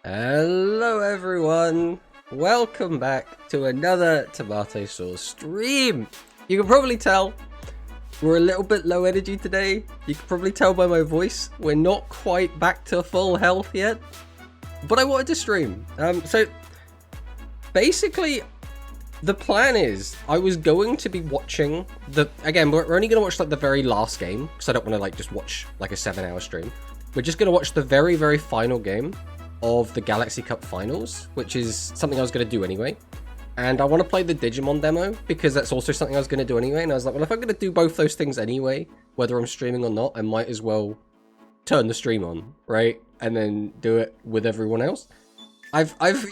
Hello everyone, welcome back to another Tomato Sauce stream. You can probably tell we're a little bit low energy today. You can probably tell by my voice we're not quite back to full health yet, but I wanted to stream. So basically the plan is I was going to be watching again we're only going to watch like the very last game because I don't want to like just watch like a 7-hour stream. We're just going to watch the very final game of the Galaxy Cup Finals, which is something I was going to do anyway. And I want to play the Digimon demo because that's also something I was going to do anyway. And I was like, well, if I'm going to do both those things anyway, whether I'm streaming or not, I might as well turn the stream on, right? And then do it with everyone else.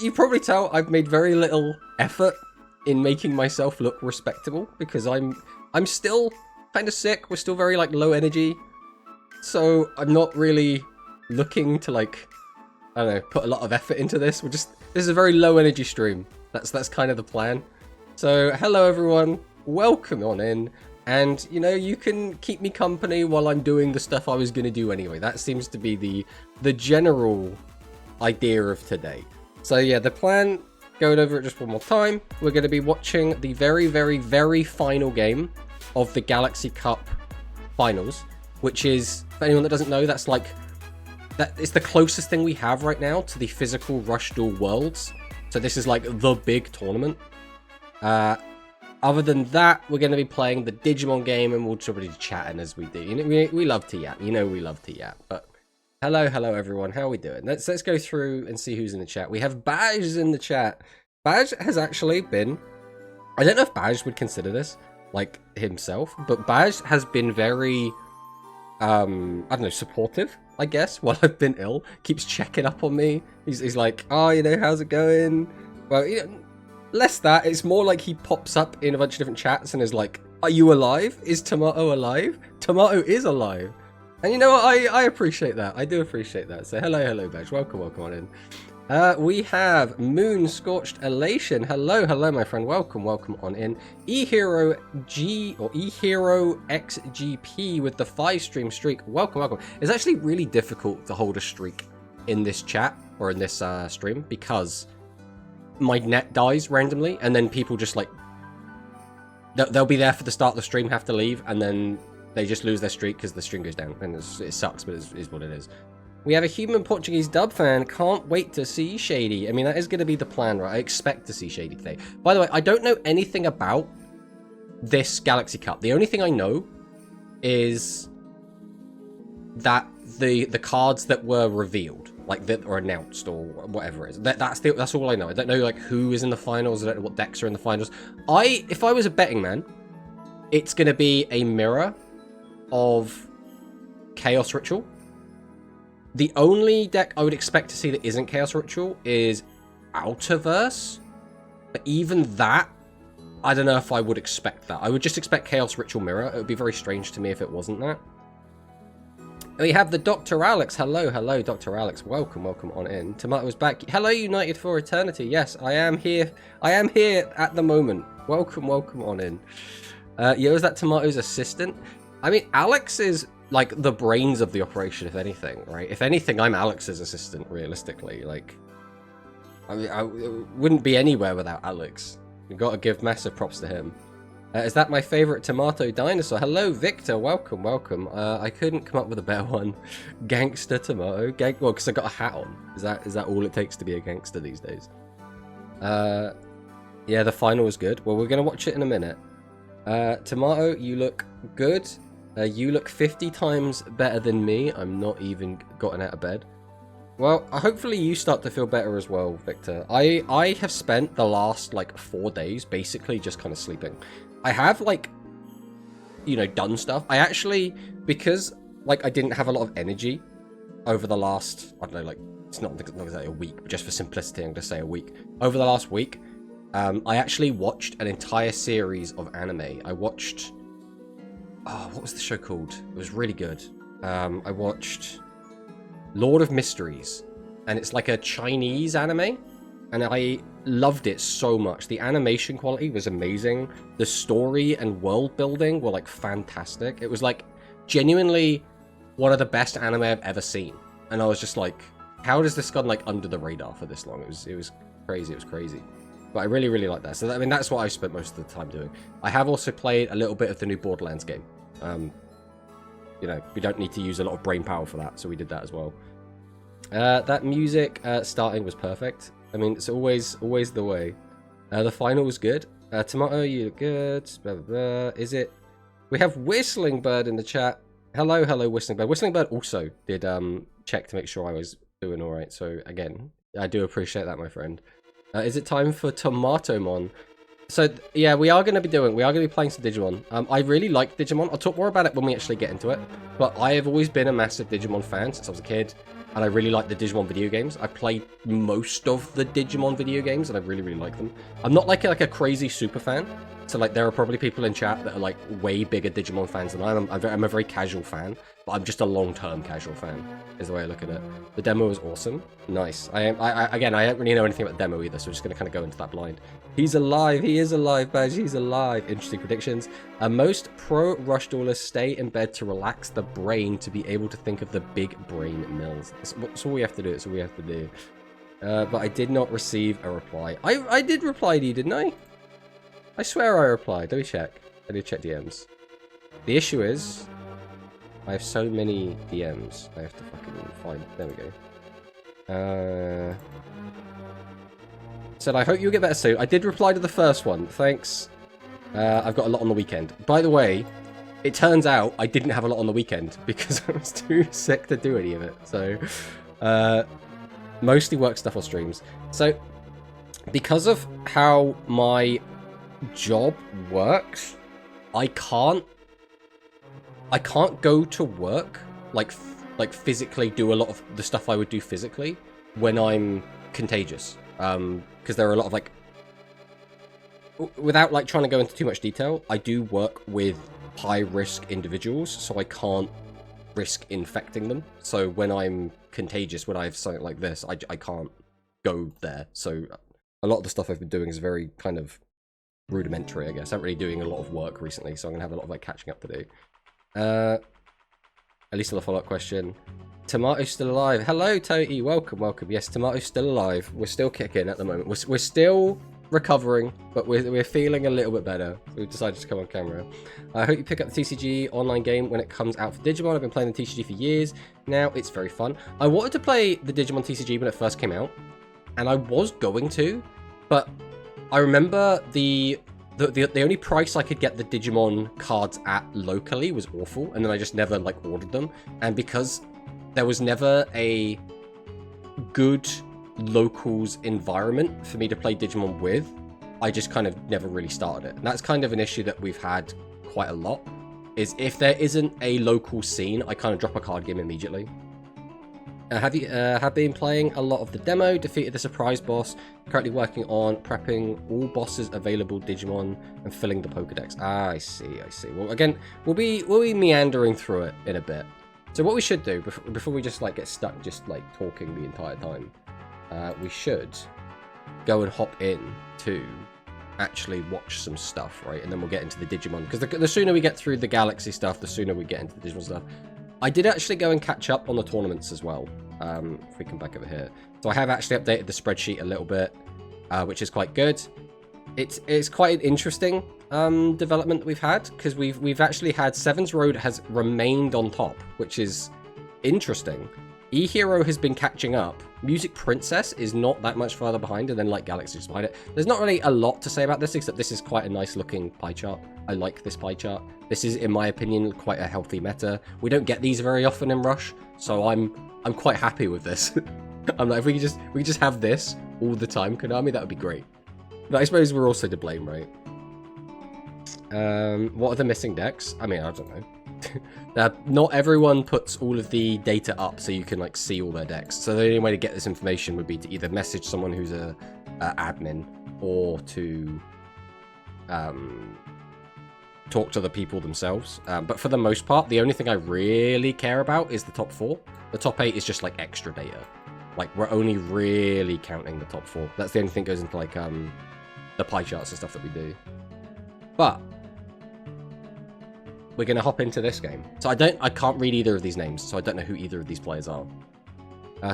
You probably tell I've made very little effort in making myself look respectable because I'm still kind of sick. We're still very like low energy. So I'm not really looking to like, I don't know, put a lot of effort into this. This is a very low energy stream. That's kind of the plan. So hello everyone, welcome on in. And you know, you can keep me company while I'm doing the stuff I was going to do anyway. That seems to be the general idea of today. So yeah, the plan, going over it just one more time. We're going to be watching the very final game of the Galaxy Cup Finals, which is, for anyone that doesn't know, that's like, that is the closest thing we have right now to the physical Rush Duel Worlds. So this is like the big tournament. Other than that, we're going to be playing the Digimon game and we'll probably be chatting as we do. You know, we love to yap. You know we love to yap. But hello everyone. How are we doing? Let's go through and see who's in the chat. We have Baj in the chat. Baj has actually been, I don't know if Baj would consider this like himself, but Baj has been very I don't know, supportive, I guess, while I've been ill. Keeps checking up on me. He's like, oh, you know, how's it going? Well, you know, less that. It's more like he pops up in a bunch of different chats and is like, are you alive? Is Tomato alive? Tomato is alive. And you know what? I appreciate that. I do appreciate that. So hello, Badge. Welcome on in. We have Moon Scorched Elation. Hello, my friend. Welcome on in. eHero G or eHero XGP with the 5-stream streak. Welcome. It's actually really difficult to hold a streak in this chat or in this stream because my net dies randomly and then people just like they'll be there for the start of the stream, have to leave, and then they just lose their streak because the stream goes down, and it sucks, but it is what it is. We have a human Portuguese dub fan. Can't wait to see Shady. I mean, that is going to be the plan, right? I expect to see Shady today. By the way, I don't know anything about this Galaxy Cup. The only thing I know is that the cards that were revealed, like that or announced or whatever it is, that's all I know. I don't know like who is in the finals. I don't know what decks are in the finals. If I was a betting man, it's going to be a mirror of Chaos Ritual. The only deck I would expect to see that isn't Chaos Ritual is Outerverse. But even that, I don't know if I would expect that. I would just expect Chaos Ritual Mirror. It would be very strange to me if it wasn't that. And we have the Dr. Alex. Hello, Dr. Alex. Welcome on in. Tomato's back. Hello, United for Eternity. Yes, I am here. I am here at the moment. Welcome on in. Yo, is that Tomato's assistant? I mean, Alex is like the brains of the operation, if anything, right? If anything, I'm Alex's assistant, realistically. Like, I mean, I wouldn't be anywhere without Alex. You've got to give massive props to him. Is that my favorite tomato dinosaur? Hello, Victor. Welcome. I couldn't come up with a better one. Gangster tomato. Well, because I got a hat on. Is that all it takes to be a gangster these days? Yeah, the final was good. Well, we're going to watch it in a minute. Tomato, you look good. You look 50 times better than me. I'm not even gotten out of bed. Well, hopefully you start to feel better as well, Victor. I have spent the last, like, 4 days basically just kind of sleeping. I have, like, you know, done stuff. I actually, because, like, I didn't have a lot of energy over the last, I don't know, like, it's not exactly a week, but just for simplicity, I'm going to say a week. Over the last week, I actually watched an entire series of anime. I watched... Oh, what was the show called? It was really good. I watched Lord of Mysteries, and it's like a Chinese anime, and I loved it so much. The animation quality was amazing. The story and world building were like fantastic. It was like genuinely one of the best anime I've ever seen, and I was just like, how does this gone like under the radar for this long? It was crazy. It was crazy. But I really like that. So I mean, that's what I spent most of the time doing. I have also played a little bit of the new Borderlands game. You know, we don't need to use a lot of brain power for that, so we did that as well. That music starting was perfect. I mean, it's always the way. The final was good. Tomato, you look good. Blah, blah, blah. Is it? We have Whistling Bird in the chat. Hello, Whistling Bird. Whistling Bird also did check to make sure I was doing all right. So again, I do appreciate that, my friend. Is it time for Tomatomon? So yeah, we are going to be playing some Digimon. I really like Digimon. I'll talk more about it when we actually get into it. But I have always been a massive Digimon fan since I was a kid. And I really like the Digimon video games. I played most of the Digimon video games, and I really like them. I'm not like a crazy super fan. So like there are probably people in chat that are like way bigger Digimon fans than I am. I'm a very casual fan, but I'm just a long-term casual fan, is the way I look at it. The demo was awesome. Nice. Again, I don't really know anything about the demo either, so we're just going to kind of go into that blind. He's alive. He is alive, Badge. He's alive. Interesting predictions. Most pro Rush Duelers stay in bed to relax the brain to be able to think of the big brain mills. That's all we have to do. That's all we have to do. But I did not receive a reply. I did reply to you, didn't I? I swear I replied. Let me check. I need to check DMs. The issue is, I have so many DMs. I have to fucking find. There we go. Said, I hope you'll get better soon. I did reply to the first one. Thanks. I've got a lot on the weekend. By the way, it turns out I didn't have a lot on the weekend because I was too sick to do any of it. So, mostly work stuff or streams. So, because of how my job works, I can't go to work like physically do a lot of the stuff I would do physically when I'm contagious, because there are a lot of like, without like trying to go into too much detail, I do work with high risk individuals, so I can't risk infecting them. So when I'm contagious, when I have something like this, I can't go there. So a lot of the stuff I've been doing is very kind of rudimentary, I guess. I'm really doing a lot of work recently, so I'm gonna have a lot of like catching up to do. At least on the follow-up question. Tomato's still alive. Hello, Toti. Welcome. Yes, Tomato's still alive. We're still kicking at the moment. We're still recovering, but we're feeling a little bit better. So we've decided to come on camera. I hope you pick up the TCG online game when it comes out for Digimon. I've been playing the TCG for years now. It's very fun. I wanted to play the Digimon TCG when it first came out, and I was going to, but I remember the only price I could get the Digimon cards at locally was awful, and then I just never like ordered them. And because there was never a good locals environment for me to play Digimon with, I just kind of never really started it. And that's kind of an issue that we've had quite a lot, is if there isn't a local scene, I kind of drop a card game immediately. Have been playing a lot of the demo, defeated the surprise boss, currently working on prepping all bosses available Digimon and filling the Pokedex. Ah, I see. Well, again, we'll be meandering through it in a bit. So what we should do, before we just like get stuck just like talking the entire time, we should go and hop in to actually watch some stuff, right? And then we'll get into the Digimon, because the sooner we get through the Galaxy stuff, the sooner we get into the Digimon stuff. I did actually go and catch up on the tournaments as well, if we come back over here. So I have actually updated the spreadsheet a little bit, which is quite good. It's quite an interesting development that we've had, because we've actually had Seven's Road has remained on top, which is interesting. E-Hero has been catching up. Music Princess is not that much further behind, and then like Galaxy is behind it. There's not really a lot to say about this, except this is quite a nice looking pie chart. I like this pie chart. This is, in my opinion, quite a healthy meta. We don't get these very often in Rush, so I'm quite happy with this. I'm like, if we could just have this all the time, Konami, that would be great. But I suppose we're also to blame, right? What are the missing decks? I mean, I don't know. Not everyone puts all of the data up so you can like see all their decks. So the only way to get this information would be to either message someone who's a admin, or to talk to the people themselves. But for the most part, the only thing I really care about is the top 4. The top 8 is just like extra data. Like, we're only really counting the top 4. That's the only thing that goes into like the pie charts and stuff that we do. But we're gonna hop into this game. So I can't read either of these names, so I don't know who either of these players are.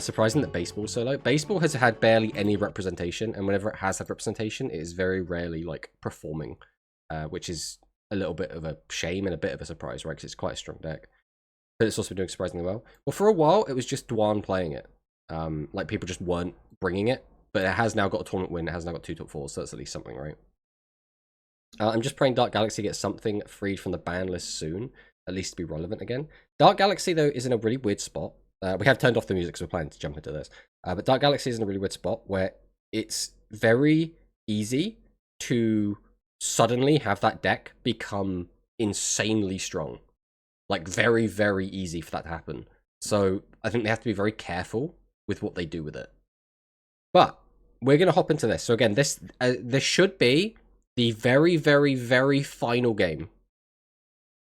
Surprising that baseball's so low. Baseball has had barely any representation, and whenever it has had representation, it is very rarely like performing, which is a little bit of a shame and a bit of a surprise, right? Because it's quite a strong deck, but it's also been doing surprisingly well. Well, for a while, it was just Duan playing it. Like people just weren't bringing it, but it has now got a tournament win. It has now got 2 top 4s, so that's at least something, right? I'm just praying Dark Galaxy gets something freed from the ban list soon, at least to be relevant again. Dark Galaxy, though, is in a really weird spot. We have turned off the music because we're planning to jump into this. But Dark Galaxy is in a really weird spot where it's very easy to suddenly have that deck become insanely strong. Like, very, very easy for that to happen. So, I think they have to be very careful with what they do with it. But, we're going to hop into this. So, again, this should be the very, very, very final game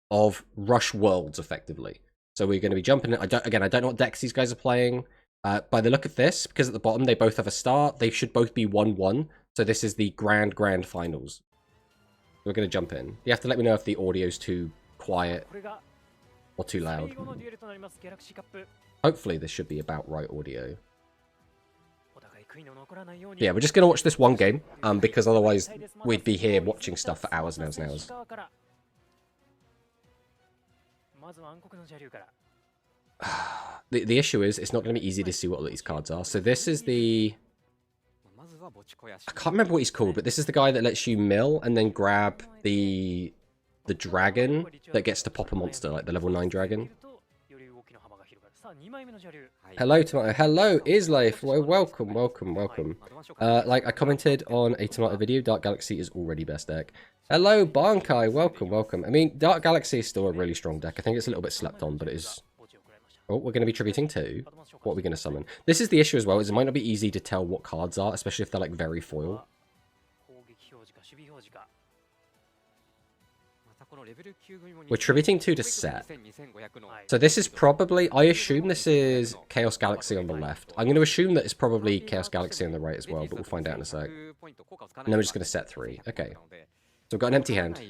of Rush Worlds, effectively. So we're going to be jumping in. I don't know what decks these guys are playing. By the look of this, because at the bottom they both have a star, they should both be 1-1. So this is the grand finals. We're going to jump in. You have to let me know if the audio's too quiet or too loud. Hopefully this should be about right audio. Yeah, we're just going to watch this one game, because otherwise we'd be here watching stuff for hours and hours and hours. The issue is, it's not going to be easy to see what these cards are. So this is the... I can't remember what he's called, but this is the guy that lets you mill and then grab the dragon that gets to pop a monster, like the level 9 dragon. Hello, Tomato. Hello, Isleif. Well, welcome. Like I commented on a Tomato video, Dark Galaxy is already best deck. Hello, Bankai. Welcome. I mean, Dark Galaxy is still a really strong deck. I think it's a little bit slept on, but it is... Oh, we're going to be tributing too. What are we going to summon? This is the issue as well, is it might not be easy to tell what cards are, especially if they're like very foil. We're tributing 2 to set. So this is probably... I assume this is Chaos Galaxy on the left. I'm going to assume that it's probably Chaos Galaxy on the right as well, but we'll find out in a sec. And then we're just going to set 3. Okay. So we've got an empty hand.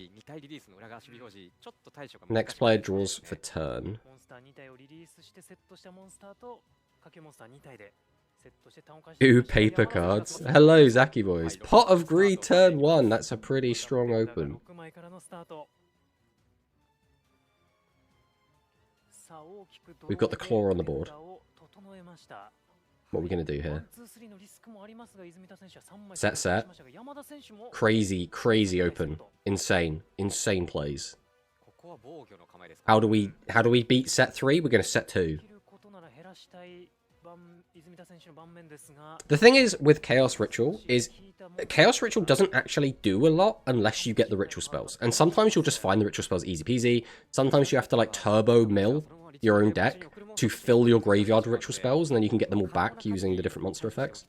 Next player draws for turn. Two paper cards. Hello, Zaki boys. Pot of Greed turn 1. That's a pretty strong open. We've got the claw on the board. What are we going to do here? Set. Crazy open. Insane plays. How do we beat set 3? We're going to set 2. The thing is with Chaos Ritual is Chaos Ritual doesn't actually do a lot unless you get the ritual spells. And sometimes you'll just find the ritual spells easy peasy. Sometimes you have to like turbo mill your own deck to fill your graveyard with ritual spells, and then you can get them all back using the different monster effects.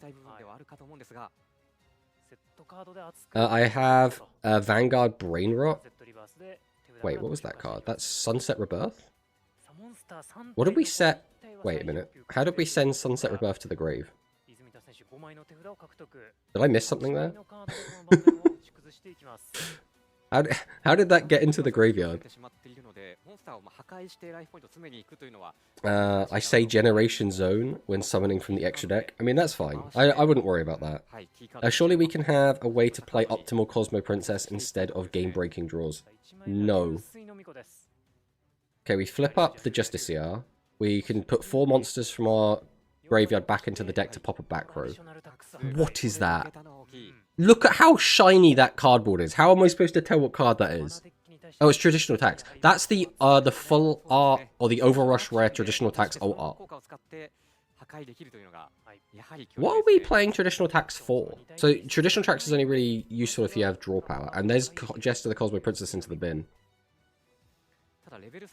I have Vanguard Brain Rot. Wait, what was that card? That's Sunset Rebirth? What did we set? Wait a minute. How did we send Sunset Rebirth to the grave? Did I miss something there? How did that get into the graveyard? I say Generation Zone when summoning from the extra deck. I mean, that's fine. I wouldn't worry about that. Surely we can have a way to play Optimal Cosmo Princess instead of game-breaking draws. No. Okay, we flip up the Justiciar. We can put 4 monsters from our graveyard back into the deck to pop a back row. What is that? Look at how shiny that cardboard is. How am I supposed to tell what card that is? Oh, it's traditional attacks. That's the full art or the Overrush Rare traditional attacks alt art. What are we playing traditional attacks for? So traditional attacks is only really useful if you have draw power. And there's Jester the Cosmo Princess into the bin.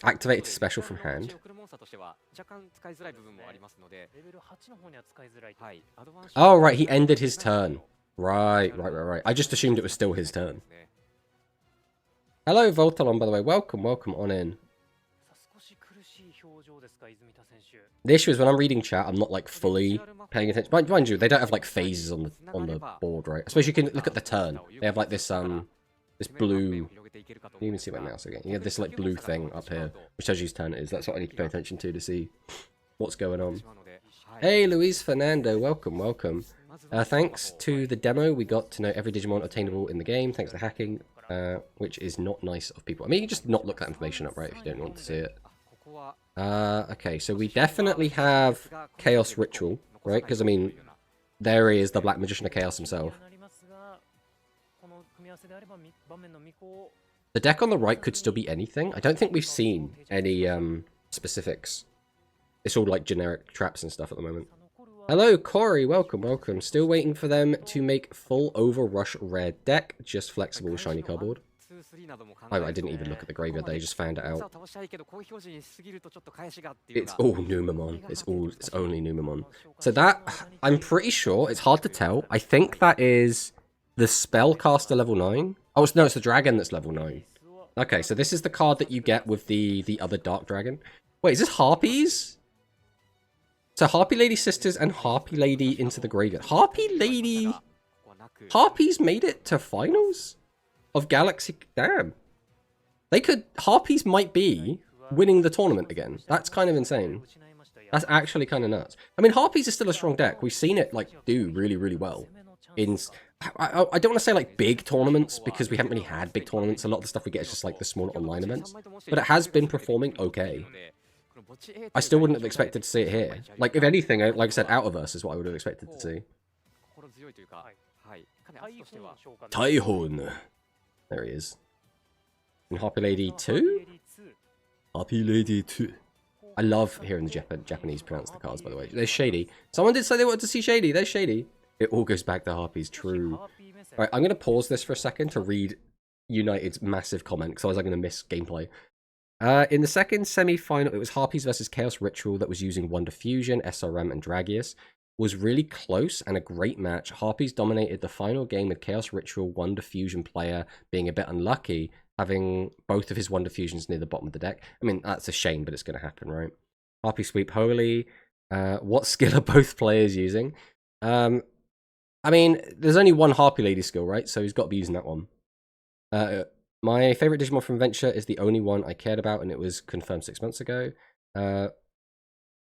Activated special from hand. Oh, right, he ended his turn. Right. I just assumed it was still his turn. Hello, Voltalon, by the way. Welcome on in. The issue is when I'm reading chat, I'm not, like, fully paying attention. Mind you, they don't have, like, phases on the board, right? I suppose you can look at the turn. They have, like, this blue... You can even see my mouse again. You have this, like, blue thing up here, which tells you whose turn it is. That's what I need to pay attention to see what's going on. Hey, Luis Fernando, welcome, welcome. Thanks to the demo, we got to know every Digimon obtainable in the game, thanks to hacking, which is not nice of people. I mean, you can just not look that information up, right, if you don't want to see it. Okay, so we definitely have Chaos Ritual, right? Because, I mean, there he is, the Black Magician of Chaos himself. The deck on the right could still be anything. I don't think we've seen any specifics. It's all like generic traps and stuff at the moment. Hello, Corey. Welcome, welcome. Still waiting for them to make full Overrush rare deck. Just flexible with shiny cardboard. I didn't even look at the graveyard. They just found it out. It's all Numemon. It's only Numemon. So that, I'm pretty sure, it's hard to tell. I think that is the Spellcaster level 9. Oh, no, it's the dragon that's level 9. Okay, so this is the card that you get with the other Dark Dragon. Wait, is this Harpies? So Harpy Lady Sisters and Harpy Lady into the graveyard. Harpy Lady... Harpies made it to finals? Of Galaxy... Damn. They could... Harpies might be winning the tournament again. That's kind of insane. That's actually kind of nuts. I mean, Harpies is still a strong deck. We've seen it, like, do really, really well. In... I don't want to say, like, big tournaments, because we haven't really had big tournaments. A lot of the stuff we get is just, like, the small online events. But it has been performing okay. I still wouldn't have expected to see it here. Like, if anything, like I said, Outerverse is what I would have expected to see. Taihon. There he is. And Harpy Lady 2? Harpy Lady 2. I love hearing the Japanese pronounce the cards, by the way. They're shady. Someone did say they wanted to see shady. They're shady. It all goes back to Harpies. True. Alright, I'm going to pause this for a second to read United's massive comment, because otherwise I'm going to miss gameplay. In the second semi-final, it was Harpies versus Chaos Ritual that was using Wonder Fusion, SRM, and Dragius. Was really close and a great match. Harpies dominated the final game with Chaos Ritual Wonder Fusion player being a bit unlucky, having both of his Wonder Fusions near the bottom of the deck. I mean, that's a shame, but it's going to happen, right? Harpy Sweep Holy. What skill are both players using? I mean, there's only one Harpy Lady skill, right? So he's got to be using that one. My favorite Digimon from Venture is the only one I cared about, and it was confirmed 6 months ago.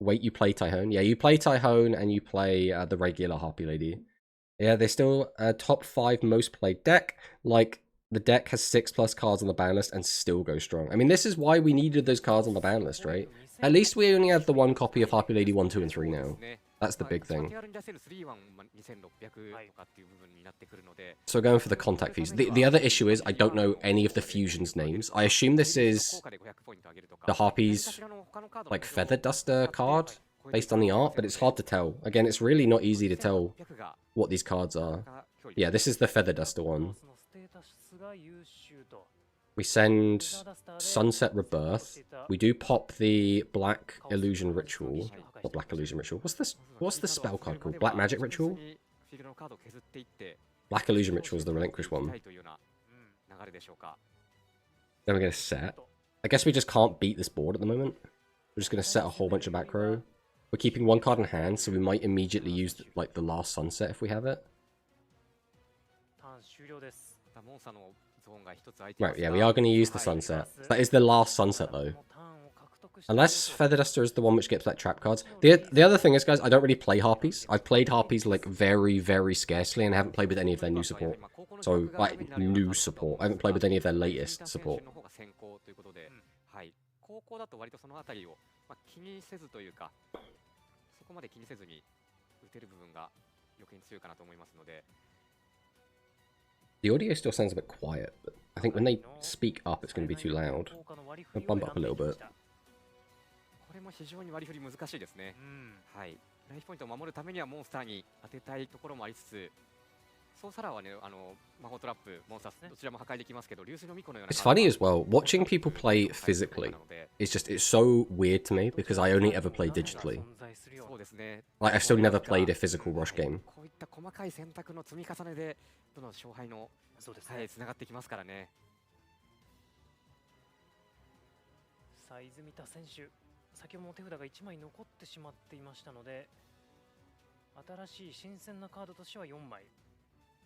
Wait, you play Taihon? Yeah, you play Taihon, and you play the regular Harpy Lady. Yeah, they're still top 5 most played deck. Like, the deck has 6+ cards on the ban list and still goes strong. I mean, this is why we needed those cards on the ban list, right? At least we only have the one copy of Harpy Lady 1, 2, and 3 now. That's the big thing. So going for the contact fees. The other issue is I don't know any of the fusions names. I assume this is the Harpies, like, Feather Duster card based on the art, but it's hard to tell. Again, it's really not easy to tell what these cards are. Yeah, this is the Feather Duster one. We send Sunset Rebirth. We do pop the Black Illusion Ritual. Not Black Illusion Ritual. What's this? What's the spell card called? Black Magic Ritual? Black Illusion Ritual is the relinquished one. Then we're going to set. I guess we just can't beat this board at the moment. We're just going to set a whole bunch of back row. We're keeping one card in hand, so we might immediately use, like, the last Sunset if we have it. Right, yeah, we are going to use the Sunset. That is the last Sunset, though. Unless Feather Duster is the one which gets, like, trap cards. The other thing is, guys, I don't really play Harpies. I've played Harpies, like, very, very scarcely, and I haven't played with any of their new support. So, like, new support. I haven't played with any of their latest support. The audio still sounds a bit quiet, but I think when they speak up, it's going to be too loud. I'll bump it up a little bit. It's funny as well, watching people play physically is just, it's so weird to me, because I only ever play digitally. Like, I've still never played a physical Rush game.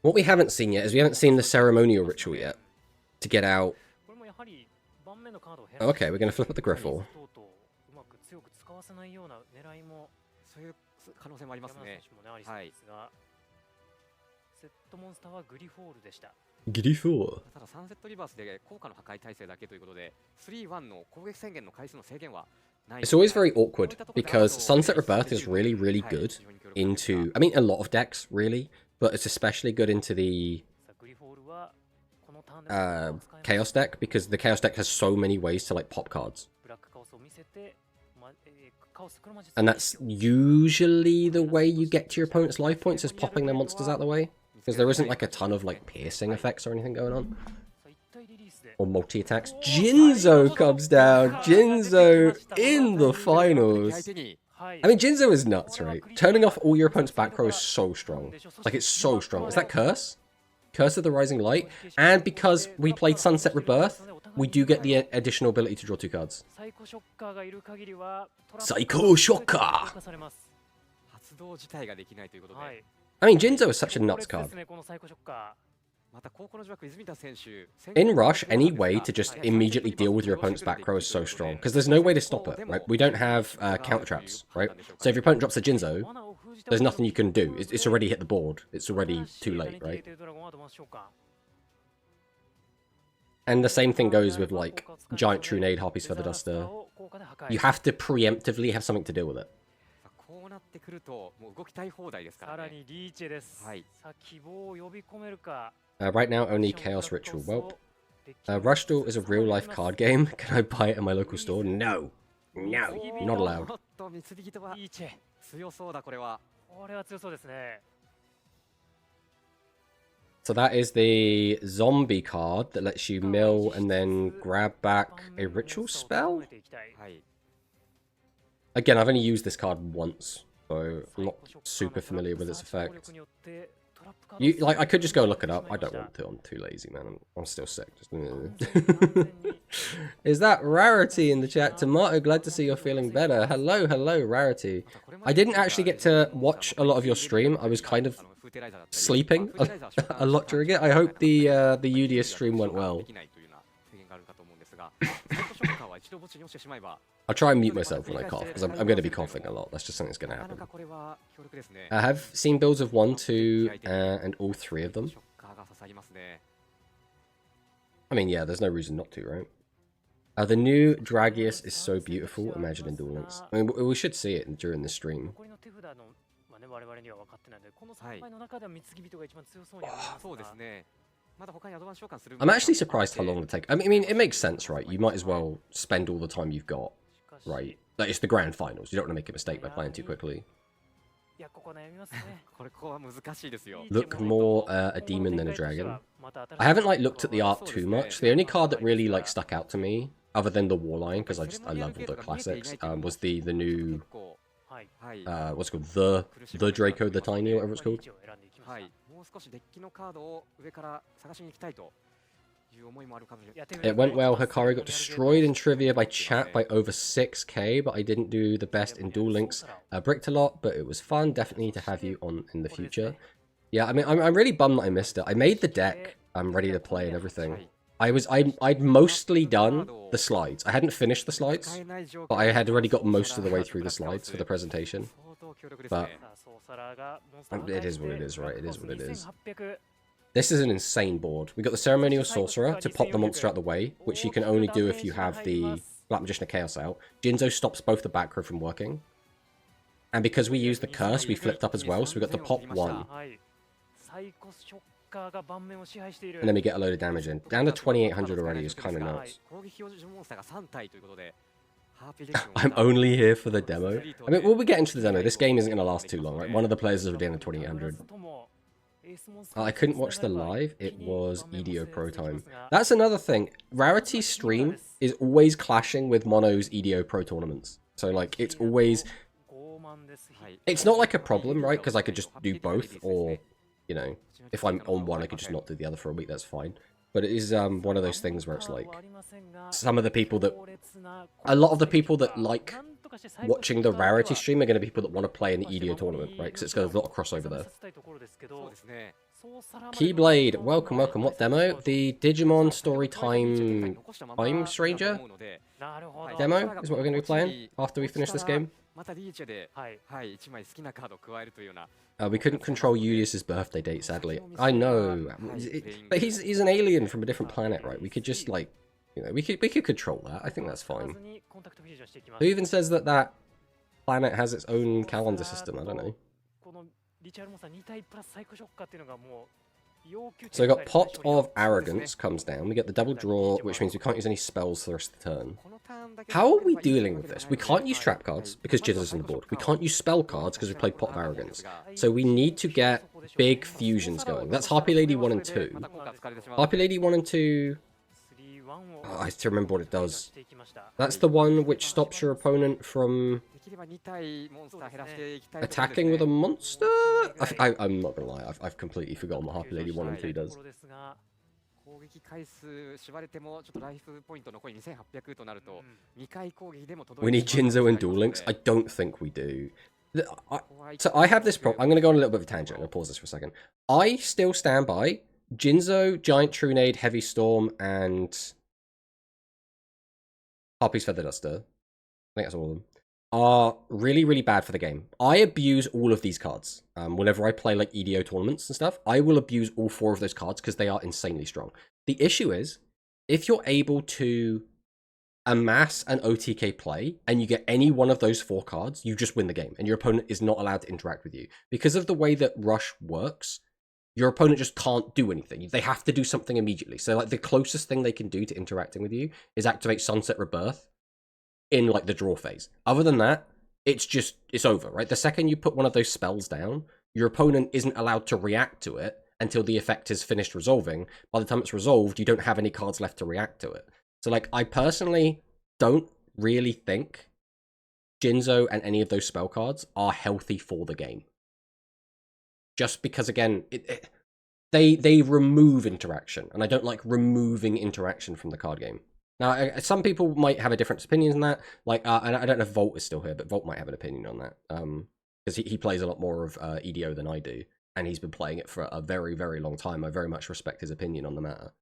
What we haven't seen yet is we haven't seen the ceremonial ritual yet to get out. Oh, okay, we're going to flip up the Griffle. そういう可能性もありますね。はい。ギリフォー。ただサンセットリバースで効果の破壊耐性だけということで、3-1の攻撃宣言の回数の制限はない。 It's always very awkward because Sunset Rebirth is really, really good into, I mean, a lot of decks, really, but it's especially good into the Chaos deck because the Chaos deck has so many ways to, like, pop cards. And that's usually the way you get to your opponent's life points, is popping their monsters out of the way. Because there isn't, like, a ton of, like, piercing effects or anything going on. Or multi-attacks. Jinzo comes down. Jinzo in the finals. I mean, Jinzo is nuts, right? Turning off all your opponent's back row is so strong. Like, it's so strong. Is that Curse? Curse of the Rising Light? And because we played Sunset Rebirth, we do get the additional ability to draw 2 cards. Psycho Shocker! I mean, Jinzo is such a nuts card. In Rush, any way to just immediately deal with your opponent's back row is so strong, because there's no way to stop it, right? We don't have counter traps, right? So if your opponent drops a Jinzo, there's nothing you can do. It's already hit the board. It's already too late, right? And the same thing goes with, like, Giant Trunade, Harpy's Feather Duster. You have to preemptively have something to deal with it. Right now, only Chaos Ritual. Well, Rush Duel is a real-life card game. Can I buy it in my local store? No. No. Not allowed. So that is the zombie card that lets you mill and then grab back a ritual spell? Again, I've only used this card once, so I'm not super familiar with its effect. I could just go look it up. I don't want to. I'm too lazy, man. I'm still sick. Just... Is that Rarity in the chat? Tomato, glad to see you're feeling better. Hello, hello, Rarity. I didn't actually get to watch a lot of your stream. I was kind of sleeping a lot during it. I hope the UDS stream went well. I'll try and mute myself when I cough, because I'm going to be coughing a lot. That's just something that's going to happen. I have seen builds of 1, 2, and all 3 of them. I mean, yeah, there's no reason not to, right? The new Dragius is so beautiful. Imagine in Duel Links. I mean, we should see it during the stream. I'm actually surprised how long it'll take. I mean, it makes sense, right? You might as well spend all the time you've got, right? Like, it's the grand finals. You don't want to make a mistake by playing too quickly. Look more a demon than a dragon. I haven't, like, looked at the art too much. The only card that really, like, stuck out to me, other than the Warline, because I love all the classics, was the new what's it called? The Draco, the Tiny, whatever it's called. It went well. Hikari got destroyed in trivia by chat by over 6k, but I didn't do the best in Duel Links. Bricked a lot, but it was fun. Definitely to have you on in the future. Yeah, I mean, I'm really bummed that I missed it. I made the deck. I'm ready to play and everything. I'd mostly done the slides. I hadn't finished the slides, but I had already got most of the way through the slides for the presentation. But it is what it is, right? It is what it is. This is an insane board. We got the Ceremonial Sorcerer to pop the monster out the way, which you can only do if you have the Black Magician of Chaos out. Jinzo stops both the back row from working. And because we used the Curse, we flipped up as well, so we got the pop 1. And then we get a load of damage in. Down to 2800 already is kind of nuts. I'm only here for the demo. I mean, we'll be getting to the demo. This game isn't going to last too long, right? One of the players is already in the 2800. I couldn't watch the live. It was EDO Pro time. That's another thing. Rarity's stream is always clashing with Mono's EDO Pro tournaments. So, like, it's always... It's not like a problem, right? Because I could just do both, or, you know, if I'm on one, I could just not do the other for a week. That's fine. But it is one of those things where it's like... Some of the people that... A lot of the people that like watching the Rarity stream are going to be people that want to play in the EDO tournament, right? Because it's got a lot of crossover there. Keyblade, welcome, welcome. What demo? The Digimon Story Time Stranger? なるほど。 Demo is what we're going to be playing after we finish this game. またリーチェで、はい。はい、1枚好きなカードを加えるというような。We couldn't control Julius's birthday date, sadly. I know, but he's an alien from a different planet, right? We could just like, you know, we could control that. I think that's fine. Who even says that that planet has its own calendar system? I don't know. So we got Pot of Arrogance comes down. We get the double draw, which means we can't use any spells for the rest of the turn. How are we dealing with this? We can't use trap cards because Jitter's on the board. We can't use spell cards because we played Pot of Arrogance. So we need to get big fusions going. That's Harpy Lady 1 and 2. Harpy Lady 1 and 2... Oh, I have to remember what it does. That's the one which stops your opponent from attacking with a monster? I'm not gonna lie, I've completely forgotten what Harpy Lady 1 and 2 does. We need Jinzo and Duel Links? I don't think we do. So I have this problem. I'm going to go on a little bit of a tangent. I'm going to pause this for a second. I still stand by Jinzo, Giant Trunade, Heavy Storm, and Harpy's Feather Duster. I think that's all of them. Are really, really bad for the game. I abuse all of these cards. Whenever I play like EDO tournaments and stuff, I will abuse all 4 of those cards because they are insanely strong. The issue is, if you're able to amass an OTK play and you get any one of those 4 cards, you just win the game and your opponent is not allowed to interact with you. Because of the way that Rush works, your opponent just can't do anything. They have to do something immediately. So like the closest thing they can do to interacting with you is activate Sunset Rebirth in like the draw phase. Other than that, it's over, right? The second you put one of those spells down, your opponent isn't allowed to react to it until the effect is finished resolving. By the time it's resolved, you don't have any cards left to react to it. So like, I personally don't really think Jinzo and any of those spell cards are healthy for the game. Just because, again, they remove interaction, and I don't like removing interaction from the card game. Now, some people might have a different opinion on that. Like, I don't know if Volt is still here, but Volt might have an opinion on that. Because he plays a lot more of EDO than I do, and he's been playing it for a very, very long time. I very much respect his opinion on the matter.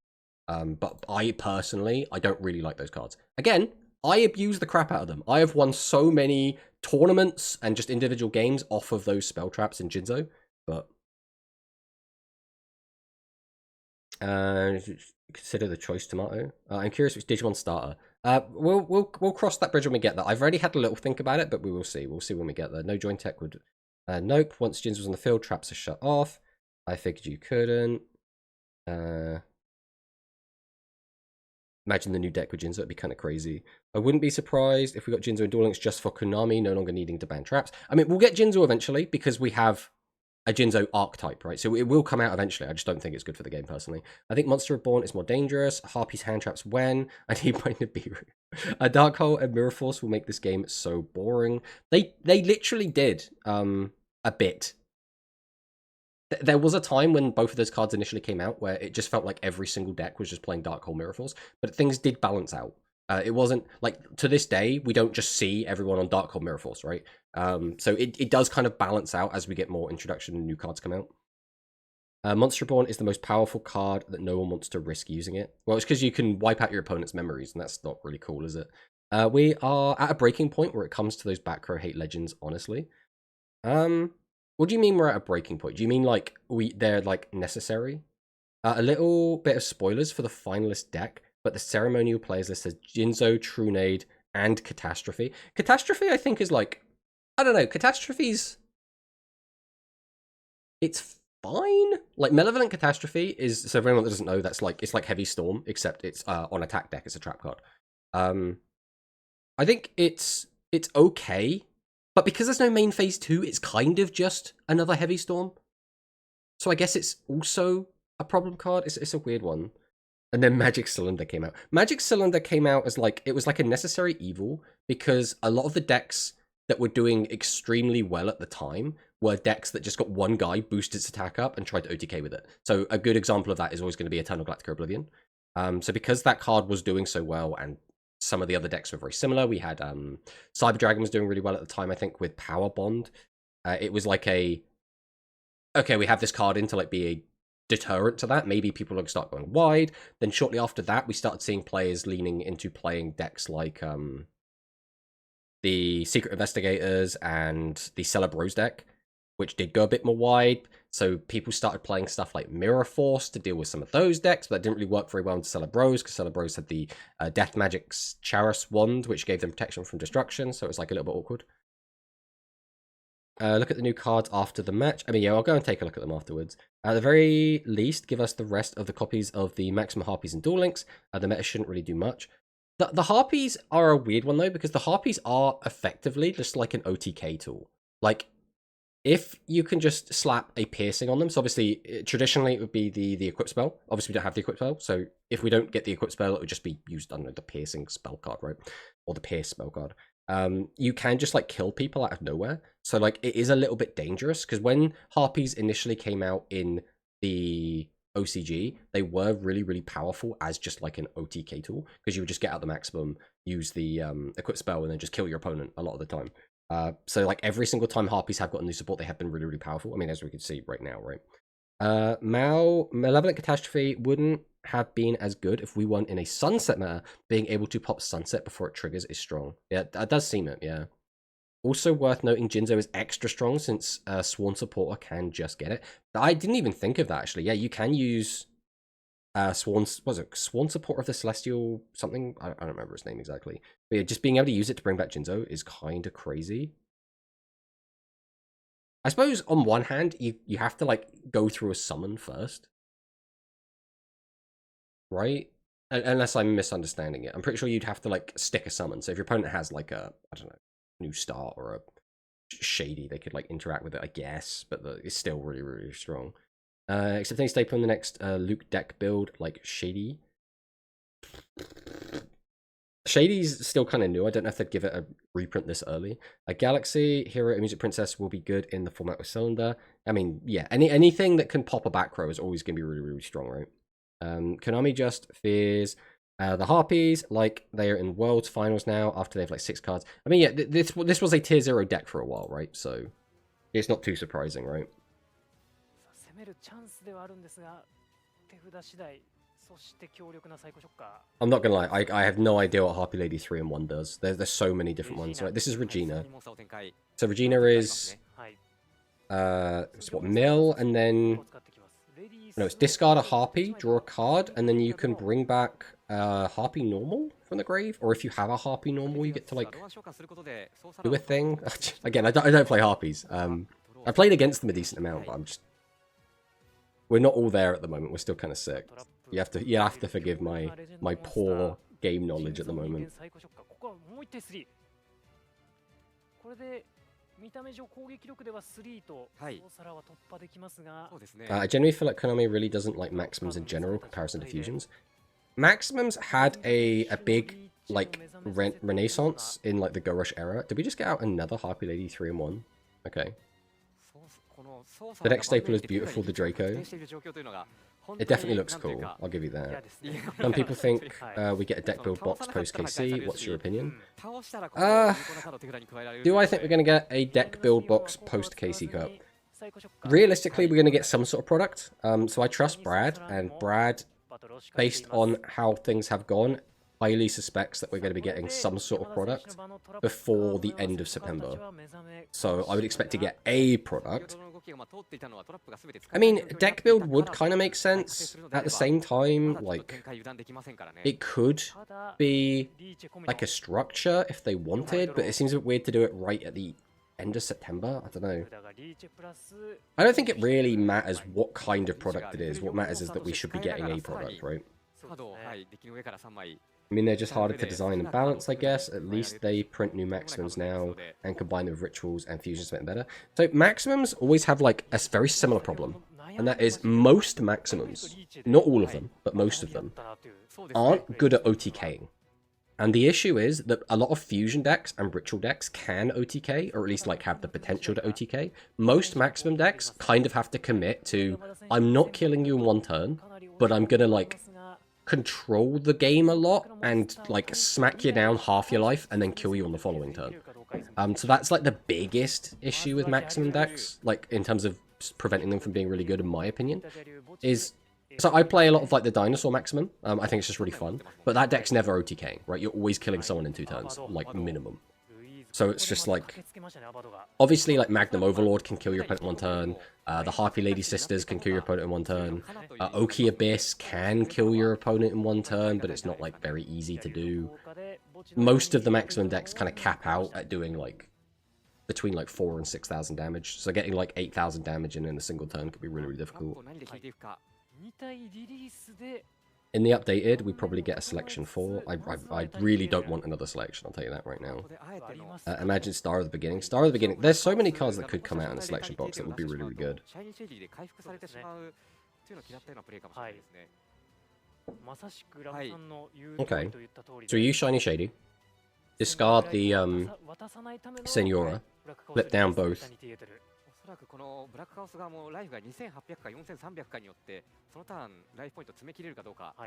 But I personally, I don't really like those cards. Again, I abuse the crap out of them. I have won so many tournaments and just individual games off of those spell traps in Jinzo. But consider the choice tomato. I'm curious which Digimon starter. We'll cross that bridge when we get there. I've already had a little think about it, but we will see. We'll see when we get there. No join tech would. Nope. Once Jinzo was on the field, traps are shut off. I figured you couldn't. Imagine the new deck with Jinzo. It'd be kind of crazy. I wouldn't be surprised if we got Jinzo and Duel Links just for Konami, no longer needing to ban traps. I mean, we'll get Jinzo eventually because we have a Jinzo archetype, right? So it will come out eventually. I just don't think it's good for the game, personally. I think Monster Reborn is more dangerous. Harpy's hand traps when? I need mine to be... A Dark Hole and Mirror Force will make this game so boring. They literally did a bit. There was a time when both of those cards initially came out where it just felt like every single deck was just playing Dark Hole Mirror Force, but things did balance out. It wasn't like, to this day, we don't just see everyone on Dark Hole Mirror Force, right? So it does kind of balance out as we get more introduction and new cards come out. Monster Reborn is the most powerful card that no one wants to risk using it. Well, it's because you can wipe out your opponent's memories, and that's not really cool, is it? We are at a breaking point where it comes to those back row hate legends, honestly. What do you mean we're at a breaking point? Do you mean like they're like necessary? A little bit of spoilers for the finalist deck, but the ceremonial players list says Jinzo, Trunade, and Catastrophe. Catastrophe, I think, is like, I don't know, Catastrophe's... It's fine. Like, Malevolent Catastrophe is, so for anyone that doesn't know, that's like, it's like Heavy Storm, except it's on attack deck, it's a trap card. I think it's okay. But because there's no main phase 2, it's kind of just another Heavy Storm. So I guess it's also a problem card. It's a weird one. And then Magic Cylinder came out. Magic Cylinder came out as like, it was like a necessary evil because a lot of the decks that were doing extremely well at the time were decks that just got one guy, boost its attack up, and tried to OTK with it. So a good example of that is always going to be Eternal Galactic Oblivion. So because that card was doing so well, and some of the other decks were very similar. We had Cyber Dragon was doing really well at the time, I think, with Power Bond. It was like a, okay, we have this card in to like be deterrent to that. Maybe people would start going wide. Then shortly after that, we started seeing players leaning into playing decks like the Secret Investigators and the Celebros deck, which did go a bit more wide. So people started playing stuff like Mirror Force to deal with some of those decks, but that didn't really work very well into Celebros, because Celebros had the Death Magic's Charis wand, which gave them protection from destruction, so it was like a little bit awkward. Look at the new cards after the match. I mean, yeah, I'll go and take a look at them afterwards. At the very least, give us the rest of the copies of the Maximum Harpies and Duel Links. The meta shouldn't really do much. The Harpies are a weird one, though, because the Harpies are effectively just like an OTK tool. Like, if you can just slap a piercing on them, so obviously, traditionally, it would be the equip spell. Obviously, we don't have the equip spell, so if we don't get the equip spell, it would just be used under the piercing spell card, right? Or the pierce spell card. You can just, like, kill people out of nowhere. So, like, it is a little bit dangerous, because when Harpies initially came out in the OCG, they were really, really powerful as just, like, an OTK tool, because you would just get out the maximum, use the equip spell, and then just kill your opponent a lot of the time. So, like, every single time Harpies have gotten new support, they have been really, really powerful. I mean, as we can see right now, right? Malevolent Catastrophe wouldn't have been as good if we weren't in a Sunset meta. Being able to pop Sunset before it triggers is strong. Yeah, that does seem it, yeah. Also worth noting, Jinzo is extra strong since Sworn Supporter can just get it. I didn't even think of that, actually. Yeah, you can use Sworn Supporter of the Celestial something? I don't remember his name exactly. But yeah, just being able to use it to bring back Jinzo is kind of crazy. I suppose on one hand, you have to, like, go through a summon first. Right? Unless I'm misunderstanding it. I'm pretty sure you'd have to, like, stick a summon. So if your opponent has, like, a, I don't know, new start or a shady, they could, like, interact with it, I guess. But it's still really, really strong. Except they stay on the next Luke deck build, like Shady. Shady's still kind of new. I don't know if they'd give it a reprint this early. A Galaxy, Hero, and Music Princess will be good in the format with Cylinder. I mean, yeah, anything that can pop a back row is always going to be really, really strong, right? Konami just fears the Harpies, like they are in Worlds Finals now after they have like 6 cards. I mean, yeah, this was a tier 0 deck for a while, right? So it's not too surprising, right? I'm not gonna lie, I have no idea what Harpy Lady 3 and 1 does. There's so many different ones. Right, this is Regina. So Regina is it's what, mill, and then no, it's discard a Harpy, draw a card, and then you can bring back Harpy normal from the grave. Or if you have a Harpy normal, you get to like do a thing. Again, I don't play Harpies. I played against them a decent amount, but we're not all there at the moment. We're still kind of sick. You have to forgive my poor game knowledge at the moment. I generally feel like Konami really doesn't like Maximums in general in comparison to Fusions. Maximums had a big like renaissance in like the Go Rush era. Did we just get out another Harpy Lady 3 and 1? Okay. The next staple is beautiful, the Draco. It definitely looks cool, I'll give you that. Some people think we get a deck build box post KC. What's your opinion? Do I think we're going to get a deck build box post KC Cup? Realistically, we're going to get some sort of product. So I trust Brad, and Brad, based on how things have gone, highly suspects that we're going to be getting some sort of product before the end of September. So I would expect to get a product. I mean, deck build would kind of make sense. At the same time, like, it could be like a structure if they wanted, but it seems a bit weird to do it right at the end of September. I don't know. I don't think it really matters what kind of product it is. What matters is that we should be getting a product, right? I mean, they're just harder to design and balance, I guess. At least they print new Maximums now and combine them with Rituals and Fusions to make them better. So Maximums always have, like, a very similar problem. And that is most Maximums, not all of them, but most of them, aren't good at OTKing. And the issue is that a lot of Fusion decks and Ritual decks can OTK, or at least, like, have the potential to OTK. Most Maximum decks kind of have to commit to, I'm not killing you in one turn, but I'm gonna, like, control the game a lot and like smack you down half your life and then kill you on the following turn. So that's like the biggest issue with Maximum decks, like in terms of preventing them from being really good, in my opinion, is... So I play a lot of, like, the Dinosaur Maximum. I think it's just really fun. But that deck's never OTKing, right? You're always killing someone in 2 turns, like, minimum. So it's just, like... Obviously, like, Magnum Overlord can kill your opponent in 1 turn. The Harpy Lady Sisters can kill your opponent in 1 turn. Oki Abyss can kill your opponent in 1 turn, but it's not, like, very easy to do. Most of the Maximum decks kind of cap out at doing, like, between, like, 4,000 and 6,000 damage. So getting, like, 8,000 damage in a single turn could be really, really difficult. In the updated, we probably get a selection 4. I really don't want another selection, I'll tell you that right now. Imagine Star of the Beginning. Star of the Beginning, there's so many cards that could come out in the selection box that would be really, really good. Okay, so you Shiny Shady. Discard the Senora. Flip down both.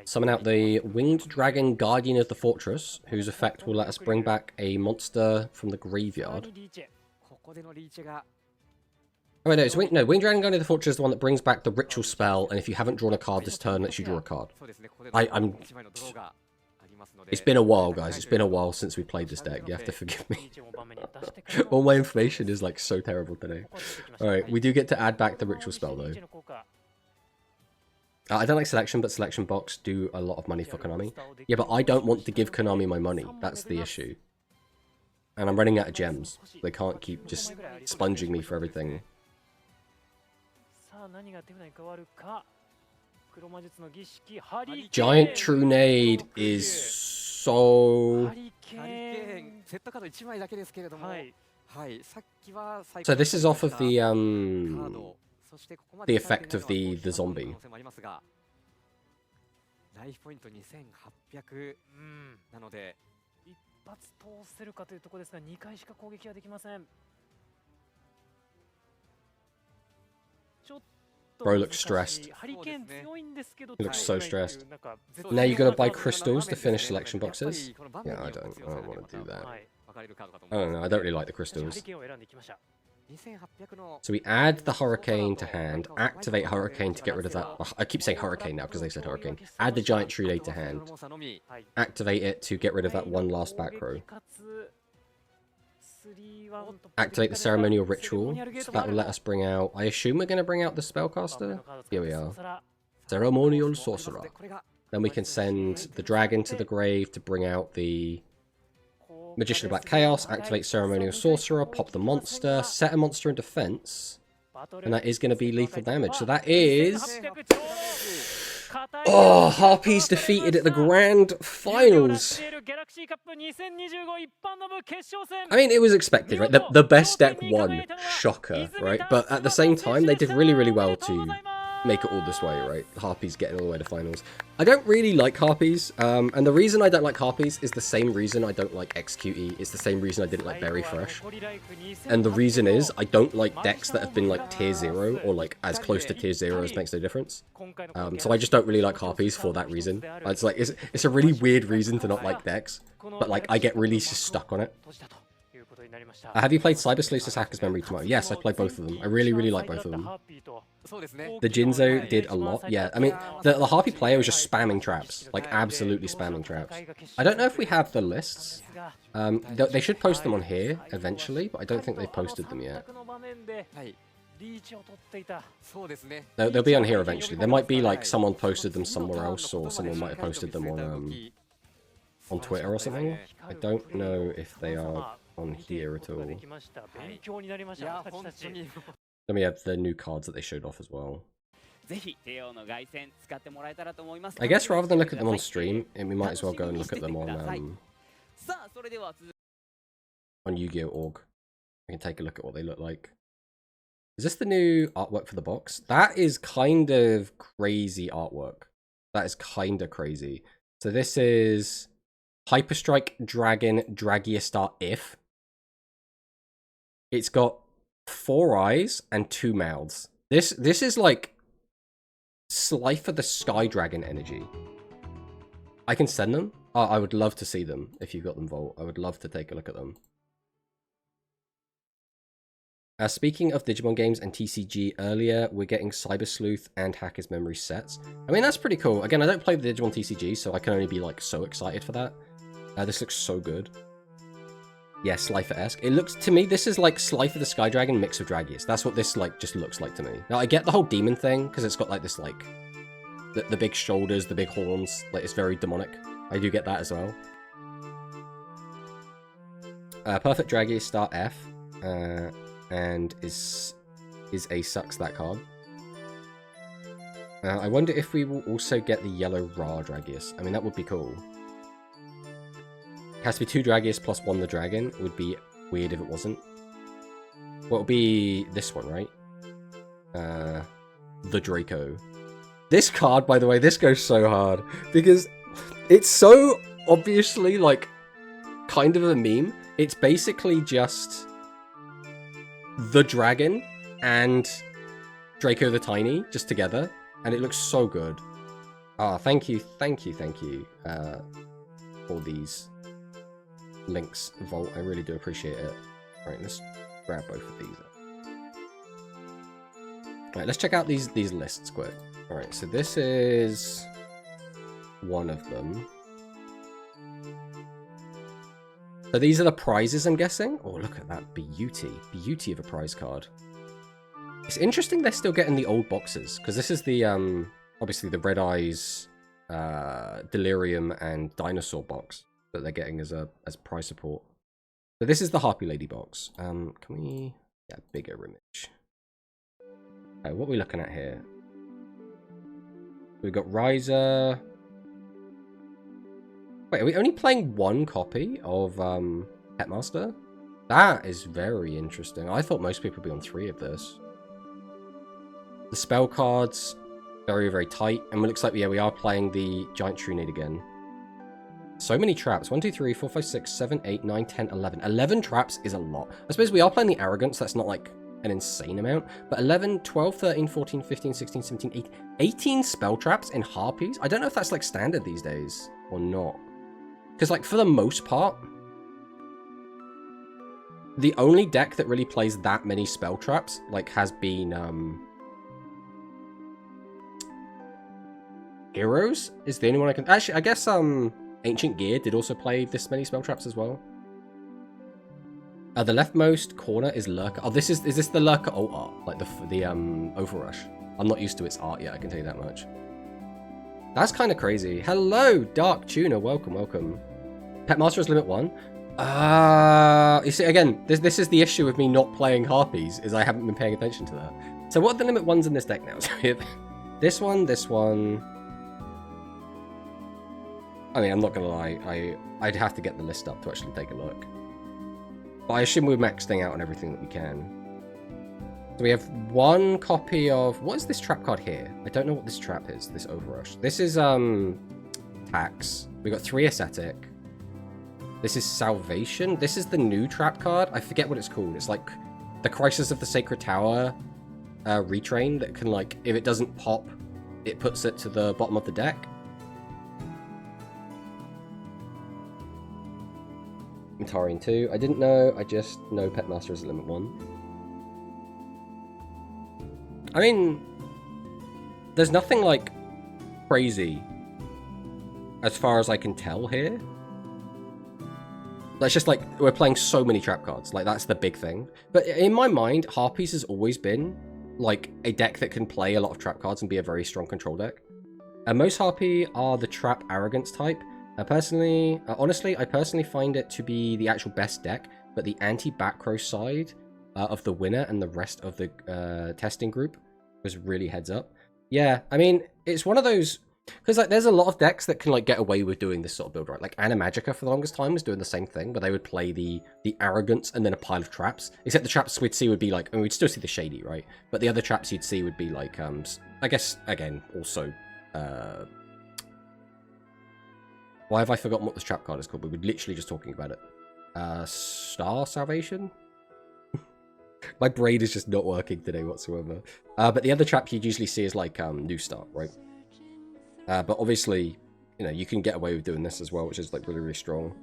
Summon out the Winged Dragon Guardian of the Fortress, whose effect will let us bring back a monster from the graveyard. Oh wait, no, Winged Dragon Guardian of the Fortress is the one that brings back the Ritual spell, and if you haven't drawn a card this turn, lets you draw a card. It's been a while, guys. It's been a while since we played this deck. You have to forgive me. All my information is, like, so terrible today. Alright, we do get to add back the Ritual spell, though. I don't like Selection, but Selection Box do a lot of money for Konami. Yeah, but I don't want to give Konami my money. That's the issue. And I'm running out of gems. They can't keep just sponging me for everything. Giant Trunade is so... So this is off of the effect of the zombie. Bro looks stressed. He looks so stressed. Now you're gonna buy crystals to finish selection boxes? Yeah, I don't want to do that. I don't know, I don't really like the crystals. So we add the Hurricane to hand, activate Hurricane to get rid of that. Oh, I keep saying Hurricane now because they said Hurricane. Add the Giant Trunade to hand. Activate it to get rid of that one last back row. Activate the Ceremonial Ritual. So that will let us bring out... I assume we're going to bring out the Spellcaster? Here we are. Ceremonial Sorcerer. Then we can send the Dragon to the grave to bring out the Magician of Black Chaos. Activate Ceremonial Sorcerer. Pop the monster. Set a monster in defense. And that is going to be lethal damage. So that is... Oh, Harpies defeated at the Grand Finals. I mean, it was expected, right? The best deck won. Shocker, right? But at the same time, they did really, really well to make it all this way, right? Harpies getting all the way to finals. I don't really like Harpies, and the reason I don't like Harpies is the same reason I don't like XQE. It's the same reason I didn't like Berry Fresh. And the reason is, I don't like decks that have been like tier 0, or like as close to tier 0 as makes no difference. So I just don't really like Harpies for that reason. It's like, it's a really weird reason to not like decks, but like, I get really stuck on it. Have you played Cyber Sleuth's Hacker's Memory tomorrow? Yes, I played both of them. I really, really like both of them. The Jinzo did a lot, yeah. I mean, the Harpy player was just spamming traps. Like, absolutely spamming traps. I don't know if we have the lists. They should post them on here, eventually, but I don't think they've posted them yet. They'll be on here eventually. There might be, like, someone posted them somewhere else, or someone might have posted them on Twitter or something. I don't know if they are on here at all. Then we have the new cards that they showed off as well. I guess rather than look at them on stream, we might as well go and look at them on Yu-Gi-Oh! We can take a look at what they look like. Is this the new artwork for the box? That is kind of crazy artwork. That is kind of crazy. So this is Hyperstrike Dragon Dragiastar If. It's got 4 eyes and 2 mouths. This is like Slifer the Sky Dragon energy. I can send them. Oh, I would love to see them if you've got them, Volt. I would love to take a look at them. Speaking of Digimon games and TCG, earlier we're getting Cyber Sleuth and Hacker's Memory sets. I mean, that's pretty cool. Again, I don't play the Digimon TCG, so I can only be like so excited for that. This looks so good. Yeah, Slifer-esque. It looks, to me, this is like Slifer the Sky Dragon mixed with Dragius. That's what this like just looks like to me. Now, I get the whole demon thing, because it's got like this like, the big shoulders, the big horns, like it's very demonic. I do get that as well. Perfect Dragius start F, and is a sucks that card. I wonder if we will also get the yellow Ra Dragius. I mean, that would be cool. It has to be 2 Dragius plus 1 the dragon. It would be weird if it wasn't. Well, it would be this one, right? The Draco. This card, by the way, this goes so hard. Because it's so obviously, like, kind of a meme. It's basically just the dragon and Draco the Tiny, just together. And it looks so good. Ah, thank you for these links, Volt. I really do appreciate it. Right, let's grab both of these up. Right, let's check out these lists quick. Alright, so this is one of them. So these are the prizes, I'm guessing? Oh, look at that beauty. Beauty of a prize card. It's interesting they're still getting the old boxes, because this is the, obviously the Red Eyes, Delirium, and Dinosaur box that they're getting as prize support. So this is the Harpy Lady box. Can we get a bigger image? Okay, what are we looking at here? We've got Riser. Wait, are we only playing one copy of Petmaster? That is very interesting. I thought most people would be on 3 of this. The spell cards, very, very tight. And it looks like, yeah, we are playing the Giant Trunade again. So many traps. 1, 2, 3, 4, 5, 6, 7, 8, 9, 10, 11. 11 traps is a lot. I suppose we are playing the Arrogance. That's not like an insane amount. But 11, 12, 13, 14, 15, 16, 17, 18 spell traps in Harpies? I don't know if that's like standard these days or not. Because like for the most part, the only deck that really plays that many spell traps like has been Heroes is the only one I can actually, I guess Ancient Gear did also play this many spell traps as well. The leftmost corner is Lurker. Oh, is this the Lurker alt art? Like the Overrush? I'm not used to its art yet, I can tell you that much. That's kind of crazy. Hello, Dark Tuner. Welcome, welcome. Petmaster is limit 1. You see, again, this is the issue with me not playing Harpies, is I haven't been paying attention to that. So what are the limit 1s in this deck now? So we have this one. I mean, I'm not gonna lie, I'd have to get the list up to actually take a look. But I assume we're maxing out on everything that we can. So we have 1 copy of... What is this trap card here? I don't know what this trap is, this Overrush. This is, Tax. We got 3 Ascetic. This is Salvation. This is the new trap card. I forget what it's called. It's like the Crisis of the Sacred Tower retrain that can, like, if it doesn't pop, it puts it to the bottom of the deck. Mentarian 2. I didn't know. I just know Petmaster is at limit 1. I mean, there's nothing, like, crazy as far as I can tell here. That's just, like, we're playing so many trap cards. Like, that's the big thing. But in my mind, Harpies has always been, like, a deck that can play a lot of trap cards and be a very strong control deck. Most Harpy are the trap Arrogance type. Honestly, I personally find it to be the actual best deck, but the anti-back-row side of the winner and the rest of the testing group was really heads up. Yeah, I mean, it's one of those... Because like, there's a lot of decks that can like get away with doing this sort of build, right? Like Animagica for the longest time was doing the same thing, where they would play the Arrogance and then a pile of traps. Except the traps we'd see would be like... I mean, we'd still see the Shady, right? But the other traps you'd see would be like... I guess, again, also... Why have I forgotten what this trap card is called? We were literally just talking about it. Star Salvation? My brain is just not working today whatsoever. But the other trap you'd usually see is like New Start, right? But obviously, you know, you can get away with doing this as well, which is like really, really strong.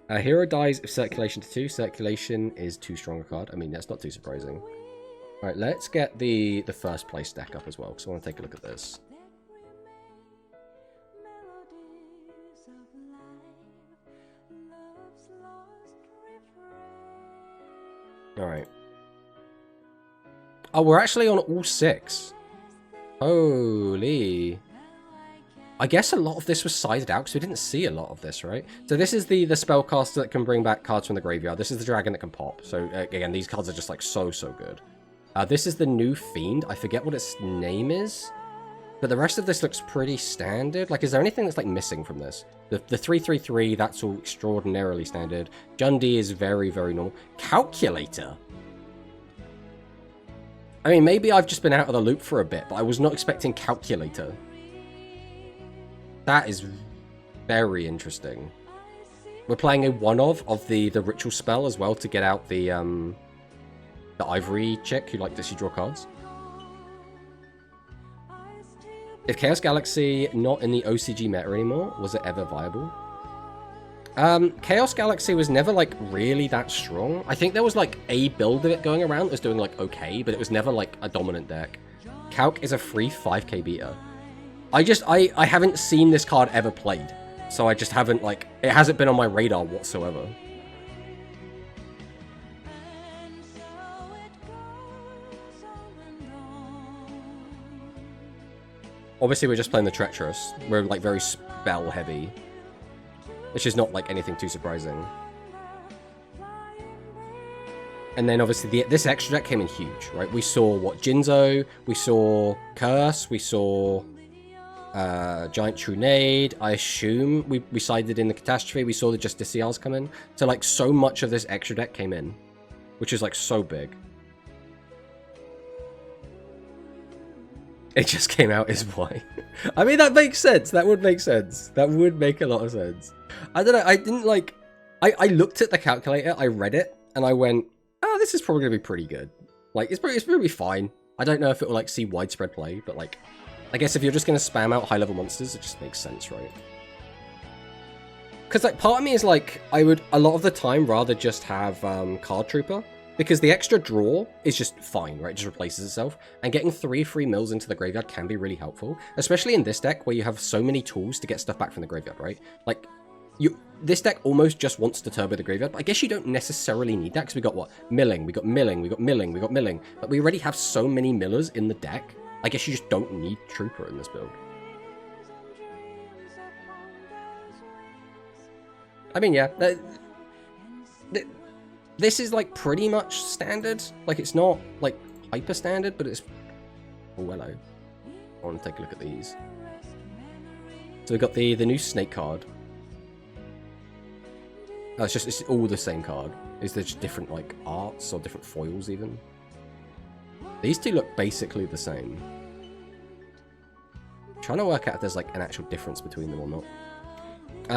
Hero dies if circulation to 2. Circulation is too strong a card. I mean, that's not too surprising. Alright, let's get the first place deck up as well, because I want to take a look at this. Alright. Oh, we're actually on all 6. Holy. I guess a lot of this was sized out because we didn't see a lot of this, right? So this is the spellcaster that can bring back cards from the graveyard. This is the dragon that can pop. So again, these cards are just like so good. This is the new fiend. I forget what its name is, but the rest of this looks pretty standard. Like, is there anything that's like missing from this? The 3/3/3, that's all extraordinarily standard. Jundi is very normal. Calculator. I mean, maybe I've just been out of the loop for a bit, but I was not expecting Calculator. That is very interesting. We're playing a one-of the ritual spell as well to get out the ivory chick who liked to see draw cards. If Chaos Galaxy not in the OCG meta anymore, was it ever viable? Chaos Galaxy was never like really that strong. I think there was like a build of it going around that was doing like okay, but it was never like a dominant deck. Calc is a free 5k beta. I haven't seen this card ever played, so I just haven't like, it hasn't been on my radar whatsoever. Obviously we're just playing the Treacherous. We're like very spell heavy, which is not like anything too surprising. And then obviously this extra deck came in huge, right? We saw what, Jinzo, we saw Curse, we saw Giant Trunade. I assume we sided in the Catastrophe. We saw the Justiciars come in. So like so much of this extra deck came in, which is like so big. It just came out as why. I mean, that makes sense. That would make sense. That would make a lot of sense. I don't know. I didn't like... I looked at the calculator, I read it, and I went, oh, this is probably going to be pretty good. Like, it's going to be fine. I don't know if it will, like, see widespread play, but, like, I guess if you're just going to spam out high-level monsters, it just makes sense, right? Because, like, part of me is, like, I would, a lot of the time, rather just have Card Trooper. Because the extra draw is just fine, right? It just replaces itself. And getting 3 free mills into the graveyard can be really helpful. Especially in this deck, where you have so many tools to get stuff back from the graveyard, right? Like, this deck almost just wants to turbo the graveyard. But I guess you don't necessarily need that, because we got, what? Milling, we got milling, we got milling, we got milling. But we already have so many millers in the deck. I guess you just don't need Trooper in this build. I mean, yeah. This is, like, pretty much standard. Like, it's not, like, hyper standard, but it's... Oh, hello. I want to take a look at these. So we've got the new Snake card. Oh, it's all the same card. Is there just different, like, arts or different foils, even? These two look basically the same. I'm trying to work out if there's, like, an actual difference between them or not.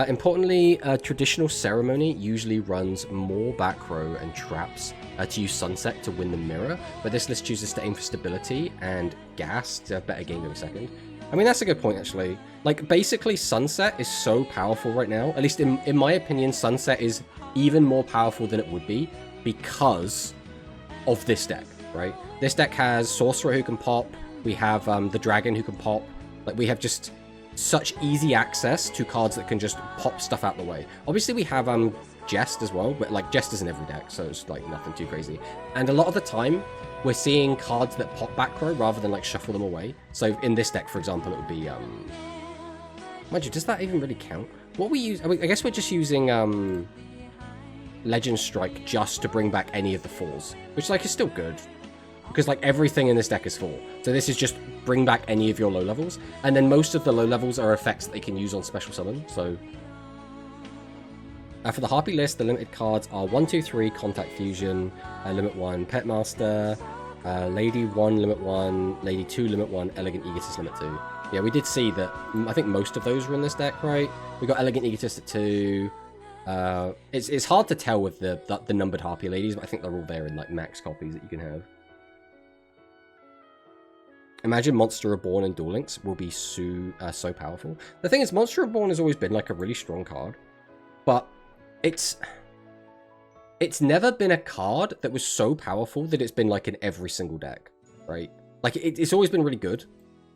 Importantly, traditional ceremony usually runs more back row and traps to use Sunset to win the mirror, but this list chooses to aim for stability and gas to have better game in a second. I mean, that's a good point, actually. Like, basically, Sunset is so powerful right now. At least in my opinion, Sunset is even more powerful than it would be because of this deck, right? This deck has Sorcerer who can pop. We have the Dragon who can pop. Like, we have just such easy access to cards that can just pop stuff out the way. Obviously, we have Jest as well, but like Jest is in every deck, so it's like nothing too crazy. And a lot of the time, we're seeing cards that pop back row rather than like shuffle them away. So in this deck, for example, it would be mind you, does that even really count? What we use? I guess we're just using Legend Strike just to bring back any of the 4s, which like is still good. Because, like, everything in this deck is 4. So this is just bring back any of your low levels. And then most of the low levels are effects that they can use on special summon. So, for the Harpy list, the limited cards are 1, 2, 3, Contact Fusion, Limit 1, Petmaster, Lady 1, Limit 1, Lady 2, Limit 1, Elegant Egotist, Limit 2. Yeah, we did see that. I think most of those were in this deck, right? We got Elegant Egotist at 2. It's hard to tell with the numbered Harpy ladies, but I think they're all there in, like, max copies that you can have. Imagine Monster Reborn and Duel Links will be so powerful. The thing is, Monster Reborn has always been like a really strong card, but It's never been a card that was so powerful that it's been like in every single deck, right? Like it's always been really good.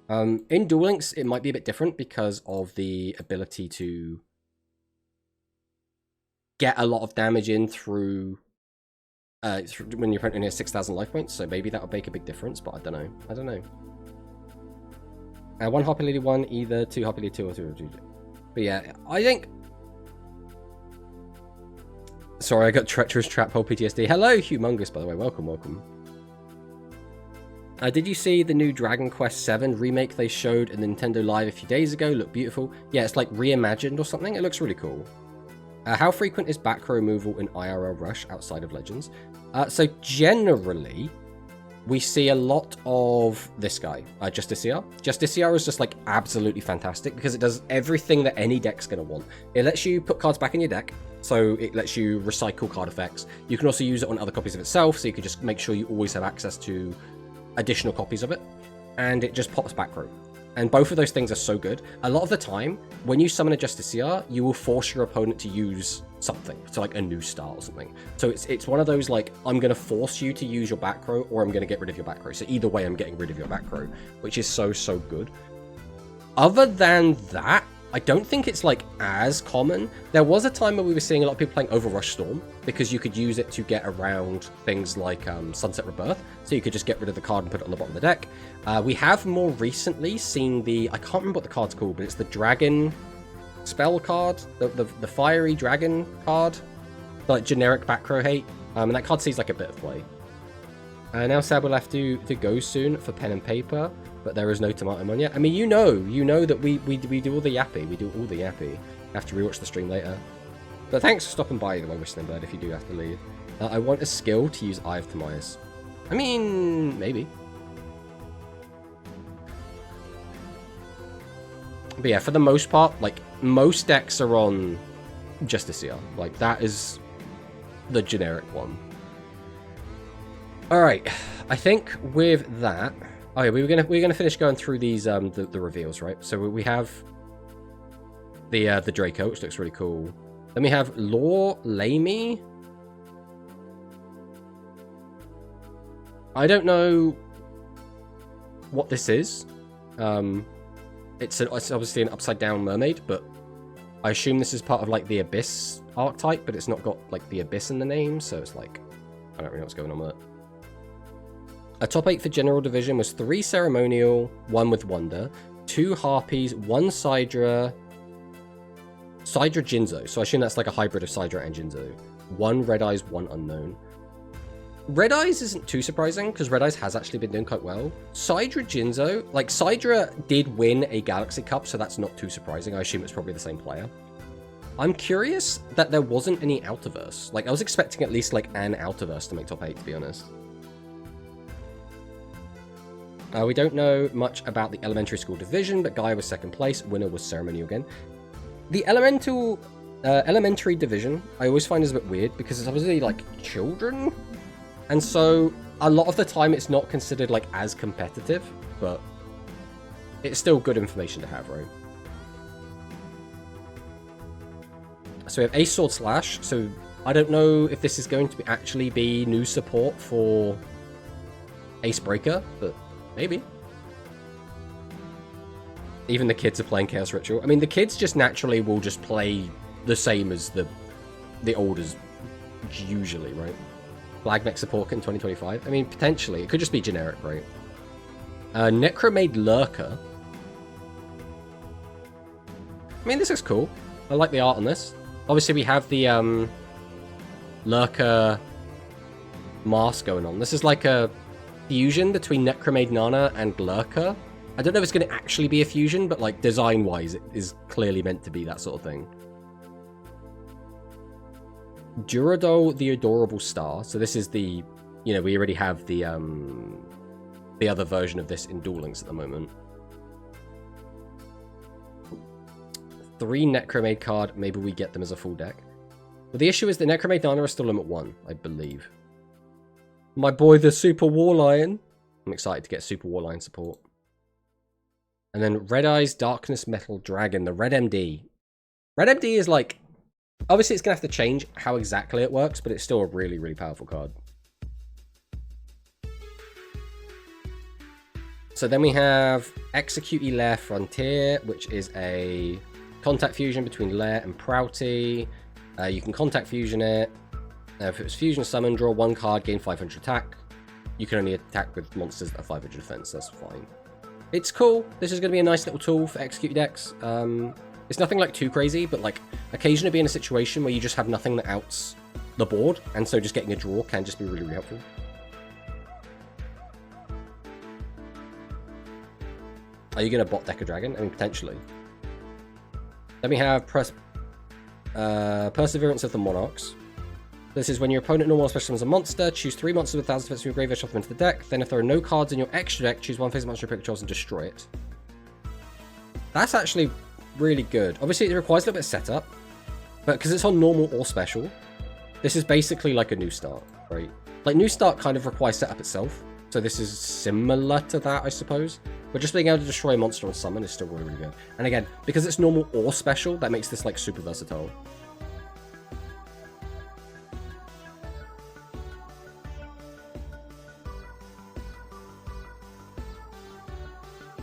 In Duel Links, it might be a bit different because of the ability to get a lot of damage in through when your opponent has 6,000 life points. So maybe that would make a big difference, but I don't know. I don't know. One Harpy Lady 1, either 2 Harpy Lady 2 or 2. But yeah, I think. Sorry, I got treacherous trap hole PTSD. Hello, Humongous, by the way. Welcome, welcome. Did you see the new Dragon Quest VII remake they showed at Nintendo Live a few days ago? Looked beautiful. Yeah, it's like reimagined or something. It looks really cool. How frequent is back row removal in IRL Rush outside of Legends? So generally, we see a lot of this guy, Justiciar. Justiciar is just like absolutely fantastic because it does everything that any deck's going to want. It lets you put cards back in your deck, so it lets you recycle card effects. You can also use it on other copies of itself, so you can just make sure you always have access to additional copies of it. And it just pops back row. And both of those things are so good. A lot of the time, when you summon a Justiciar, you will force your opponent to use something. So like a new star or something. So it's one of those like, I'm going to force you to use your back row or I'm going to get rid of your back row. So either way, I'm getting rid of your back row, which is so, so good. Other than that, I don't think it's like as common. There was a time where we were seeing a lot of people playing Overrush Storm because you could use it to get around things like Sunset Rebirth. So you could just get rid of the card and put it on the bottom of the deck. We have more recently seen the, I can't remember what the card's called, but it's the Dragon spell card, the Fiery Dragon card, like generic back row hate. And that card sees like a bit of play. Now Sab will have to go soon for pen and paper. But there is no Tomatomon yet. I mean, you know that we do all the yappy. We do all the yappy. Have to rewatch the stream later. But thanks for stopping by, my Whistling Bird, if you do have to leave. I want a skill to use Eye of Timaeus. I mean, maybe. But yeah, for the most part, like, most decks are on Justiciar. Like, that is the generic one. Alright, I think with that... Oh yeah, we're gonna finish going through these the reveals, right? So we have the Draco, which looks really cool. Then we have Lore Lamy. I don't know what this is. It's obviously an upside down mermaid, but I assume this is part of like the Abyss archetype, but it's not got like the Abyss in the name, so it's like I don't really know what's going on with it. A top 8 for General Division was 3 Ceremonial, 1 with Wonder, 2 Harpies, 1 Sidra Jinzo. So I assume that's like a hybrid of Sidra and Jinzo. 1 Red Eyes, 1 Unknown. Red Eyes isn't too surprising because Red Eyes has actually been doing quite well. Sidra Jinzo, like Sidra did win a Galaxy Cup, so that's not too surprising. I assume it's probably the same player. I'm curious that there wasn't any Outerverse. Like I was expecting at least like an Outerverse to make top 8, to be honest. We don't know much about the Elementary School Division, but Gaia was second place. Winner was Ceremonial again. The Elementary Division, I always find is a bit weird because it's obviously like children. And so a lot of the time it's not considered like as competitive, but it's still good information to have, right? So we have Ace Sword Slash. So I don't know if this is going to actually be new support for Ace Breaker, but maybe. Even the kids are playing Chaos Ritual. I mean, the kids just naturally will just play the same as the olders usually, right? Flag mech support in 2025. I mean, potentially. It could just be generic, right? Necromade Lurker. I mean, this is cool. I like the art on this. Obviously, we have the Lurker mask going on. This is like a fusion between Necromade Nana and Lurker. I don't know if it's going to actually be a fusion, but like design-wise, it is clearly meant to be that sort of thing. Duradol, the Adorable Star. So this is the, you know, we already have the other version of this in Duel Links at the moment. 3 Necromade card. Maybe we get them as a full deck. But the issue is that Necromade Nana is still limit 1, I believe. My boy, the Super War Lion. I'm excited to get Super War Lion support. And then Red Eyes Darkness Metal Dragon, the Red MD. Red MD is like Obviously, it's going to have to change how exactly it works, but it's still a really, really powerful card. So then we have Execute Lair Frontier, which is a contact fusion between Lair and Prouty. You can contact fusion it. If it was fusion summon, draw 1 card, gain 500 attack. You can only attack with monsters that have 500 defense, that's fine. It's cool. This is going to be a nice little tool for execute decks. It's nothing like too crazy, but like occasionally be in a situation where you just have nothing that outs the board, and so just getting a draw can just be really, really helpful. Are you going to bot deck a dragon? I mean, potentially. Then we have Perseverance of the Monarchs. This is when your opponent normal special summons a monster, choose 3 monsters with 1000 defense from your graveyard, shuffle them into the deck. Then if there are no cards in your extra deck, choose 1 face monster pick controls and destroy it. That's actually really good. Obviously, it requires a little bit of setup, but because it's on normal or special, this is basically like a new start, right? Like, new start kind of requires setup itself, so this is similar to that, I suppose. But just being able to destroy a monster on summon is still really, really good. And again, because it's normal or special, that makes this like super versatile.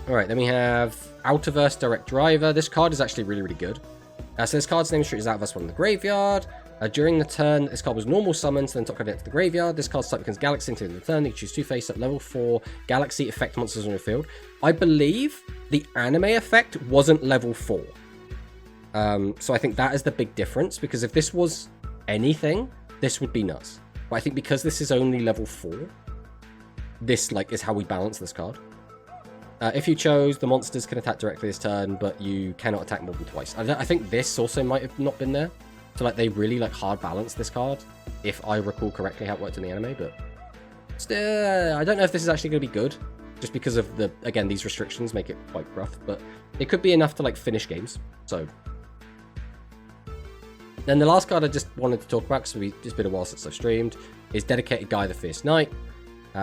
Alright, then we have Outerverse Direct Driver. This card is actually really, really good. So this card's name is Outerverse 1 in the graveyard. During the turn, this card was normal summoned, so then top card it to the graveyard. This card's type becomes Galaxy until the turn. You can choose 2 face up level 4 Galaxy effect monsters on your field. I believe the anime effect wasn't level 4. So I think that is the big difference, because if this was anything, this would be nuts. But I think because this is only level 4, this like is how we balance this card. If you chose, the monsters can attack directly this turn, but you cannot attack more than twice. I think this also might have not been there. So like they really like hard balance this card, if I recall correctly how it worked in the anime, but still, I don't know if this is actually going to be good, just because of the, again, these restrictions make it quite rough, but it could be enough to like finish games, so. Then the last card I just wanted to talk about, because it's been a while since I've streamed, is Dedicated Gaia the Fierce Knight.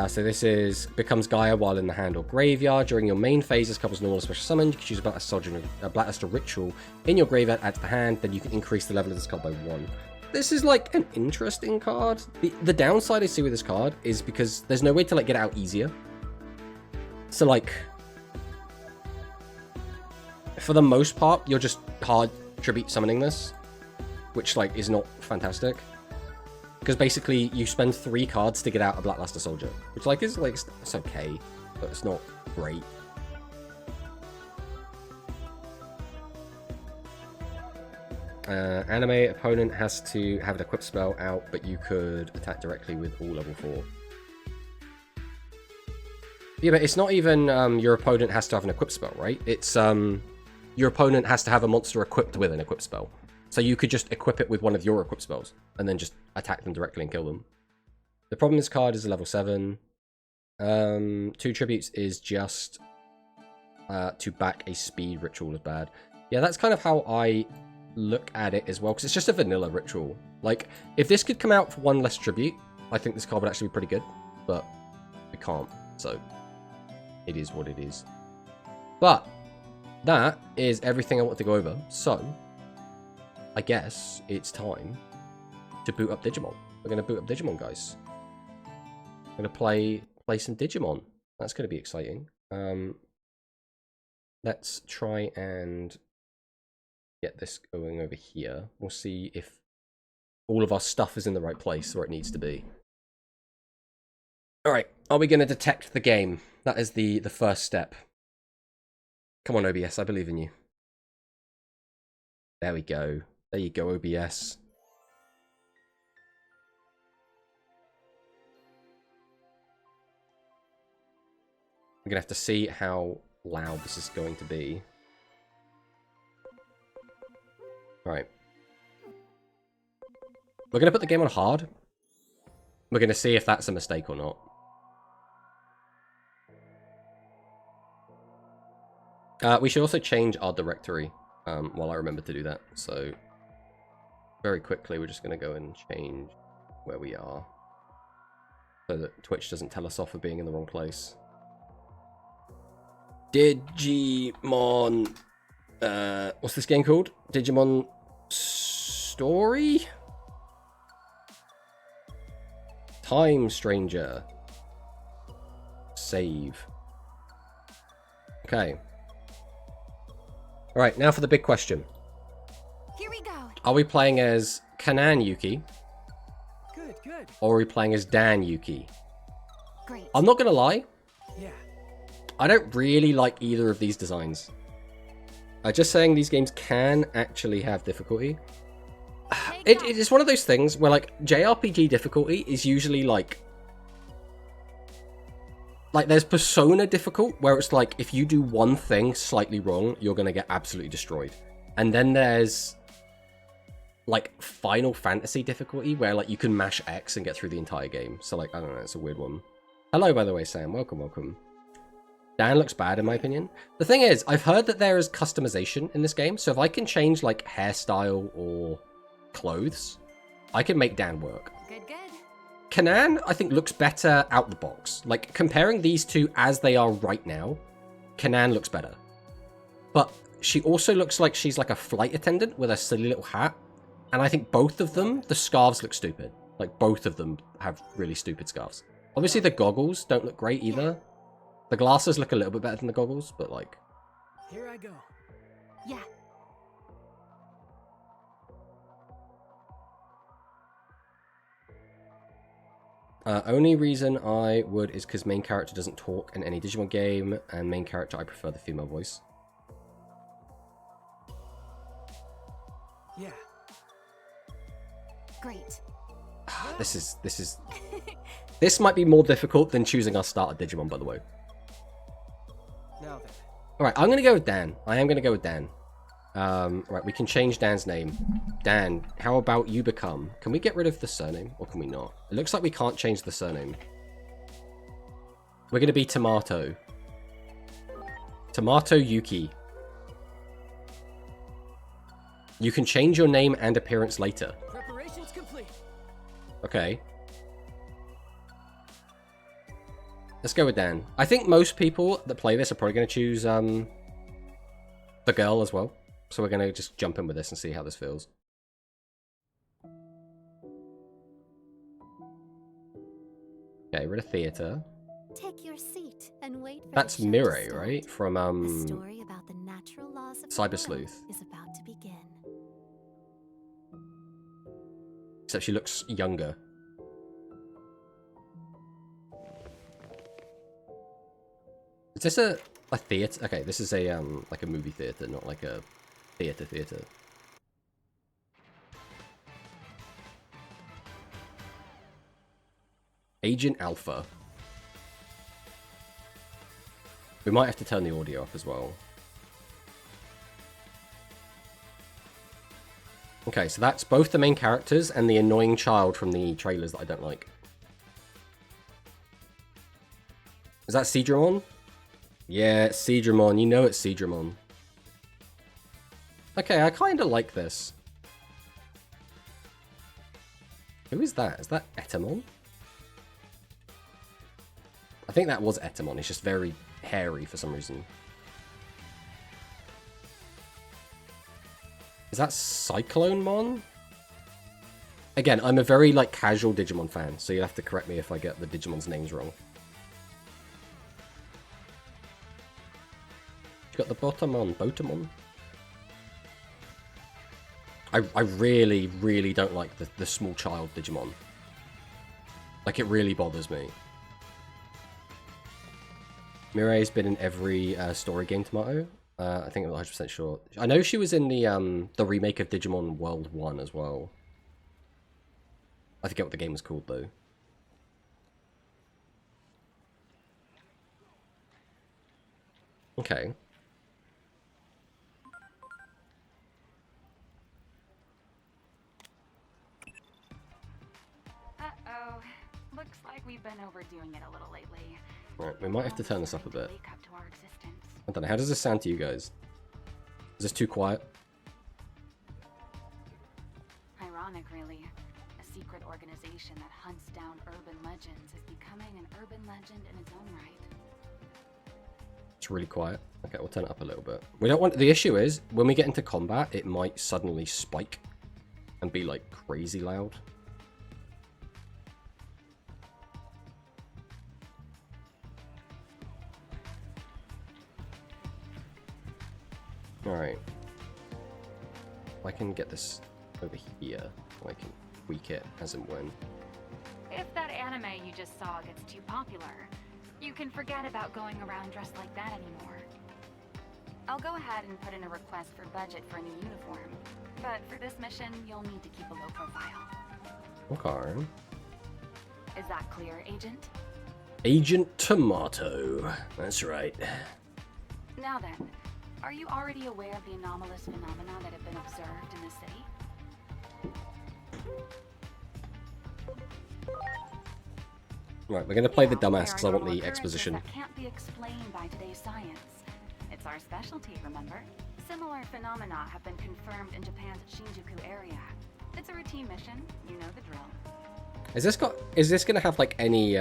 So this becomes Gaia while in the hand or graveyard. During your main phase, this card was normal or special summon. You can choose a Blackluster Ritual in your graveyard, add to the hand, then you can increase the level of this card by 1. This is like an interesting card. The downside I see with this card is because there's no way to like get it out easier. So like, for the most part, you're just hard tribute summoning this, which like is not fantastic. Because basically, you spend 3 cards to get out a Blackluster Soldier, which like is like it's okay, but it's not great. Anime opponent has to have an equip spell out, but you could attack directly with all level 4. Yeah, but it's not even your opponent has to have an equip spell, right? It's your opponent has to have a monster equipped with an equip spell. So you could just equip it with one of your equip spells, and then just attack them directly and kill them. The problem this card is a level 7. 2 tributes is just to back a speed ritual is bad. Yeah, that's kind of how I look at it as well, because it's just a vanilla ritual. Like, if this could come out for 1 less tribute, I think this card would actually be pretty good, but it can't, so it is what it is. But that is everything I want to go over, so I guess it's time to boot up Digimon. We're going to boot up Digimon, guys. We're going to play some Digimon. That's going to be exciting. Let's try and get this going over here. We'll see if all of our stuff is in the right place where it needs to be. Alright, are we going to detect the game? That is the first step. Come on, OBS, I believe in you. There we go. There you go, OBS. I'm going to have to see how loud this is going to be. Alright. We're going to put the game on hard. We're going to see if that's a mistake or not. We should also change our directory while I remember to do that. So, very quickly, we're just going to go and change where we are, so that Twitch doesn't tell us off for being in the wrong place. Digimon... what's this game called? Digimon Story? Time Stranger. Save. Okay. Alright, now for the big question. Here we go. Are we playing as Kanan Yuki? Good, good. Or are we playing as Dan Yuki? Great. I'm not gonna lie, Yeah. I don't really like either of these designs. Just saying these games can actually have difficulty. It is one of those things where, like, JRPG difficulty is usually like there's Persona difficult, where it's like if you do one thing slightly wrong, you're gonna get absolutely destroyed. And then there's like Final Fantasy difficulty, where like you can mash X and get through the entire game. So like, I don't know, it's a weird one. Hello, by the way, Sam. Welcome, welcome. Dan looks bad in my opinion. The thing is, I've heard that there is customization in this game, so if I can change like hairstyle or clothes, I can make Dan work. Good, good. Kanan, I think, looks better out the box. Like, comparing these two as they are right now, Kanan looks better. But she also looks like she's like a flight attendant with a silly little hat. And I think both of them, the scarves look stupid. Like, both of them have really stupid scarves. Obviously, the goggles don't look great either. The glasses look a little bit better than the goggles, but like... Here I go. Yeah. Only reason I would is because main character doesn't talk in any Digimon game, and main character I prefer the female voice. Yeah. Great. This might be more difficult than choosing our starter Digimon, by the way. Now then. Alright, I'm gonna go with Dan. I am gonna go with Dan. Right, we can change Dan's name. Dan, how about you become... Can we get rid of the surname, or can we not? It looks like we can't change the surname. We're gonna be Tomato. Tomato Yuki. You can change your name and appearance later. Preparations complete. Okay. Let's go with Dan. I think most people that play this are probably going to choose the girl as well. So we're going to just jump in with this and see how this feels. Okay, rid of theater. Take your seat and wait for That's the show to Mirai, start. right? From The story about the natural laws of the Cyber world Sleuth. is about to begin. Except she looks younger. Is this a theater? Okay, this is a like a movie theater, not like a theater. Agent Alpha. We might have to turn the audio up as well. Okay, so that's both the main characters and the annoying child from the trailers that I don't like. Is that Seadramon? Yeah, it's Seadramon. You know it's Seadramon. Okay, I kind of like this. Who is that? Is that Etamon? I think that was Etamon. He's just very hairy for some reason. Is that Cyclonemon? Again, I'm a very like casual Digimon fan, so you'll have to correct me if I get the Digimon's names wrong. You got the Botamon. I really, really don't like the small child Digimon. Like, it really bothers me. Mirai's been in every story game, Tomato. I think I'm not 100% sure. I know she was in the remake of Digimon World 1 as well. I forget what the game was called, though. Okay. Uh-oh. Looks like we've been overdoing it a little lately. Right, we might have to turn this up a bit. Wake up to our existence. I don't know, how does this sound to you guys? Is this too quiet? Ironic, really. A secret organization that hunts down urban legends is becoming an urban legend in its own right. It's really quiet. Okay, we'll turn it up a little bit. We don't want... The issue is, when we get into combat, it might suddenly spike. and be like crazy loud. Alright. I can get this over here. I can tweak it as and when. If that anime you just saw gets too popular, you can forget about going around dressed like that anymore. I'll go ahead and put in a request for budget for a new uniform, but for this mission, you'll need to keep a low profile. Okay. Is that clear, Agent? Agent Tomato. That's right. Now then, are you already aware of the anomalous phenomena that have been observed in the city? Right, we're gonna play the Yeah, dumbass there because are I want normal the exposition. occurrences that can't be explained by today's science. It's our specialty, remember? Similar phenomena have been confirmed in Japan's Shinjuku area. It's a routine mission, you know the drill. Is this gonna have like any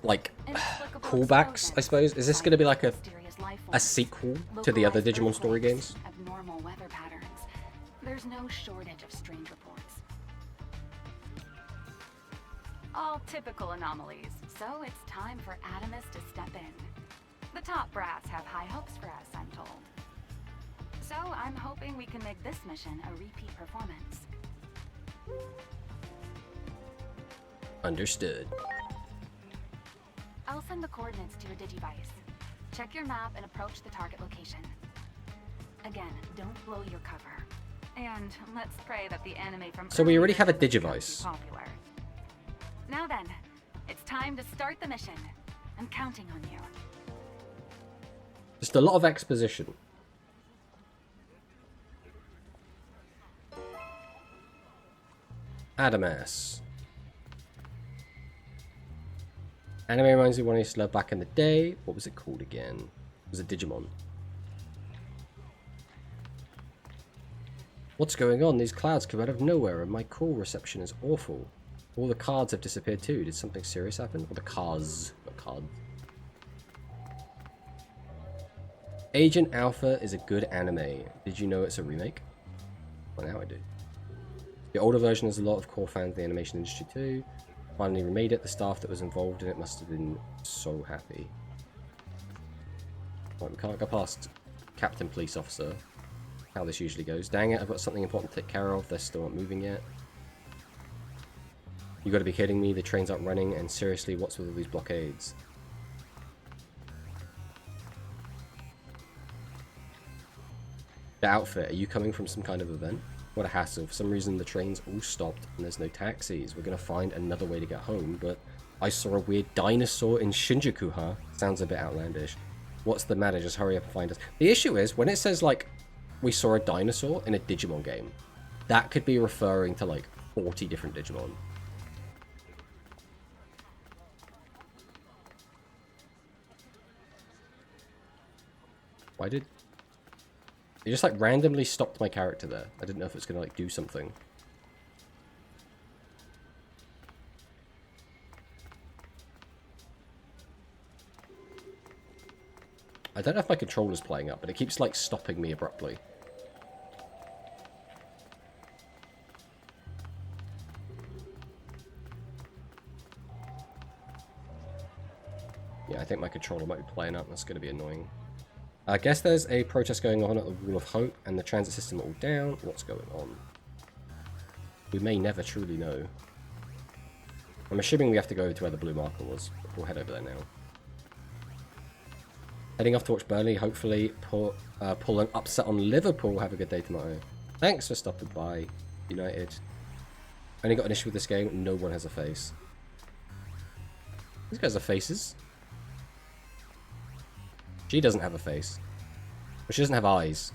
like Inexplicable callbacks, I suppose? Is this gonna be like a mysterious life forms, sequel to the other localized Digimon story earthquakes, games? abnormal weather patterns. There's no shortage of strange reports. All typical anomalies, so it's time for Atomus to step in. The top brass have high hopes for us, I'm told. So I'm hoping we can make this mission a repeat performance. Understood. I'll send the coordinates to your Digivice. Check your map and approach the target location. Again, don't blow your cover. And let's pray that the anime from So we already have a earlier becomes Digivice. popular. Now then, it's time to start the mission. I'm counting on you. Just a lot of exposition. Adamas. Anime reminds me of one I used to love back in the day. What was it called again? It was a Digimon. What's going on? These clouds come out of nowhere and my call reception is awful. All the cards have disappeared too. Did something serious happen? Or the cars, not cards. Agent Alpha is a good anime. Did you know it's a remake? Well, now I do. The older version has a lot of core fans in the animation industry too. Finally remade it. The staff that was involved in it must have been so happy. Right, we can't go past Captain Police Officer. How this usually goes. Dang it, I've got something important to take care of. They're still not moving yet. You gotta be kidding me. The trains aren't running. And seriously, what's with all these blockades? The outfit, are you coming from some kind of event? What a hassle. For some reason the trains all stopped and there's no taxis. We're gonna find another way to get home, but I saw a weird dinosaur in Shinjuku, huh? Sounds a bit outlandish. What's the matter? Just hurry up and find us. The issue is, when it says like, we saw a dinosaur in a Digimon game, that could be referring to like 40 different Digimon. Why did... It just like randomly stopped my character there. I didn't know if it's gonna like do something. I don't know if my controller's playing up, but it keeps like stopping me abruptly. Yeah, I think my controller might be playing up. That's gonna be annoying. I guess there's a protest going on at the Wall of Hope, and the transit system all down. What's going on? We may never truly know. I'm assuming we have to go to where the blue marker was. We'll head over there now. Heading off to watch Burnley. Hopefully pull an upset on Liverpool. Have a good day tomorrow. Thanks for stopping by, United. Only got an issue with this game. No one has a face. These guys are faces. She doesn't have a face. But she doesn't have eyes.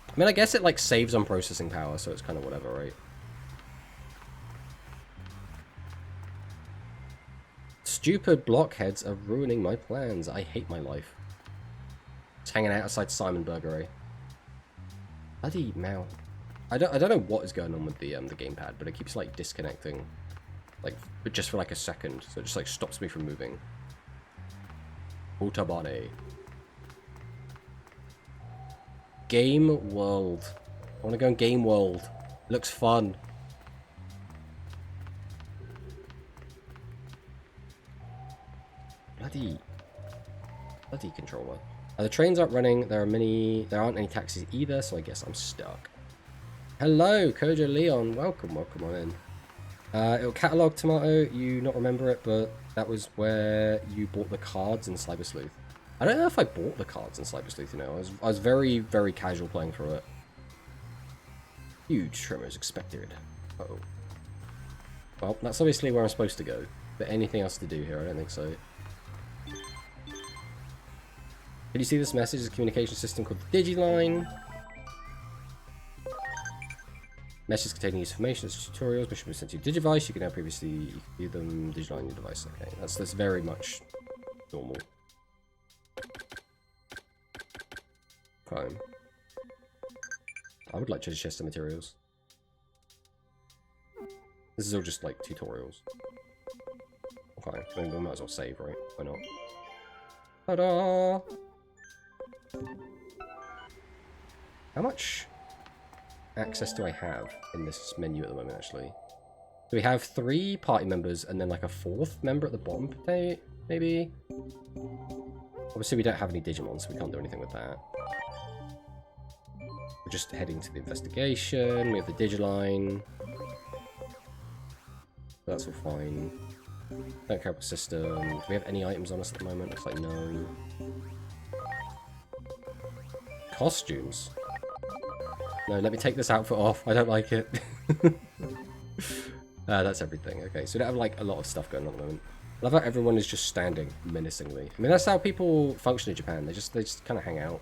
I mean, I guess it, like, saves on processing power, so it's kind of whatever, right? Stupid blockheads are ruining my plans. I hate my life. Just hanging out outside Simon Burger, eh? Bloody Mal. I don't know what is going on with the gamepad, but it keeps, like, disconnecting. Like, but just for, like, a second. So it just, like, stops me from moving. Utabane. Game World. I want to go in Game World. It looks fun. Bloody controller. The trains aren't running. There aren't any taxis either, so I guess I'm stuck. Hello, Kojo Leon. Welcome on in. It'll catalog Tomato. You not remember it, but that was where you bought the cards in Cyber Sleuth. I don't know if I bought the cards in Cyber Sleuth, you know. I was very, very casual playing through it. Huge tremors expected. Uh-oh. Well, that's obviously where I'm supposed to go. But anything else to do here? I don't think so. Did you see this message? It's a communication system called the Digiline. Messages containing useful information, such as tutorials, which should be sent to your Digivice. You can now previously view them Digiline on your device. Okay, that's very much normal. Fine. I would like treasure chest and materials. This is all just like tutorials. Okay, I mean, we might as well save, right? Why not? Ta-da! How much access do I have in this menu at the moment, actually? So we have 3 party members and then like a 4th member at the bottom, maybe? Obviously we don't have any Digimon, so we can't do anything with that. We're just heading to the investigation. We have the Digiline. That's all fine. Don't care about the system. Do we have any items on us at the moment? Looks like no. Costumes? No, let me take this outfit off. I don't like it. That's everything. Okay, so we don't have like a lot of stuff going on at the moment. I love how everyone is just standing menacingly. I mean, that's how people function in Japan. They just kind of hang out.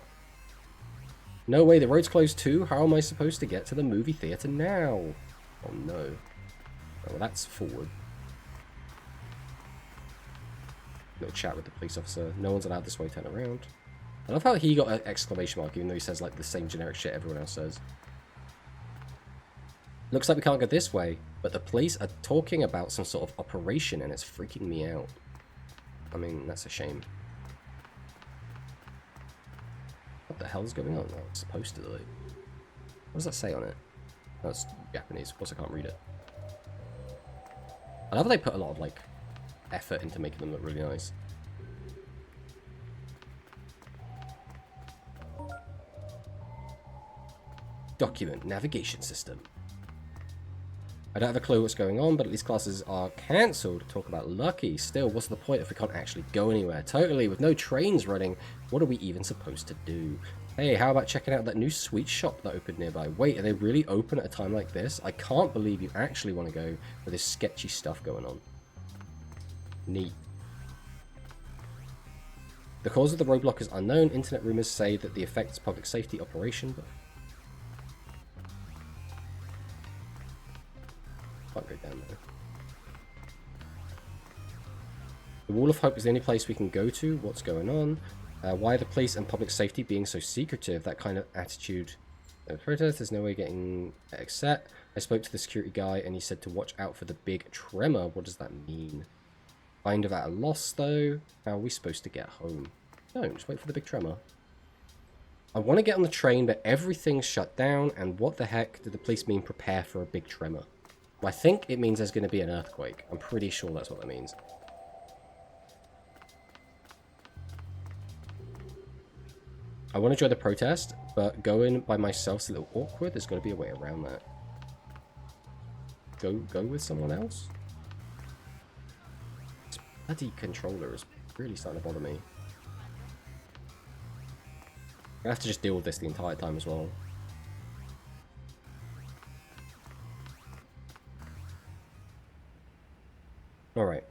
No way, the road's closed too? How am I supposed to get to the movie theater now? Oh no. Oh, well, that's forward. Little chat with the police officer. No one's allowed this way, turn around. I love how he got an exclamation mark, even though he says like the same generic shit everyone else says. Looks like we can't go this way, but the police are talking about some sort of operation and it's freaking me out. I mean, that's a shame. What the hell's going on? Oh, it's supposed to, like... What does that say on it? Oh, it's Japanese. Of course I can't read it. I love how they put a lot of, like, effort into making them look really nice. Document navigation system. I don't have a clue what's going on, but at least classes are cancelled. Talk about lucky. Still, what's the point if we can't actually go anywhere? Totally, with no trains running, what are we even supposed to do? Hey, how about checking out that new sweet shop that opened nearby? Wait, are they really open at a time like this? I can't believe you actually want to go with this sketchy stuff going on. Neat. The cause of the roadblock is unknown. Internet rumors say that the effect is public safety operation, but... Can't go down there. The Wall of Hope is the only place we can go to. What's going on? Why are the police and public safety being so secretive? That kind of attitude. No protest. There's no way getting accept. I spoke to the security guy and he said to watch out for the big tremor. What does that mean? Kind of at a loss though. How are we supposed to get home? No, just wait for the big tremor. I want to get on the train, but everything's shut down. And what the heck did the police mean prepare for a big tremor? Well, I think it means there's going to be an earthquake. I'm pretty sure that's what that means. I want to join the protest, but going by myself is a little awkward. There's got to be a way around that. Go with someone else? This bloody controller is really starting to bother me. I have to just deal with this the entire time as well. Alright.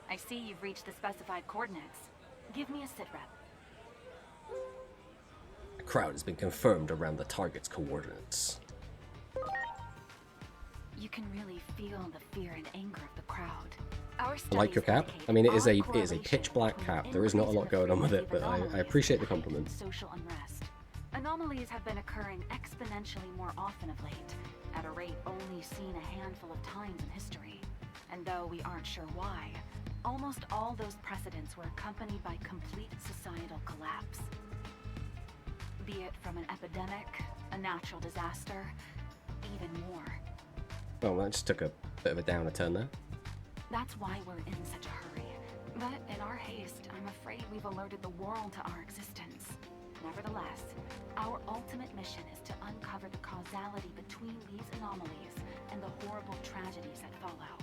I see you've reached the specified coordinates. Give me a sit rep. A crowd has been confirmed around the target's coordinates. You can really feel the fear and anger of the crowd. Our I like your cap. I mean, it is a pitch black cap. There is not a lot going on with it, but I appreciate the compliment. Social unrest. Anomalies have been occurring exponentially more often of late, at a rate only seen a handful of times in history. And though we aren't sure why, almost all those precedents were accompanied by complete societal collapse. Be it from an epidemic, a natural disaster, even more. Well, that just took a bit of a downer turn there. That's why we're in such a hurry. But in our haste, I'm afraid we've alerted the world to our existence. Nevertheless, our ultimate mission is to uncover the causality between these anomalies and the horrible tragedies that follow.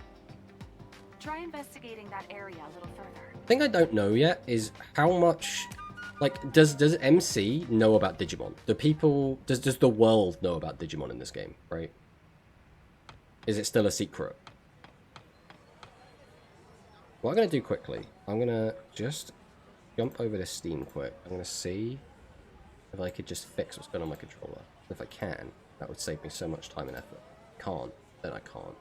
Try investigating that area a little further. The thing I don't know yet is how much, like, does MC know about Digimon? Does the world know about Digimon in this game, right? Is it still a secret? What I'm going to do quickly, I'm going to just jump over to Steam quick. I'm going to see if I could just fix what's going on my controller. If I can, that would save me so much time and effort. Can't, then I can't.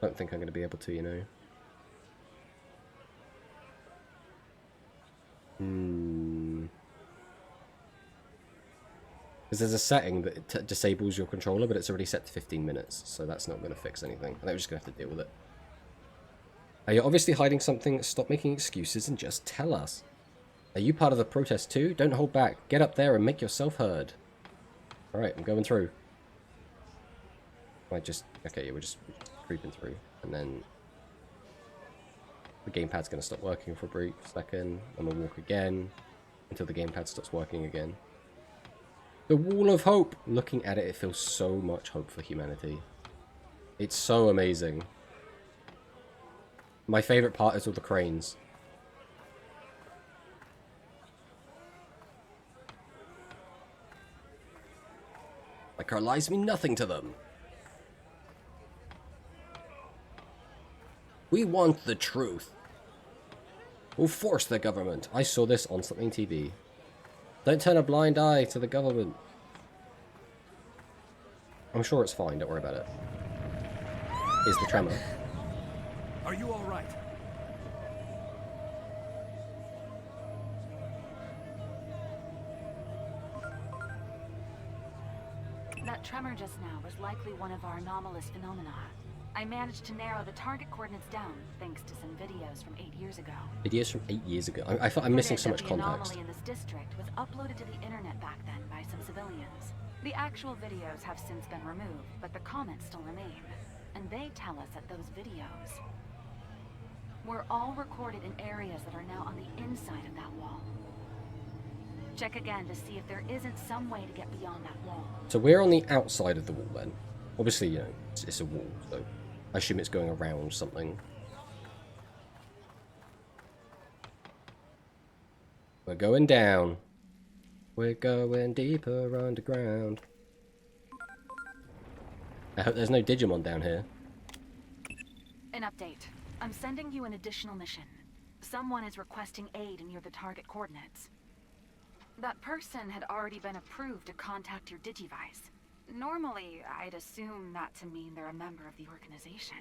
Don't think I'm going to be able to, you know. Because there's a setting that disables your controller, but it's already set to 15 minutes, so that's not going to fix anything. I think we're just going to have to deal with it. You're obviously hiding something. Stop making excuses and just tell us. Are you part of the protest too? Don't hold back. Get up there and make yourself heard. Alright, I'm going through. Okay, yeah, we're just creeping through. And then the gamepad's going to stop working for a brief second. I'm going to walk again until the gamepad stops working again. The Wall of Hope! Looking at it, it feels so much hope for humanity. It's so amazing. My favourite part is all the cranes. Like our lives mean nothing to them. We want the truth. We'll force the government. I saw this on something TV. Don't turn a blind eye to the government. I'm sure it's fine, don't worry about it. Is the tremor. Are you all right? That tremor just now was likely one of our anomalous phenomena. I managed to narrow the target coordinates down thanks to some videos from 8 years ago. Videos from 8 years ago? I thought I'm missing so much context. The anomaly in this district was uploaded to the internet back then by some civilians. The actual videos have since been removed, but the comments still remain. And they tell us that those videos were all recorded in areas that are now on the inside of that wall. Check again to see if there isn't some way to get beyond that wall. So we're on the outside of the wall then. Obviously, you know, it's a wall, so I assume it's going around something. We're going down. We're going deeper underground. I hope there's no Digimon down here. An update. I'm sending you an additional mission. Someone is requesting aid near the target coordinates. That person had already been approved to contact your Digivice. Normally, I'd assume that to mean they're a member of the organization.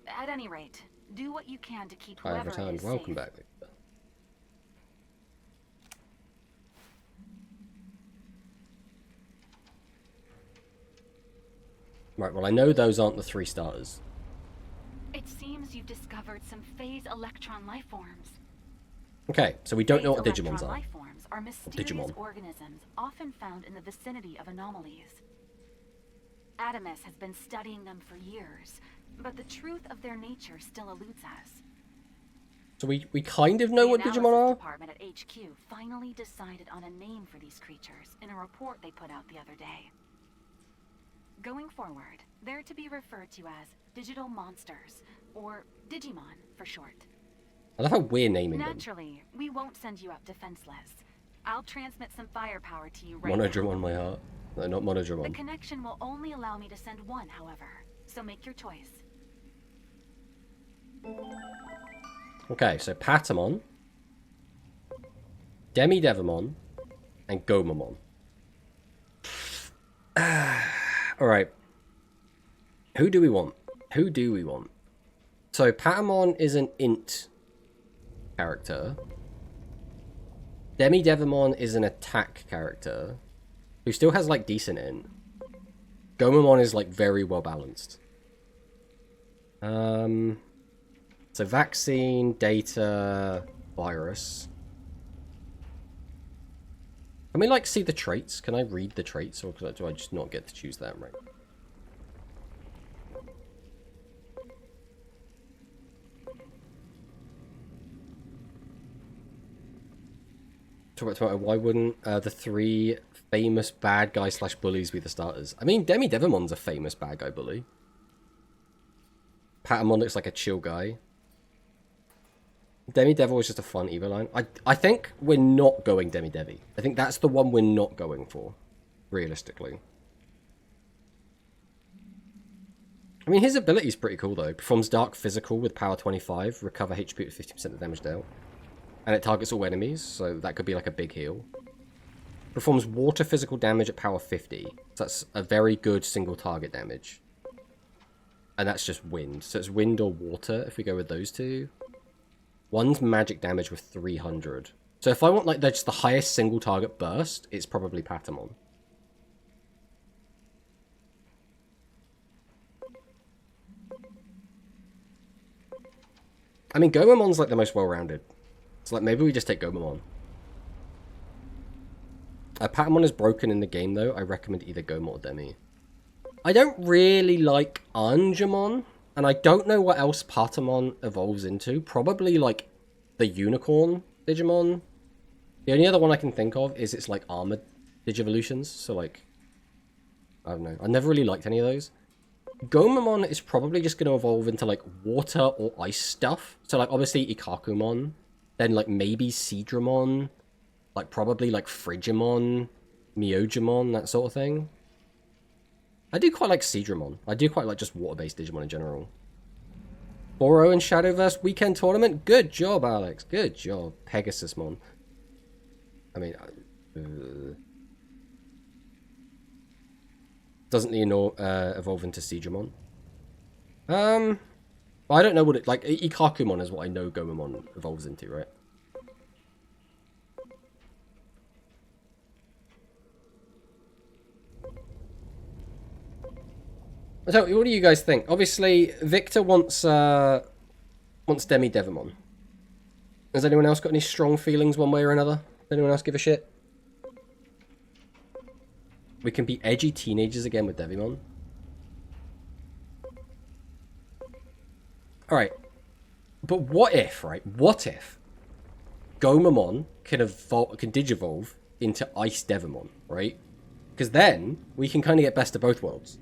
At any rate, do what you can to keep I have whoever returned. is Welcome safe. back. Right, well I know those aren't the 3 starters. It seems you've discovered some phase electron life forms. Okay, so we don't know what Phase Digimons electron are. life forms are mysterious Digimon. organisms often found in the vicinity of anomalies. Adamus has been studying them for years, but the truth of their nature still eludes us. So we kind of know what The Digimon analysis are? department at HQ finally decided on a name for these creatures in a report they put out the other day. Going forward, they're to be referred to as digital monsters, or Digimon for short. I love how we're naming them. Naturally, we won't send you up defenseless. I'll transmit some firepower to you right now. Monodrum on my heart. No, not The Monodrum. connection will only allow me to send one, however, so make your choice. Okay, so Patamon, Demi-Devimon, and Gomamon. Alright. Who do we want? Who do we want? So Patamon is an int character. Demi-Devimon is an attack character who still has like decent int. Gomamon is like very well balanced. So vaccine, data, virus. Can we like see the traits? Can I read the traits, or do I just not get to choose them, right? Why wouldn't the 3 famous bad guy / bullies be the starters? I mean, Demi-Devimon's a famous bad guy bully. Patamon looks like a chill guy. Demi-Devil is just a fun Evoline. I think we're not going Demi-Devi. I think that's the one we're not going for, realistically. I mean, his ability is pretty cool, though. Performs Dark Physical with power 25, recover HP at 50% of damage dealt. And it targets all enemies, so that could be like a big heal. Performs Water Physical damage at power 50. So that's a very good single target damage. And that's just wind. So it's wind or water, if we go with those two. One's magic damage with 300. So if I want like just the highest single target burst, it's probably Patamon. I mean, Gomamon's like the most well-rounded. So like maybe we just take Gomamon. Patamon is broken in the game though. I recommend either Goma or Demi. I don't really like Angemon. And I don't know what else Patamon evolves into. Probably, like, the Unicorn Digimon. The only other one I can think of is its, like, armored Digivolutions. So, like, I don't know. I never really liked any of those. Gomamon is probably just going to evolve into, like, water or ice stuff. So, like, obviously Ikakumon. Then, like, maybe Seadramon. Like, probably, like, Frigimon. Myojimon, that sort of thing. I do quite like Seadramon. I do quite like just water-based Digimon in general. 4-0 in Shadowverse weekend tournament. Good job, Alex. Good job. Pegasusmon. I mean... doesn't the evolve into Seadramon? I don't know what it... Like, Ikakumon is what I know Gomamon evolves into, right? So, what do you guys think? Obviously, Victor wants Demi-Devimon. Has anyone else got any strong feelings one way or another? Does anyone else give a shit? We can be edgy teenagers again with Devimon. Alright. But what if, right? What if Gomamon can digivolve into Ice Devimon, right? Because then we can kind of get best of both worlds.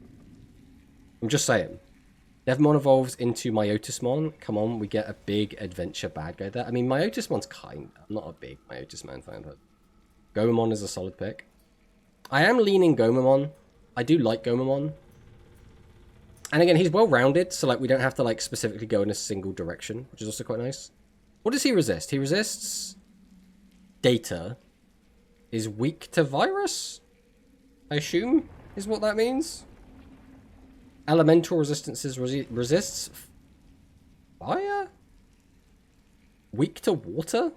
I'm just saying. Devimon evolves into Myotismon. Come on, we get a big adventure bad guy there. I mean, Myotismon's I'm not a big Myotismon fan, but Gomamon is a solid pick. I am leaning Gomamon. I do like Gomamon. And again, he's well-rounded, so like we don't have to like specifically go in a single direction, which is also quite nice. What does he resist? He resists data. Is weak to virus? I assume is what that means. Elemental resistances resists fire? Weak to water?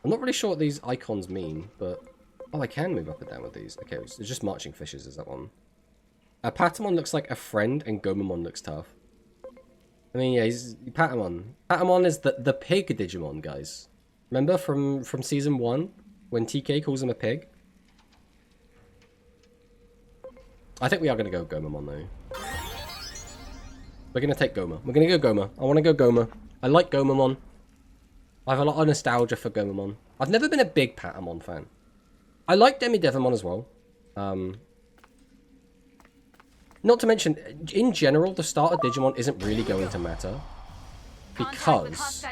I'm not really sure what these icons mean, but... Oh, I can move up and down with these. Okay, it's just marching fishes is that one. Patamon looks like a friend, and Gomamon looks tough. I mean, yeah, he's Patamon. Patamon is the pig Digimon, guys. Remember from Season 1? When TK calls him a pig? I think we are going to go Gomamon, though. We're going to take Goma. We're going to go Goma. I want to go Goma. I like Gomamon. I have a lot of nostalgia for Gomamon. I've never been a big Patamon fan. I like Demi-Devimon as well. Not to mention, in general, the starter Digimon isn't really going to matter. Because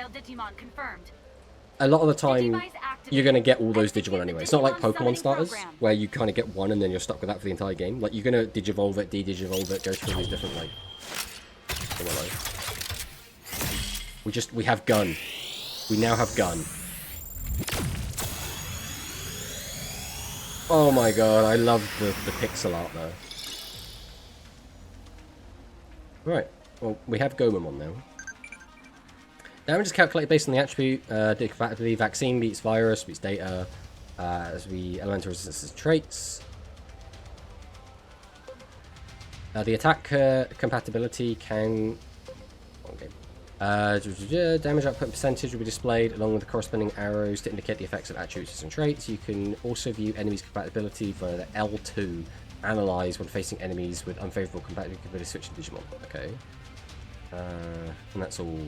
a lot of the time, you're going to get all those Digimon anyway. It's not like Pokemon starters, where you kind of get one and then you're stuck with that for the entire game. Like, you're going to Digivolve it, de-Digivolve it, go through these different, like... We have Gun. We now have gun. Oh my god, I love the pixel art though. Right, well, we have Gomamon now. Damage is calculated based on the attribute. The vaccine beats virus, beats data, as we elemental resistance traits. The attack compatibility can... Okay. Damage output percentage will be displayed along with the corresponding arrows to indicate the effects of attributes and traits. You can also view enemies' compatibility via the L2. Analyze when facing enemies with unfavorable compatibility switching Digimon. Okay. And that's all...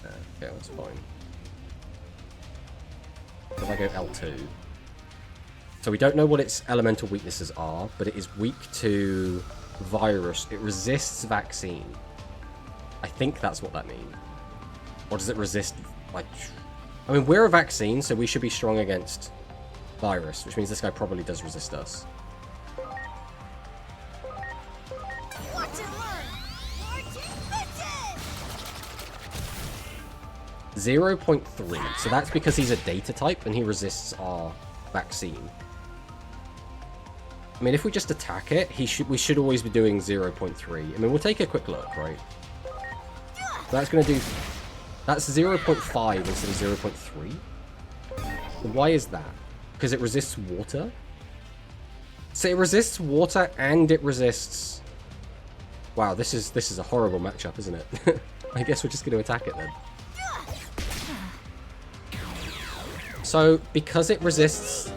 okay, that's fine. So if I go L2... So we don't know what its elemental weaknesses are, but it is weak to virus. It resists vaccine. I think that's what that means. Or does it resist... like? I mean, we're a vaccine, so we should be strong against virus, which means this guy probably does resist us. 0.3. So that's because he's a data type and he resists our vaccine. I mean, if we just attack it, we should always be doing 0.3. I mean, we'll take a quick look, right? That's going to do... That's 0.5 instead of 0.3. Why is that? Because it resists water? So it resists water and it resists... Wow, this is a horrible matchup, isn't it? I guess we're just going to attack it then. So, because it resists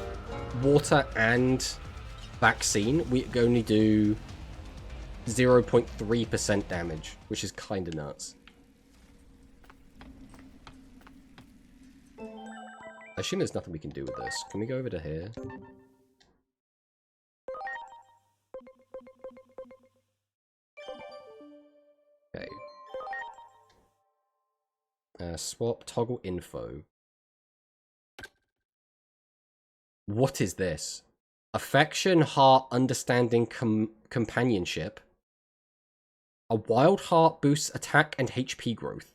water and vaccine, we only do 0.3% damage, which is kind of nuts. I assume there's nothing we can do with this. Can we go over to here? Okay. Swap toggle info. What is this? Affection, heart, understanding, companionship. A wild heart boosts attack and HP growth.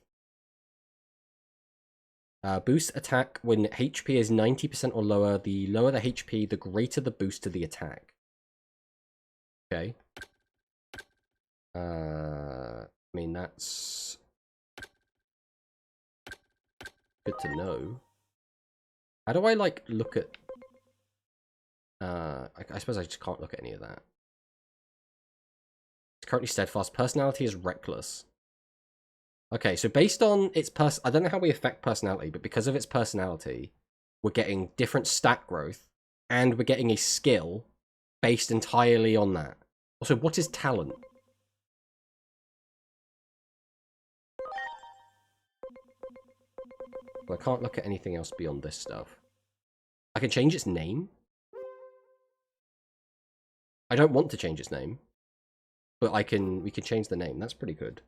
Boost attack when HP is 90% or lower. The lower the HP, the greater the boost to the attack. Okay. I mean, that's good to know. How do I, like, look at... I suppose I just can't look at any of that. It's currently steadfast. Personality is reckless. Okay, so based on its I don't know how we affect personality, but because of its personality, we're getting different stat growth, and we're getting a skill based entirely on that. Also, what is talent? Well, I can't look at anything else beyond this stuff. I can change its name. I don't want to change its name, but we can change the name. That's pretty good.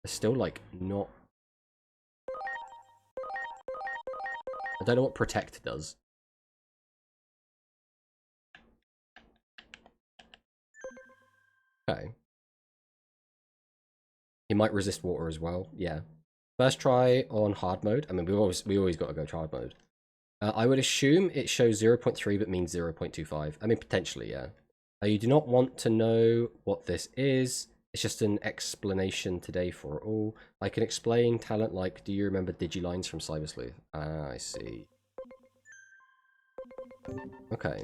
It's still, like, not... I don't know what protect does. Okay. He might resist water as well. Yeah. First try on hard mode. I mean, we always got to go hard mode. I would assume it shows 0.3 but means 0.25. I mean, potentially, yeah. You do not want to know what this is. It's just an explanation today for all. I can explain talent like, do you remember Digilines from Cyber Sleuth? Ah, I see. Okay.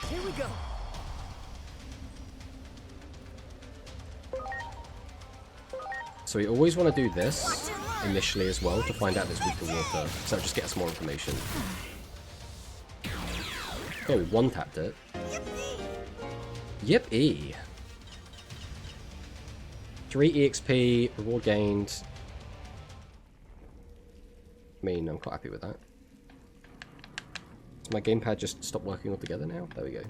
Here we go. So we always want to do this initially as well to find out if it's weak to water. So that'll just get us more information. Okay, we one-tapped it. Yippee! 3 EXP, reward gained. I mean, I'm quite happy with that. Does my gamepad just stop working altogether now? There we go.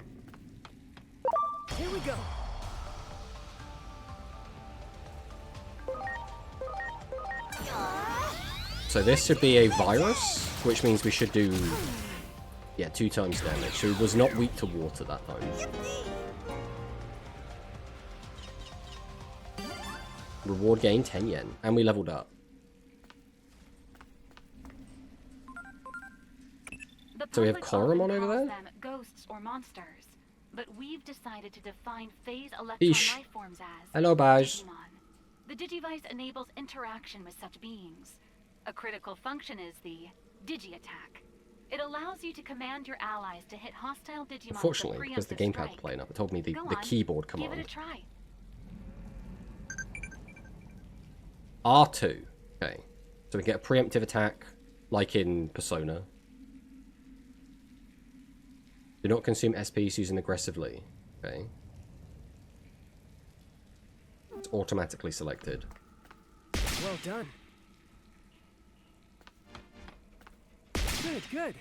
Here we go. So this should be a virus, which means we should do, yeah, 2 times damage. So it was not weak to water that time. Reward gain 10 yen. And we leveled up. The So we have public Koromon often over calls there? them ghosts or monsters, but we've decided to define phase electron Eesh. life forms as Hello, Baj. Digimon. The Digivice enables interaction with such beings. A critical function is the Digi-attack. It allows you to command your allies to hit hostile Digimon Unfortunately, with a because the preemptive gamepad was strike. playing up, it told me the Go on, keyboard give it a command. try. R2. Okay. So we get a preemptive attack, like in Persona. Do not consume SPs using aggressively. Okay. It's automatically selected. Well done. Good, good.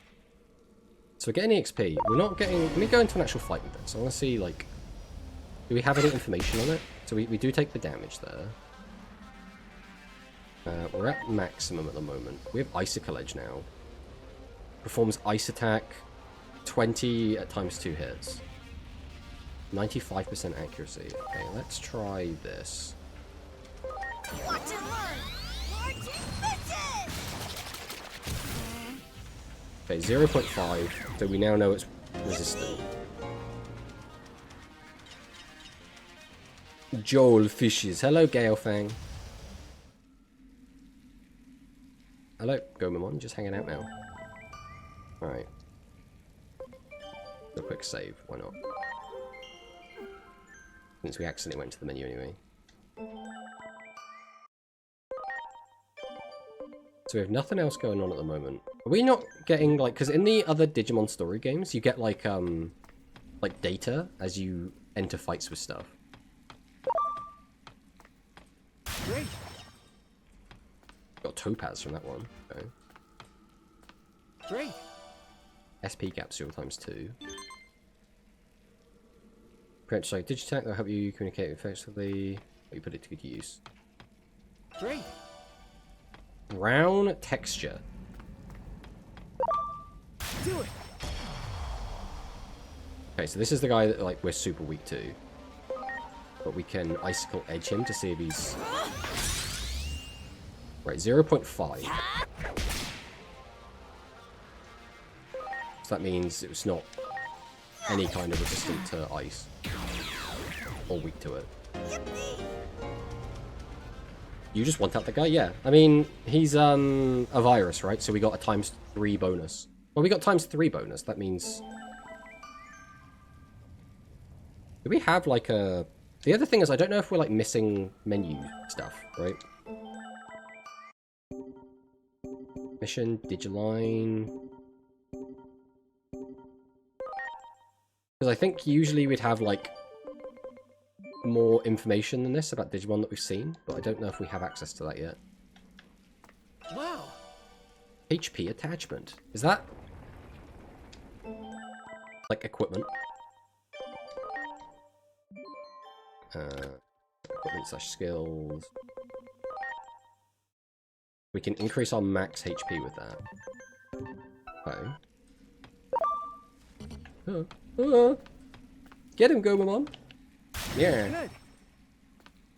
So we're getting XP. We're not getting... Let me go into an actual fight with this. I want to see, like... Do we have any information on it? So we do take the damage there. We're at maximum at the moment. We have Icicle Edge now. Performs Ice Attack. 20 at times 2 hits. 95% accuracy. Okay, let's try this. Watch and learn. Marching misses. Okay, 0.5. So we now know it's resistant. Joel Fishes. Hello, Galefang. Hello, Gomamon. Just hanging out now. Alright. A quick save. Why not? Since we accidentally went to the menu anyway. So we have nothing else going on at the moment. Are we not getting, like... Because in the other Digimon story games, you get, like data as you enter fights with stuff. Great. Got Topaz from that one. Okay. Great. SP capsule times 2. Preemptive strike Digitac that will help you communicate effectively. You put it to good use. Great. Brown texture. Do it. Okay, so this is the guy that like we're super weak to. But we can Icicle Edge him to see if he's... Right, 0.5. So that means it was not any kind of resistant to ice. Or weak to it. You just want out the guy? Yeah. I mean, he's a virus, right? So we got a ×3 bonus. Well, we got ×3 bonus. That means... Do we have like a... The other thing is I don't know if we're like missing menu stuff, right? Mission, Digiline... Because I think usually we'd have like more information than this about Digimon that we've seen, but I don't know if we have access to that yet. Wow. HP attachment. Is that like equipment? Equipment / skills. We can increase our max HP with that. Okay. Get him, Gomamon! Yeah. Good.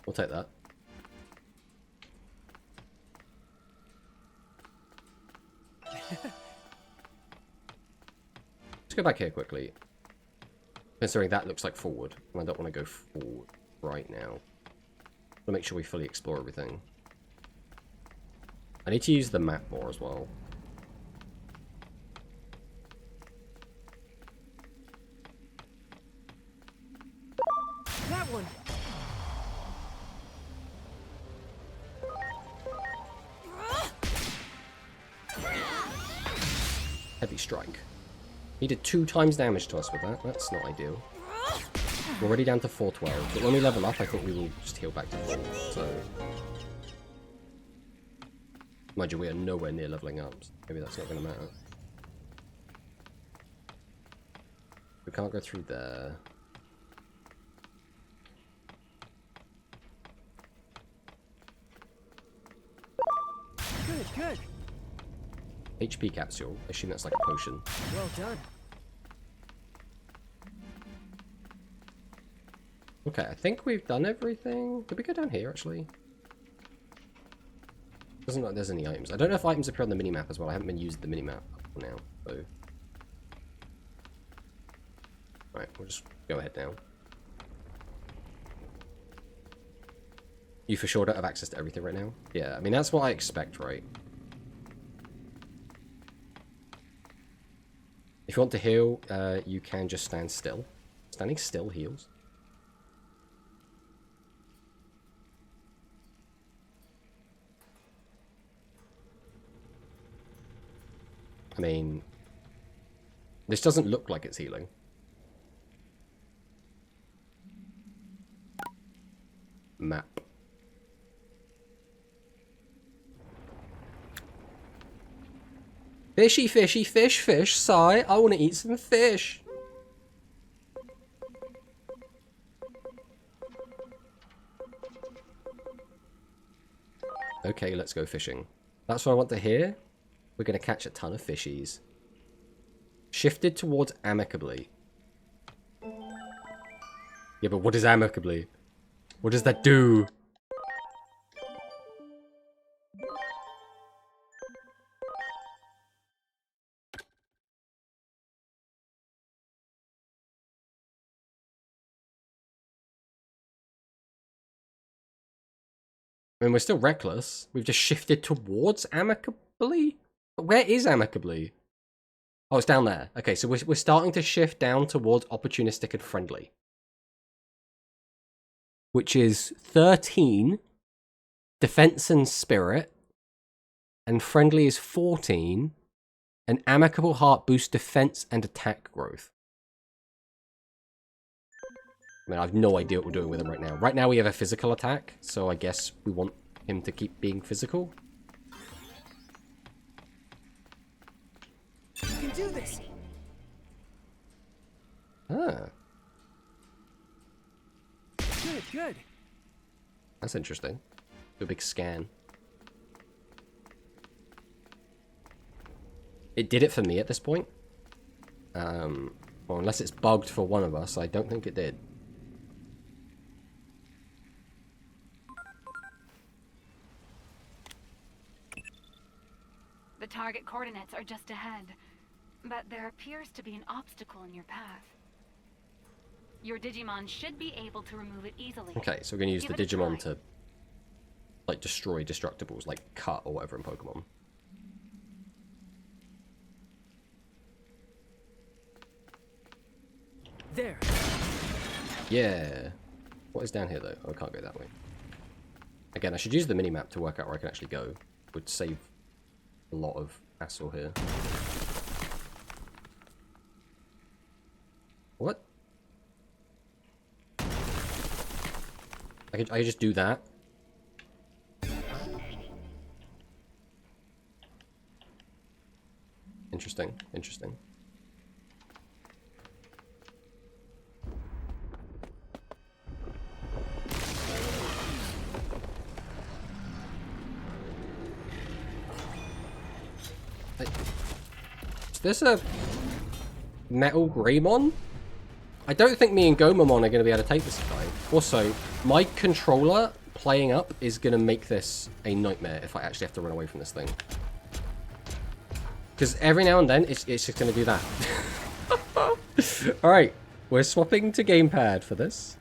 We'll take that. Let's go back here quickly. Considering that looks like forward, and I don't want to go forward right now. I'll make sure we fully explore everything. I need to use the map more as well. That one. Heavy strike. He did 2 times damage to us with that. That's not ideal. We're already down to 412, but when we level up, I think we will just heal back to 4. So, mind you, we are nowhere near leveling up. So maybe that's not going to matter. We can't go through there. Good, good. HP capsule. I assume that's like a potion. Well done. Okay, I think we've done everything. Did we go down here, actually? Doesn't look like there's any items. I don't know if items appear on the minimap as well. I haven't been using the minimap up till now, so... Right, we'll just go ahead now. You for sure don't have access to everything right now? Yeah, I mean, that's what I expect, right? If you want to heal, you can just stand still. Standing still heals. I mean, this doesn't look like it's healing. Map. Fishy, fishy, fish, fish, sigh. I want to eat some fish. Okay, let's go fishing. That's what I want to hear. We're going to catch a ton of fishies. Shifted towards amicably. Yeah, but what is amicably? What does that do? I mean, we're still reckless. We've just shifted towards amicably? But where is amicably? Oh, it's down there. Okay, so we're starting to shift down towards opportunistic and friendly. Which is 13, defense and spirit, and friendly is 14, and amicable heart boosts defense and attack growth. I mean, I have no idea what we're doing with him right now. Right now we have a physical attack, so I guess we want him to keep being physical. You can do this. Ah, Good, good. that's interesting. Do a big scan. It did it for me at this point. Well, unless it's bugged for one of us, I don't think it did. The target coordinates are just ahead, but there appears to be an obstacle in your path. Your Digimon should be able to remove it easily. Okay, so we're going to use Give the it a Digimon try. to, like, destroy destructibles, like cut or whatever in Pokemon. There. Yeah. What is down here, though? Oh, I can't go that way. Again, I should use the minimap to work out where I can actually go. Would save a lot of hassle here. What? I could just do that. Interesting, interesting. Is this a Metal Greymon? I don't think me and Gomamon are going to be able to take this guy. Also, my controller playing up is going to make this a nightmare if I actually have to run away from this thing. Because every now and then, it's just going to do that. Alright, we're swapping to gamepad for this.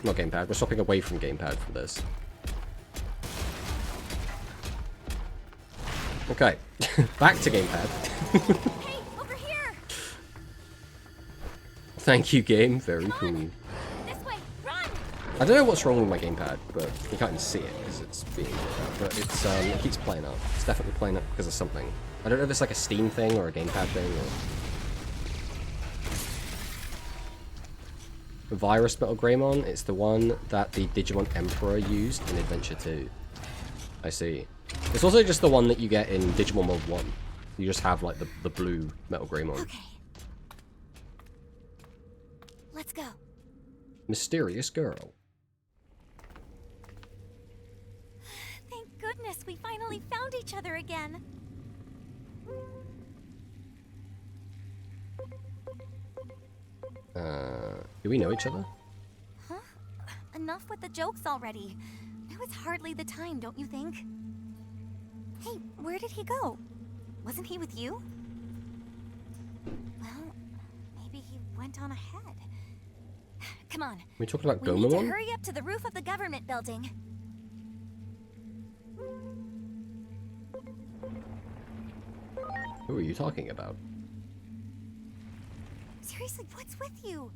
Not gamepad, we're swapping away from gamepad for this. Okay, back to gamepad. Hey, over here! Thank you, game. Very Come cool. on. This way, run! I don't know what's wrong with my gamepad, but you can't even see it because it's being but it's it keeps playing up. It's definitely playing up because of something. I don't know if it's like a Steam thing or a gamepad thing or the Virus Metal Greymon. It's the one that the Digimon Emperor used in Adventure 2. I see. It's also just the one that you get in Digimon World 1. You just have like the blue Metal Greymon. Okay. Let's go. Mysterious girl. Thank goodness we finally found each other again. Do we know each other? Huh? enough with the jokes already. Now it's hardly the time, don't you think? Hey, where did he go? Wasn't he with you? Well, maybe he went on ahead. Come on. We're talking about We need to Gomamon? hurry up to the roof of the government building. Who are you talking about? Seriously, what's with you?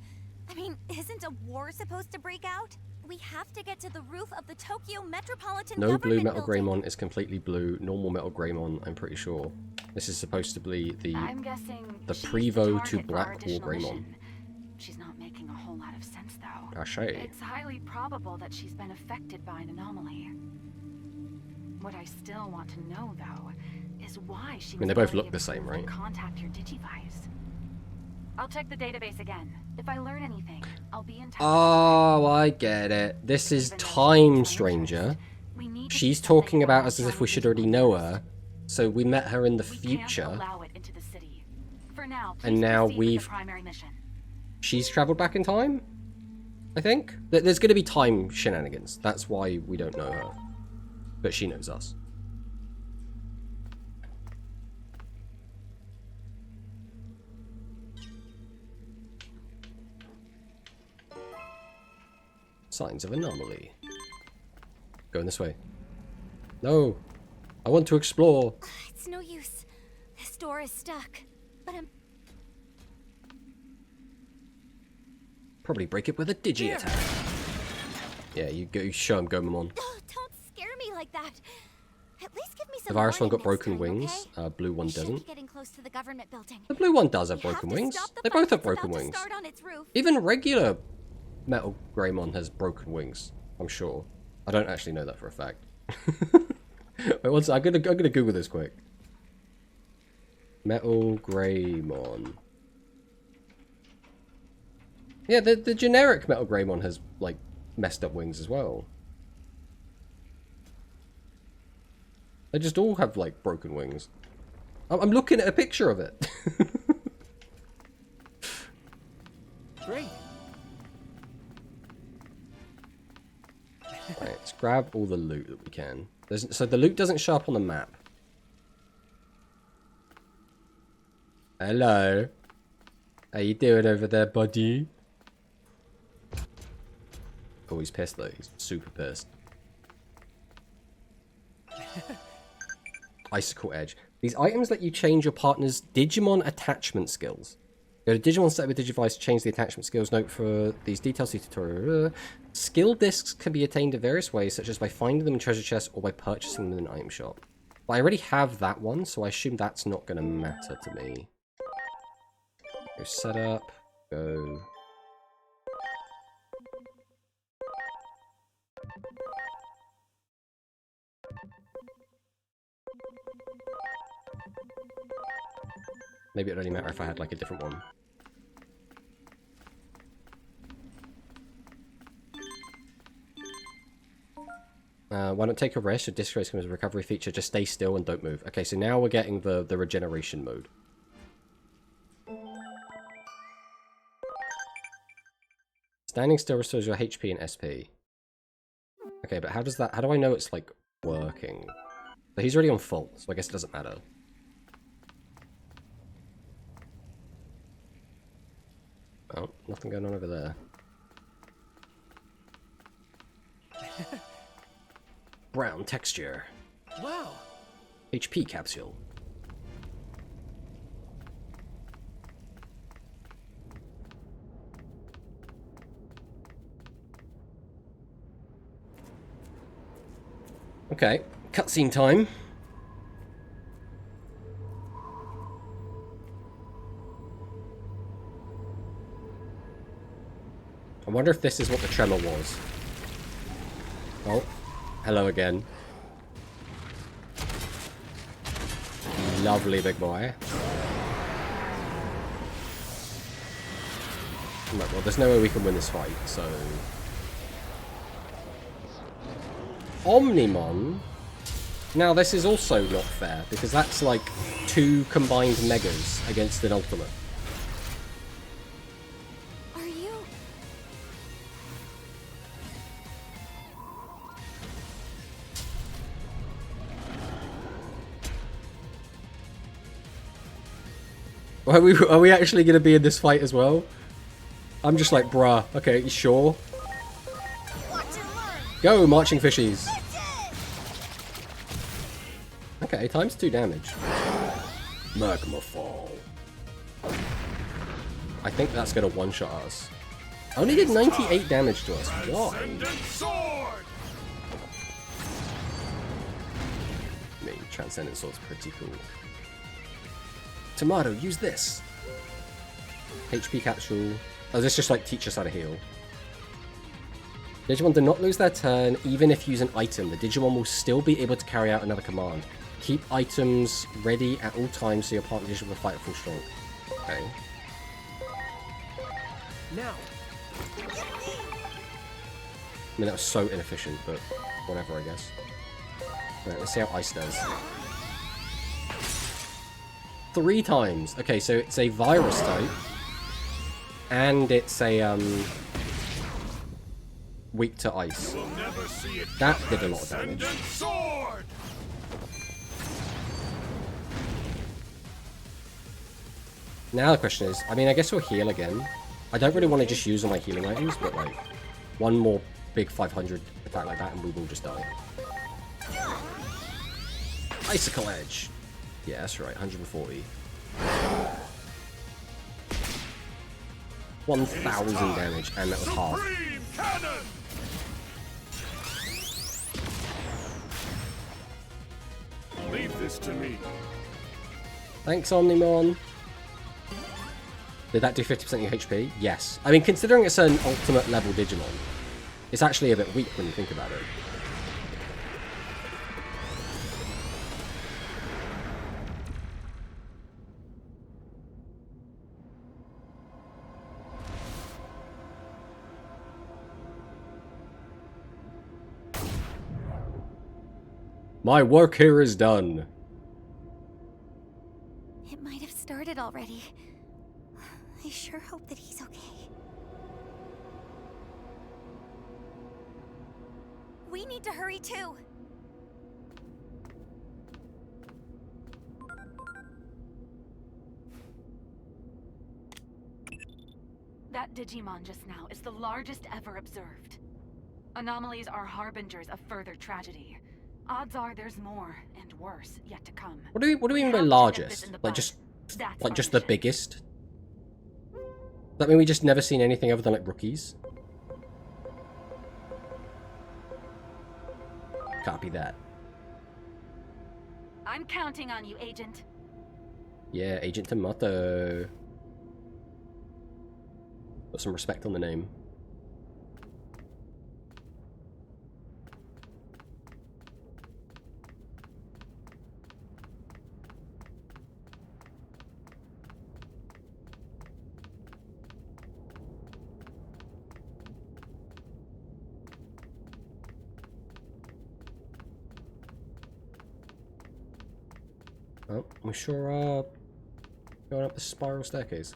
I mean, isn't a war supposed to break out? We have to get to the roof of the Tokyo Metropolitan No blue Government Metal building. Greymon is completely blue. Normal Metal Greymon, I'm pretty sure. This is supposed to be the I'm guessing the she's Prevo to target for our Blackwall additional Greymon. mission. She's not making a whole lot of sense, though. Ache. It's highly probable that she's been affected by an anomaly. What I still want to know, though, is why she mean, was they both barely look the same, able to right? Contact your Digivice. I'll check the database again. If I learn anything, I'll be in touch. Oh, I get it. This is Even though Time she's Stranger. we need to She's do something talking about about us as if we Johnny should already Digimon know first. her. So we met her in the We future. can't allow it into the city. For now, And please now proceed with the we've- primary mission. She's traveled back in time? I think? There's going to be time shenanigans. That's why we don't know her. But she knows us. Signs of anomaly. Going this way. No! I want to explore! It's no use. This door is stuck. But I'm... Probably break it with a digi attack. Yeah, you show him Gomamon. Oh, don't scare me like that. At least give me some The virus one warning got next broken time, wings. okay? Blue one We should doesn't. be getting close to the government building. The blue one does have We have broken to wings. stop the They fight both have that's about broken to wings. start on its roof. Even regular Metal Greymon has broken wings. I'm sure. I don't actually know that for a fact. Wait, one second. I'm gonna Google this quick. Metal Greymon. Yeah, the generic Metal Greymon has like messed up wings as well. They just all have like broken wings. I'm looking at a picture of it. Great. Right, let's grab all the loot that we can. So the loot doesn't show up on the map. Hello. How you doing over there, buddy? Oh, he's pissed though. He's super pissed. Icicle Edge. These items let you change your partner's Digimon attachment skills. Go to Digimon set with Digivice to change the attachment skills. Note for these details, see tutorial. Skill discs can be attained in various ways, such as by finding them in treasure chests or by purchasing them in an item shop. But I already have that one, so I assume that's not going to matter to me. Go setup. Go. Maybe it'd only matter if I had like a different one. Why not take a rest? Your disc race comes with a recovery feature. Just stay still and don't move. Okay, so now we're getting the regeneration mode. Standing still restores your HP and SP. Okay, but how do I know it's like working? So he's already on full, so I guess it doesn't matter. Oh, nothing going on over there. Brown texture. Wow. HP capsule. Okay, cutscene time. I wonder if this is what the tremor was. Oh, hello again. Lovely big boy. Right, well, there's no way we can win this fight, so... Omnimon? Now, this is also not fair, because that's like 2 combined Megas against an Ultimate. Are you... Are we actually going to be in this fight as well? I'm just like, bruh. Okay, you sure? Go, marching fishies. Okay, times 2 damage. Magma Fall. I think that's going to one-shot us. Only did 98 damage to us. Why? I mean, Transcendent Sword's pretty cool. Tomato, use this. HP capsule. Oh, this just like teach us how to heal. Digimon do not lose their turn, even if use an item. The Digimon will still be able to carry out another command. Keep items ready at all times so your partner Digimon will fight at full strength. Okay. Now. I mean, that was so inefficient, but whatever, I guess. Right, let's see how Ice does. 3 times. Okay, so it's a virus type. And it's a, weak to ice. That did a lot of damage. Now the question is, I mean, I guess we'll heal again. I don't really want to just use all my healing items, but like, one more big 500 attack like that and we will just die. Icicle Edge. Yeah, that's right, 140. 1,000 damage, and that was half. Leave this to me. Thanks, Omnimon. Did that do 50% of your HP? Yes. I mean, considering it's an ultimate level Digimon, it's actually a bit weak when you think about it. My work here is done. It might have started already. I sure hope that he's okay. We need to hurry too. That Digimon just now is the largest ever observed. Anomalies are harbingers of further tragedy. Odds are there's more and worse yet to come. What do we mean by largest? Like just the biggest? Does that mean we just never seen anything other than like rookies? Copy that. I'm counting on you, Agent. Yeah, Agent Tomato. Put some respect on the name. Oh, we sure are going up the spiral staircase.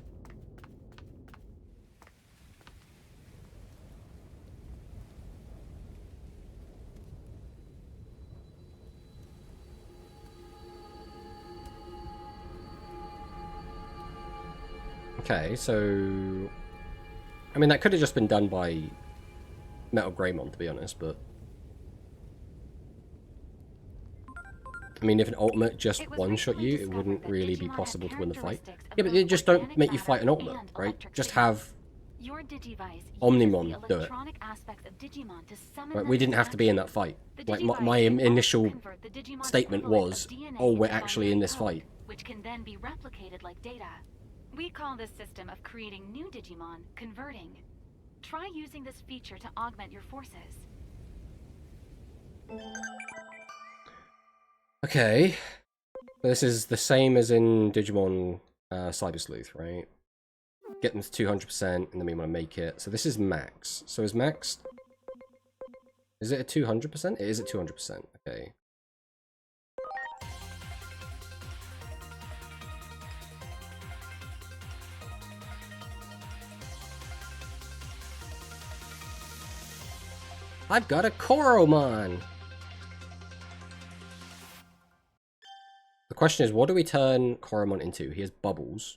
Okay, so I mean that could have just been done by Metal Greymon, to be honest, but I mean, if an ultimate just one-shot you, it wouldn't really be possible to win the fight. Yeah, but they just don't make you fight an ultimate, right? Just have Omnimon do it. Right, we didn't have to be in that fight. Like, my initial statement was, oh, we're actually in this fight. Which can then be replicated like data. We call this system of creating new Digimon converting. Try using this feature to augment your forces. Okay, this is the same as in Digimon Cyber Sleuth, right? Get them to 200%, and then we want to make it. So this is max. So is max... Is it at 200%? It is at 200%, okay. I've got a Koromon! The question is, what do we turn Koromon into? He has bubbles.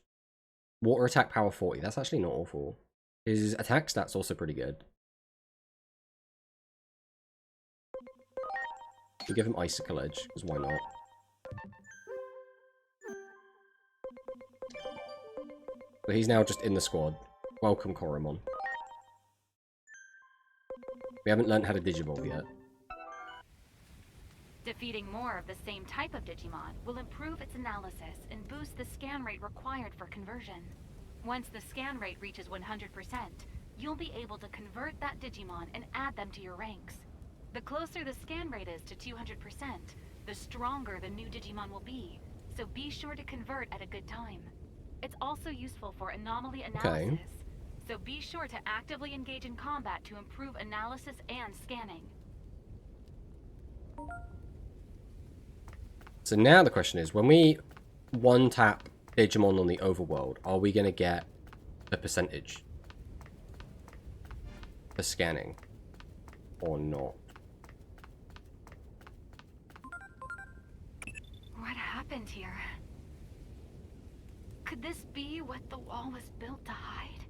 Water attack power 40. That's actually not awful. His attack stats also pretty good. We give him Icicle Edge, because why not? But he's now just in the squad. Welcome, Koromon. We haven't learned how to Digivolve yet. Defeating more of the same type of Digimon will improve its analysis and boost the scan rate required for conversion. Once the scan rate reaches 100%, you'll be able to convert that Digimon and add them to your ranks. The closer the scan rate is to 200%, the stronger the new Digimon will be, so be sure to convert at a good time. It's also useful for anomaly analysis, so be sure to actively engage in combat to improve analysis and scanning. So now the question is, when we one-tap Digimon on the overworld, are we going to get a percentage for scanning or not? What happened here? Could this be what the wall was built to hide?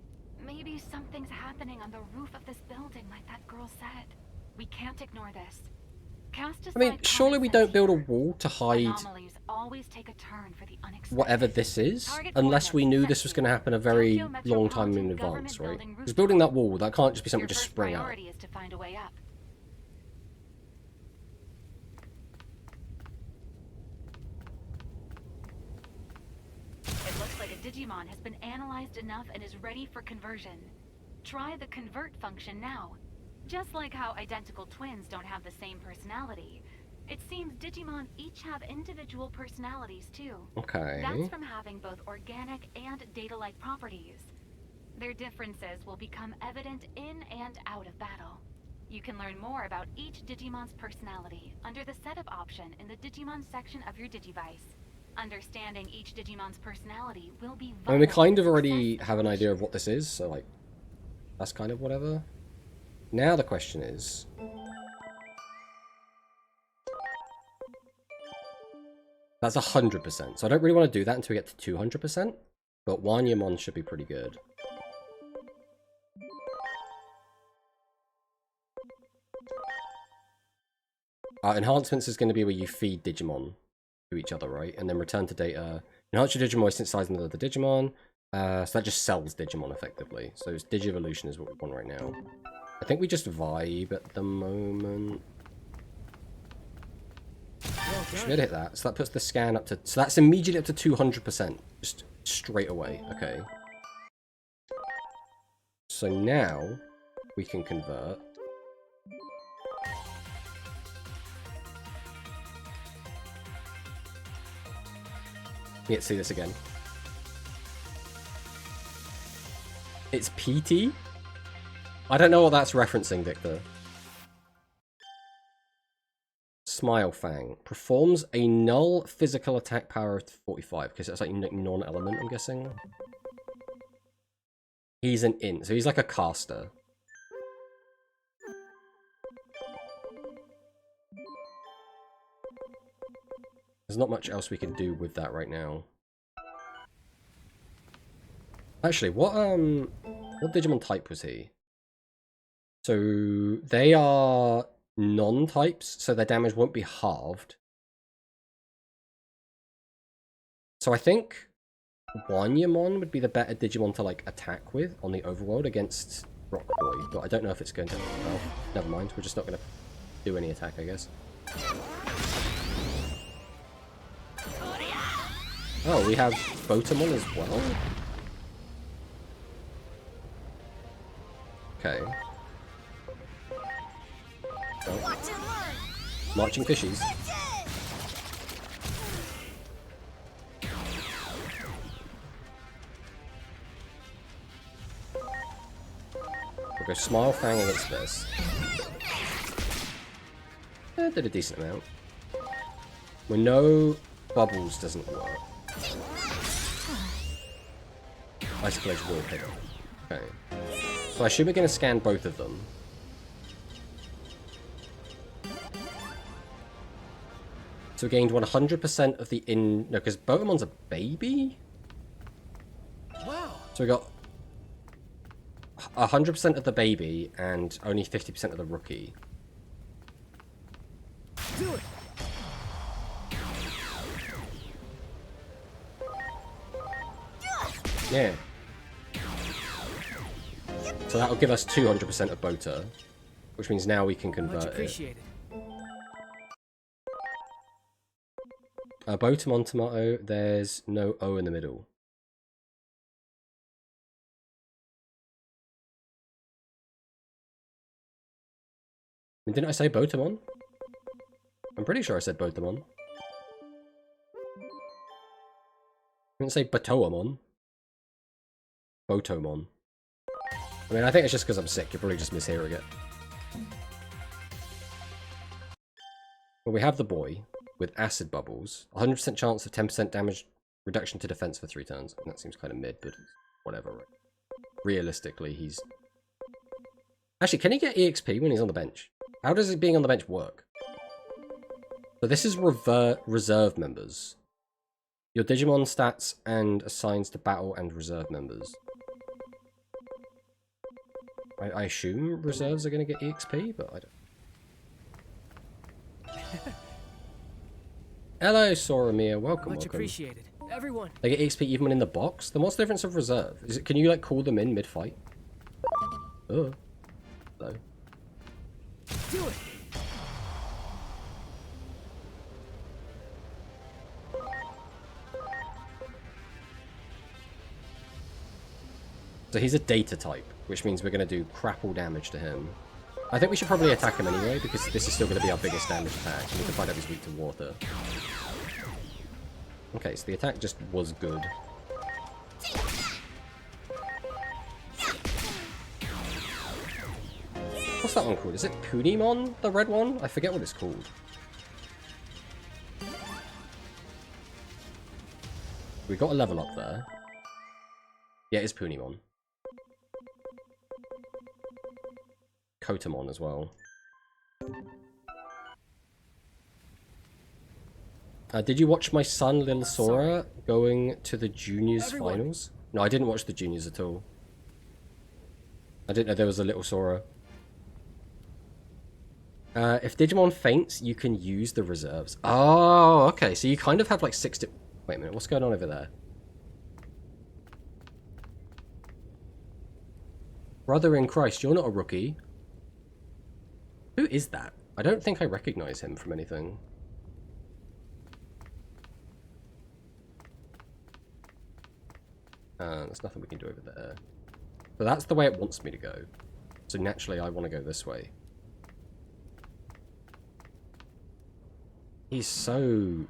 Maybe something's happening on the roof of this building like that girl said. We can't ignore this. I mean, surely we don't build a wall to hide always take a turn for the unexpected. whatever this is, unless we knew this was going to happen a very long time in advance, right? Because building that wall, that can't just be something just spring out. Is to find a way up. It looks like a Digimon has been analyzed enough and is ready for conversion. Try the convert function now. Just like how identical twins don't have the same personality, it seems Digimon each have individual personalities too. Okay. That's from having both organic and data-like properties. Their differences will become evident in and out of battle. You can learn more about each Digimon's personality under the setup option in the Digimon section of your Digivice. Understanding each Digimon's personality will be vital. I mean, we kind of already have an idea of what this is, so like, that's kind of whatever. Now the question is... That's 100%, so I don't really want to do that until we get to 200%, but Wanyamon should be pretty good. Enhancements is going to be where you feed Digimon to each other, right? And then return to data. Enhance your Digimon since size and the Digimon. So that just sells Digimon effectively. So it's Digivolution is what we want right now. I think we just vibe at the moment. Should be able to hit that. So that puts the scan up to... So that's immediately up to 200%. Just straight away. Okay. So now we can convert. Let's see this again. It's PT? I don't know what that's referencing, Victor. Smile Fang. Performs a null physical attack power of 45. Because that's like non-element, I'm guessing. He's an int, so he's like a caster. There's not much else we can do with that right now. Actually, what Digimon type was he? So they are non-types, so their damage won't be halved. So I think Wanyamon would be the better Digimon to like attack with on the overworld against Rock Boy, but I don't know if it's going to. Well, never mind. We're just not going to do any attack, I guess. Oh, we have Botamon as well. Okay. Oh. Marching fishies. We'll go Smile Fang against this. Did a decent amount. We know Bubbles doesn't work. Icicle Edge will hit. Okay. So I assume we're going to scan both of them. So we gained 100% of the No, because Botamon's a baby? Wow. So we got 100% of the baby and only 50% of the rookie. Do it. Yeah. So that'll give us 200% of Bota, which means now we can Much convert it. appreciated. Botamon Tomato, there's no O in the middle. I mean, didn't I say Botamon? I'm pretty sure I said Botamon. I didn't say Batoamon. Botomon. I mean, I think it's just because I'm sick. You're probably just mishearing it. Well, we have the boy with acid bubbles. 100% chance of 10% damage reduction to defense for 3 turns. I mean, that seems kind of mid, but whatever. Right? Realistically, he's... Actually, can he get EXP when he's on the bench? How does it being on the bench work? So this is reserve members. Your Digimon stats and assigns to battle and reserve members. I assume reserves are going to get EXP, but I don't... Hello, Soramia. Welcome, Much welcome. appreciated. Everyone. They get EXP even when in the box? Then what's the difference of reserve? Is it, can you, like, call them in mid-fight? Oh. Hello. Do it. So he's a data type, which means we're going to do crap all damage to him. I think we should probably attack him anyway, because this is still going to be our biggest damage attack. We need to find out if he's weak to water. Okay, so the attack just was good. What's that one called? Is it Punimon, the red one? I forget what it's called. We got a level up there. Yeah, it's Punimon. Kotamon as well. Did you watch my son, Little Sora, going to the juniors finals? No, I didn't watch the juniors at all. I didn't know there was a Little Sora. If Digimon faints, you can use the reserves. Oh, okay. So you kind of have like 6... Wait a minute, what's going on over there? Brother in Christ, you're not a rookie. Who is that? I don't think I recognize him from anything. There's nothing we can do over there. But that's the way it wants me to go. So naturally I want to go this way. He's so...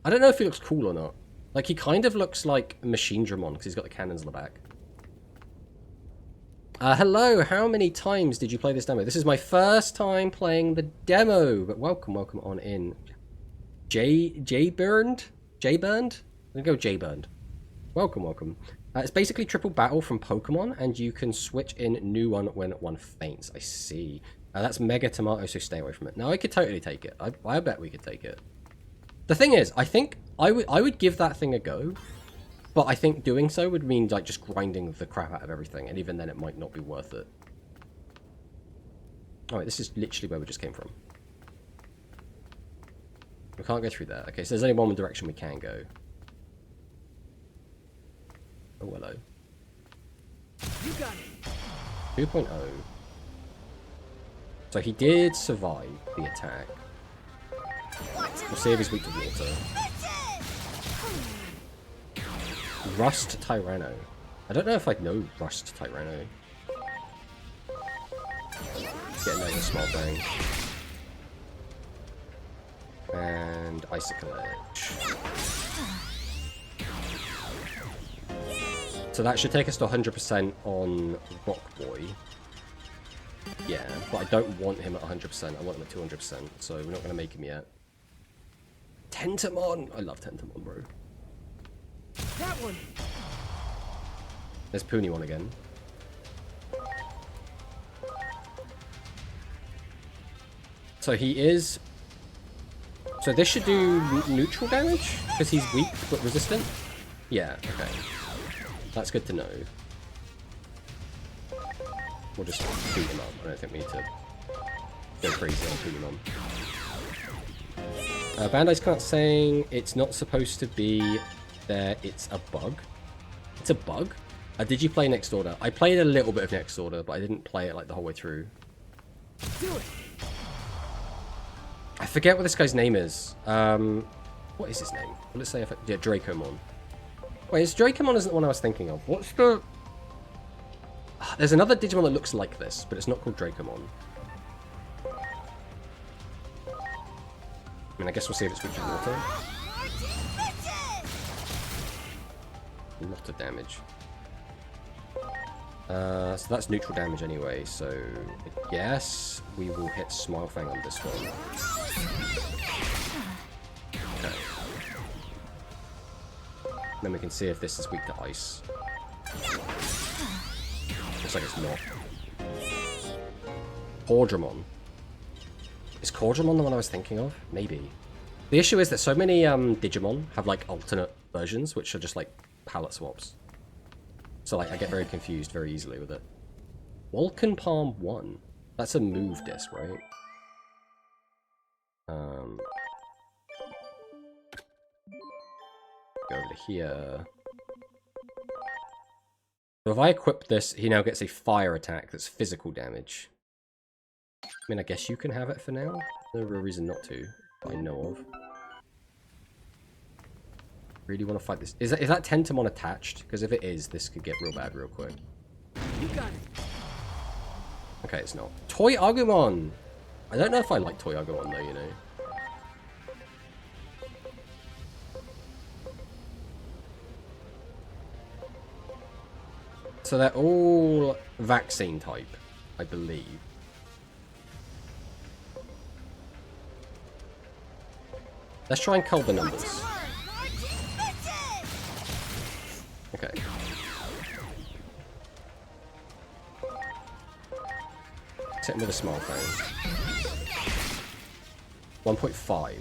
I don't know if he looks cool or not. Like, he kind of looks like Machine Dramon because he's got the cannons on the back. Hello, how many times did you play this demo? This is my first time playing the demo, but welcome on in. J-Burned? J-Burned? I'm gonna go J-Burned. Welcome. It's basically triple battle from Pokemon, and you can switch in new one when one faints. I see. That's Mega Tomato, so stay away from it. No, I could totally take it. I bet we could take it. The thing is, I think I would give that thing a go, but I think doing so would mean like just grinding the crap out of everything, and even then it might not be worth it. Alright, this is literally where we just came from. We can't go through there. Okay, so there's only one direction we can go. Oh, hello. You got it. 2.0. So he did survive the attack. We'll see if he's weak to water. Rust Tyranno. I don't know if I'd know Rust Tyranno. Let's get another small bang. And Icicle Edge. So that should take us to 100% on Rock Boy. Yeah, but I don't want him at 100%. I want him at 200%, so we're not going to make him yet. Tentamon! I love Tentamon, bro. That one. There's Punimon again. So he is... So this should do neutral damage? Because he's weak but resistant? Yeah, okay. That's good to know. We'll just beat him up. I don't think we need to go crazy on Kumamon. Bandai's kind of saying it's not supposed to be there, it's a bug. It's a bug? Did you play Next Order? I played a little bit of Next Order, but I didn't play it like the whole way through. Do it. I forget what this guy's name is. What is his name? Will it say if yeah, Dracomon. Wait, is Dracomon isn't the one I was thinking of. What's the... There's another Digimon that looks like this, but it's not called Dracomon. I mean, I guess we'll see if it's weak to water. A lot of damage. So that's neutral damage anyway, so I guess we will hit Smile Fang on this one. Okay. Then we can see if this is weak to ice. Looks like it's not. Cordramon. Is Cordramon the one I was thinking of? Maybe. The issue is that so many Digimon have like alternate versions, which are just like palette swaps. So like I get very confused very easily with it. Vulcan Palm 1. That's a move disc, right? Go over to here. So if I equip this, he now gets a fire attack that's physical damage. I mean, I guess you can have it for now. No real reason not to, that I know of. Really want to fight this. Is that Tentamon attached? Because if it is, this could get real bad real quick. You got it. Okay, it's not. Toy Agumon! I don't know if I like Toy Agumon though, you know. So they're all vaccine type, I believe. Let's try and cull the numbers. Okay. Let's hit him with a Smile Fang. 1.5.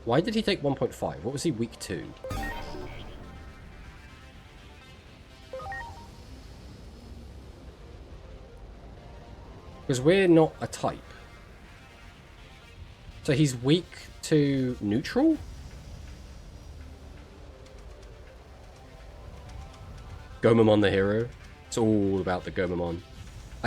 Why did he take 1.5? What was he weak to? Because we're not a type. So he's weak to neutral? Gomamon the hero. It's all about the Gomamon.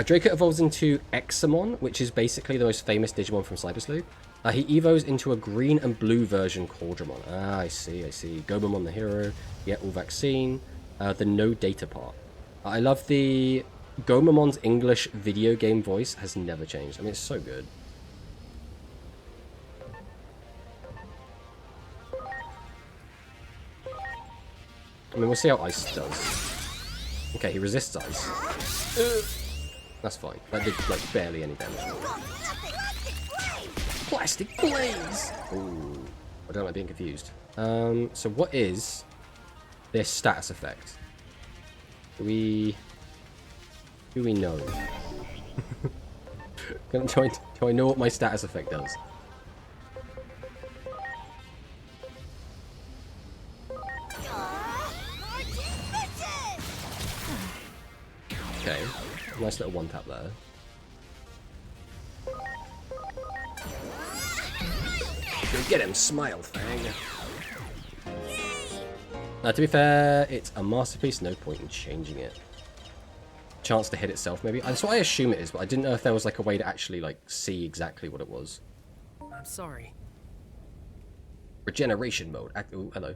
Draco evolves into Examon, which is basically the most famous Digimon from Cyber Sleuth. He evos into a green and blue version Cordramon. Ah, I see, I see. Gomamon the hero. Yeah, all vaccine. The no data part. I love the... Gomamon's English video game voice has never changed. I mean, it's so good. I mean, we'll see how ice does. Okay, he resists ice. That's fine. That did, like, barely any damage. Plastic Blaze! Ooh. I don't like being confused. So what is this status effect? Do we know? Do I know what my status effect does? Okay, nice little one tap there. Go get him, Smile Fang. To be fair, it's a masterpiece, no point in changing it. Chance to hit itself, maybe? That's what I assume it is, but I didn't know if there was like a way to actually like see exactly what it was. I'm sorry. Regeneration mode. Oh, hello.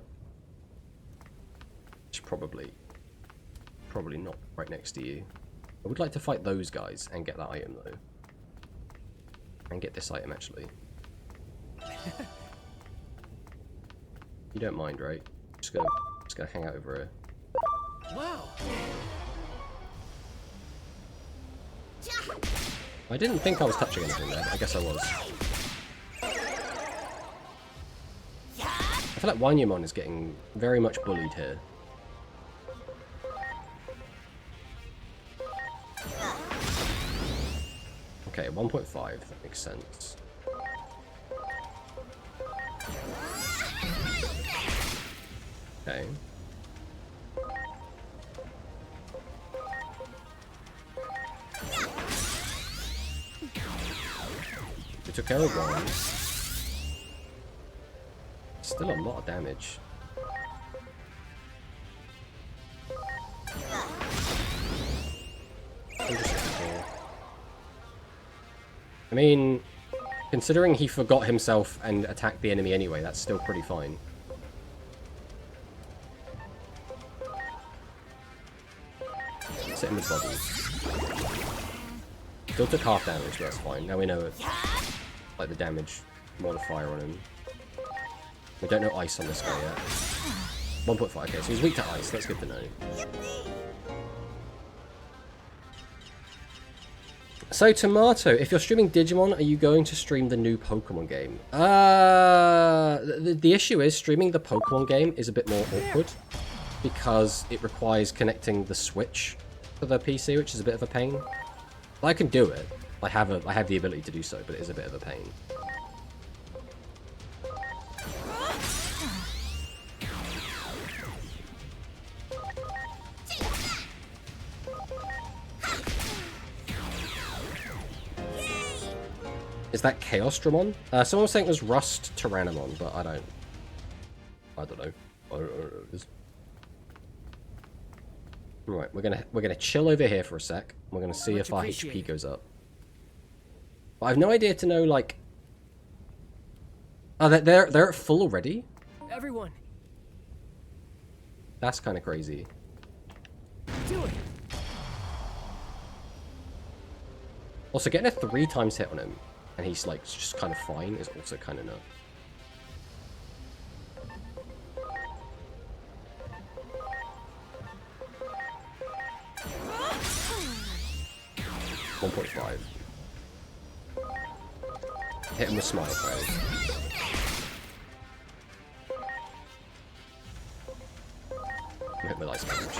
It's probably not right next to you. I would like to fight those guys and get that item though. And get this item actually. You don't mind, right? Just gonna hang out over here. Wow. I didn't think I was touching anything there, but I guess I was. I feel like Wanyamon is getting very much bullied here. Okay, 1.5, that makes sense. Okay. We took care of one. Still a lot of damage. I mean, considering he forgot himself and attacked the enemy anyway, that's still pretty fine. Sit in the body. Still took half damage, but that's fine. Now we know it, like the damage modifier on him. We don't know ice on this guy yet. 1.5, okay, so he's weak to ice. That's good to know. So, Tomato, if you're streaming Digimon, are you going to stream the new Pokemon game? The issue is streaming the Pokemon game is a bit more awkward because it requires connecting the Switch to the PC, which is a bit of a pain. I can do it. I have the ability to do so, but it is a bit of a pain. Is that Chaos Dramon? Someone was saying it was Rust Tyrannomon, but I don't know. I don't know what it is. Right, we're gonna chill over here for a sec. We're gonna see if our HP goes up. But I have no idea to know, like. Oh, they're at full already? Everyone, That's kind of crazy. do it. Also, getting a 3 times hit on him, and he's like just kind of fine, is also kind of nuts. $1.5. Hit him with Smile Cloud. Hit him with Ice Damage.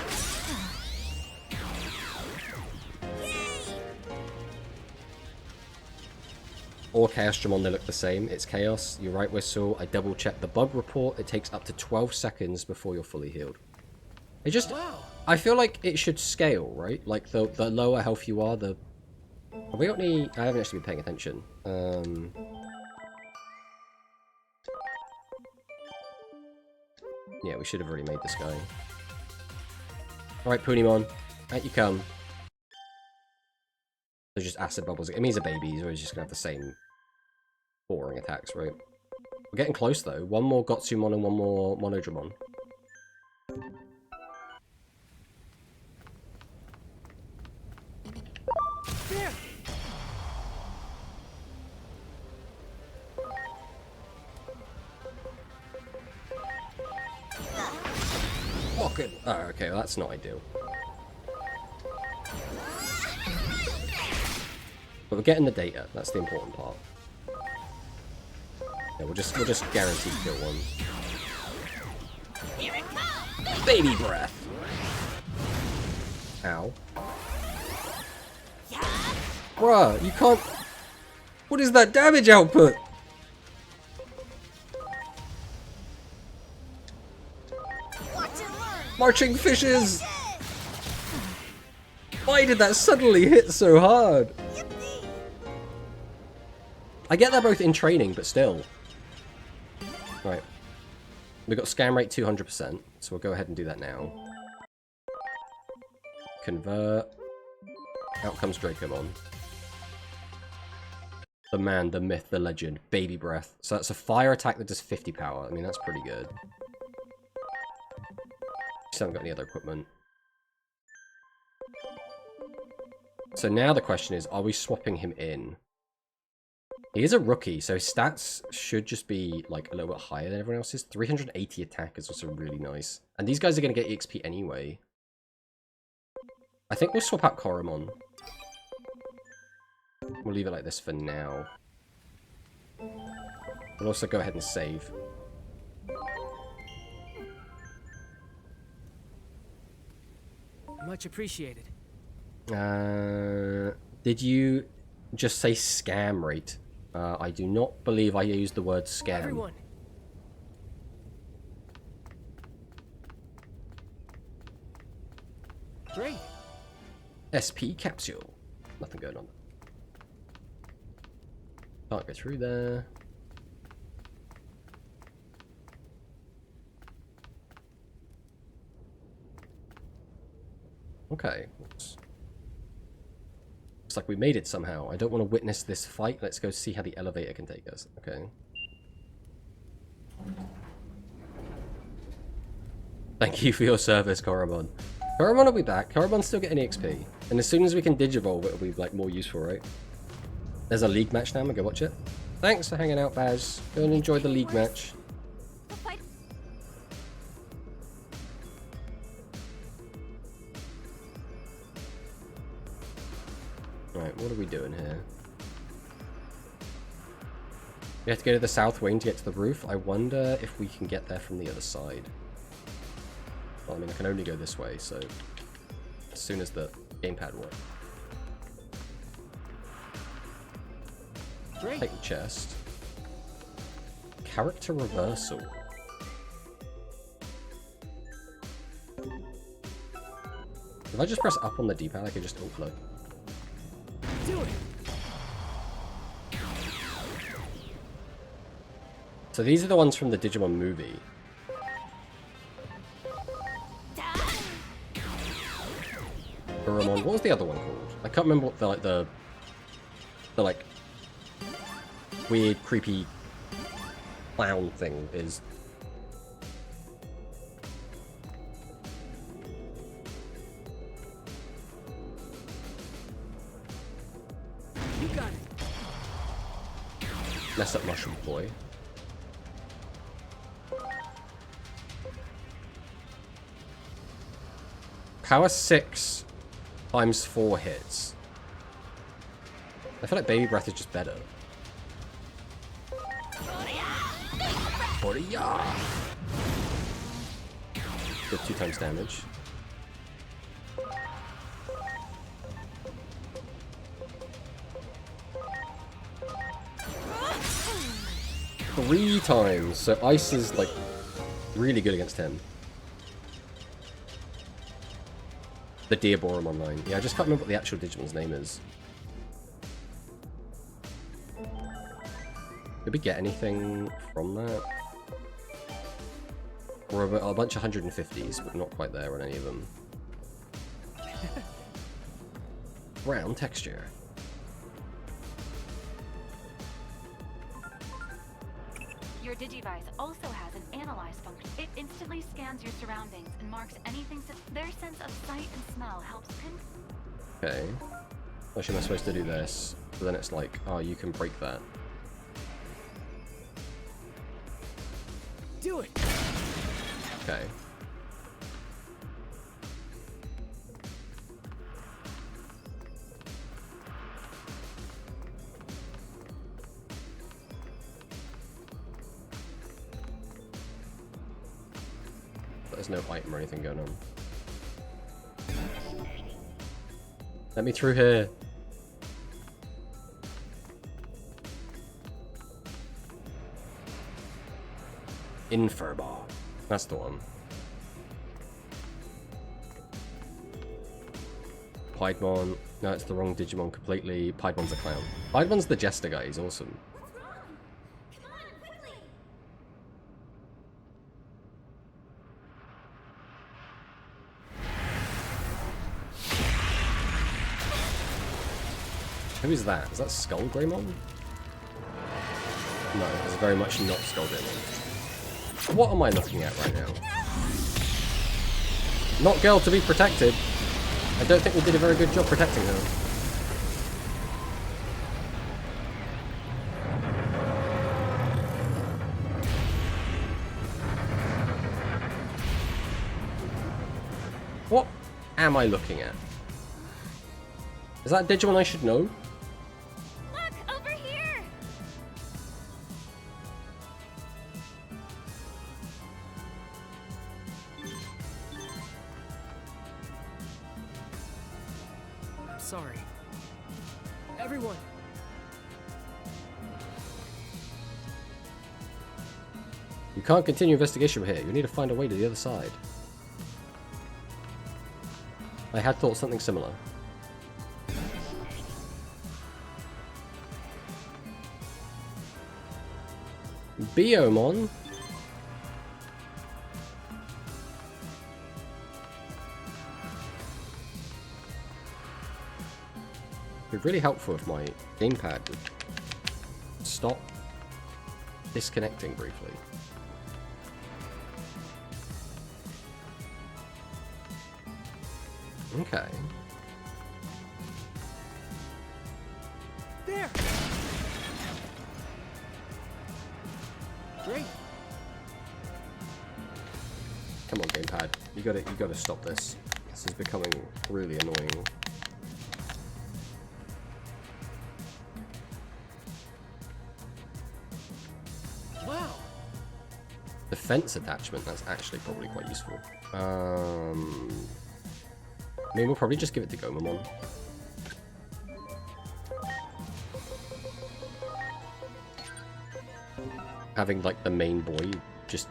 Or Chaos Dramon, they look the same. It's Chaos. You're right, Whistle. I double checked the bug report. It takes up to 12 seconds before you're fully healed. It just... Wow. I feel like it should scale, right? Like, the lower health you are, the... Have we got any... I haven't actually been paying attention. Yeah, we should have already made this guy. Alright, Punimon. Out you come. There's just acid bubbles. I mean, he's a baby, so he's just gonna have the same boring attacks, right? We're getting close, though. One more Gotsumon and one more Monodramon. There. Fucking... Oh, okay, well, that's not ideal. But we're getting the data. That's the important part. Yeah, we'll just guarantee kill one. Baby breath. Ow. Bruh, you can't... What is that damage output? Marching fishes! Why did that suddenly hit so hard? I get they're both in training, but still. Right. We've got scam rate 200%, so we'll go ahead and do that now. Convert. Out comes Dracomon. The man, the myth, the legend. Baby breath. So that's a fire attack that does 50 power. I mean, that's pretty good. Just haven't got any other equipment. So now the question is, are we swapping him in? He is a rookie, so his stats should just be like a little bit higher than everyone else's. 380 attack is also really nice. And these guys are going to get EXP anyway. I think we'll swap out Koromon. We'll leave it like this for now. We'll also go ahead and save. Much appreciated. Did you just say scam rate? I do not believe I used the word scam. Everyone. Great. SP capsule. Nothing going on. Can't go through there. Okay. Looks like we made it somehow. I don't want to witness this fight. Let's go see how the elevator can take us. Okay. Thank you for your service, Koromon. Koromon will be back. Koromon's still getting XP. And as soon as we can digivolve, it'll be like more useful, right? There's a league match now. I'm gonna go watch it. Thanks for hanging out, Baz. Go and enjoy the league match. Right, what are we doing here? We have to go to the south wing to get to the roof. I wonder if we can get there from the other side. Well, I mean, I can only go this way, so as soon as the gamepad works. Great. Take the chest. Character reversal. If I just press up on the D-pad, I can just ult load. Do it. So these are the ones from the Digimon movie. What was the other one called? I can't remember what the like weird, creepy clown thing is. You got it. Mess up Mushroom Boy. Power 6 times 4 hits. I feel like Baby Breath is just better. Did 2 times damage. Three times. So Ice is like really good against him. The Diaborum online. Yeah, I just can't remember what the actual Digimon's name is. Did we get anything from that? Or a bunch of 150s, but not quite there on any of them. Brown texture. Your Digivice also has an analyze function. It instantly scans your surroundings and marks anything. Their sense of sight and smell helps Okay. Actually, am I supposed to do this? But then it's like, oh, you can break that. Do it. Okay. There's no item or anything going on. Let me through here. Inferbar. That's the one. Piedmon. No, it's the wrong Digimon completely. Piedmon's a clown. Piedmon's the jester guy. He's awesome. Who is that? Is that Skull Greymon? No, it's very much not Skull Greymon. What am I looking at right now? Not girl to be protected. I don't think we did a very good job protecting her. What am I looking at? Is that Digimon I should know? Look, over here! I'm sorry. Everyone. You can't continue investigation here. You need to find a way to the other side. I had thought something similar. Biomon. It'd be really helpful if my gamepad would stop disconnecting briefly. Okay. There! Great! Come on, gamepad. You gotta stop this. This is becoming really annoying. Wow! Defense attachment, that's actually probably quite useful. I mean, we'll probably just give it to Gomamon. Having, like, the main boy just...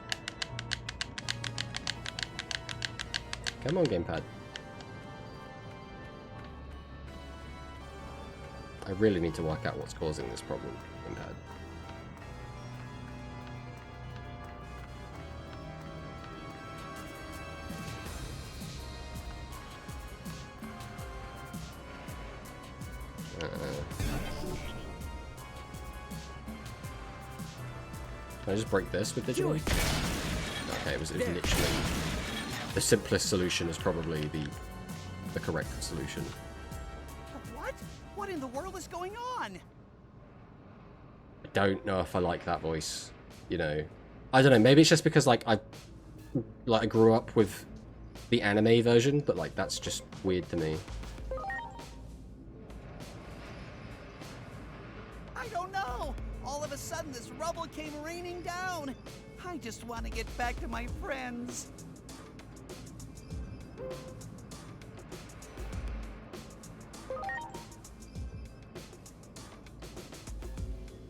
Come on, gamepad. I really need to work out what's causing this problem, gamepad. Can I just break this with Digimon? Okay, it was literally... The simplest solution is probably the correct solution. What? What in the world is going on? I don't know if I like that voice, you know. I don't know, maybe it's just because, like, I grew up with the anime version, but, like, that's just weird to me. I don't know. All of a sudden, this rubble came raining down. I just want to get back to my friends.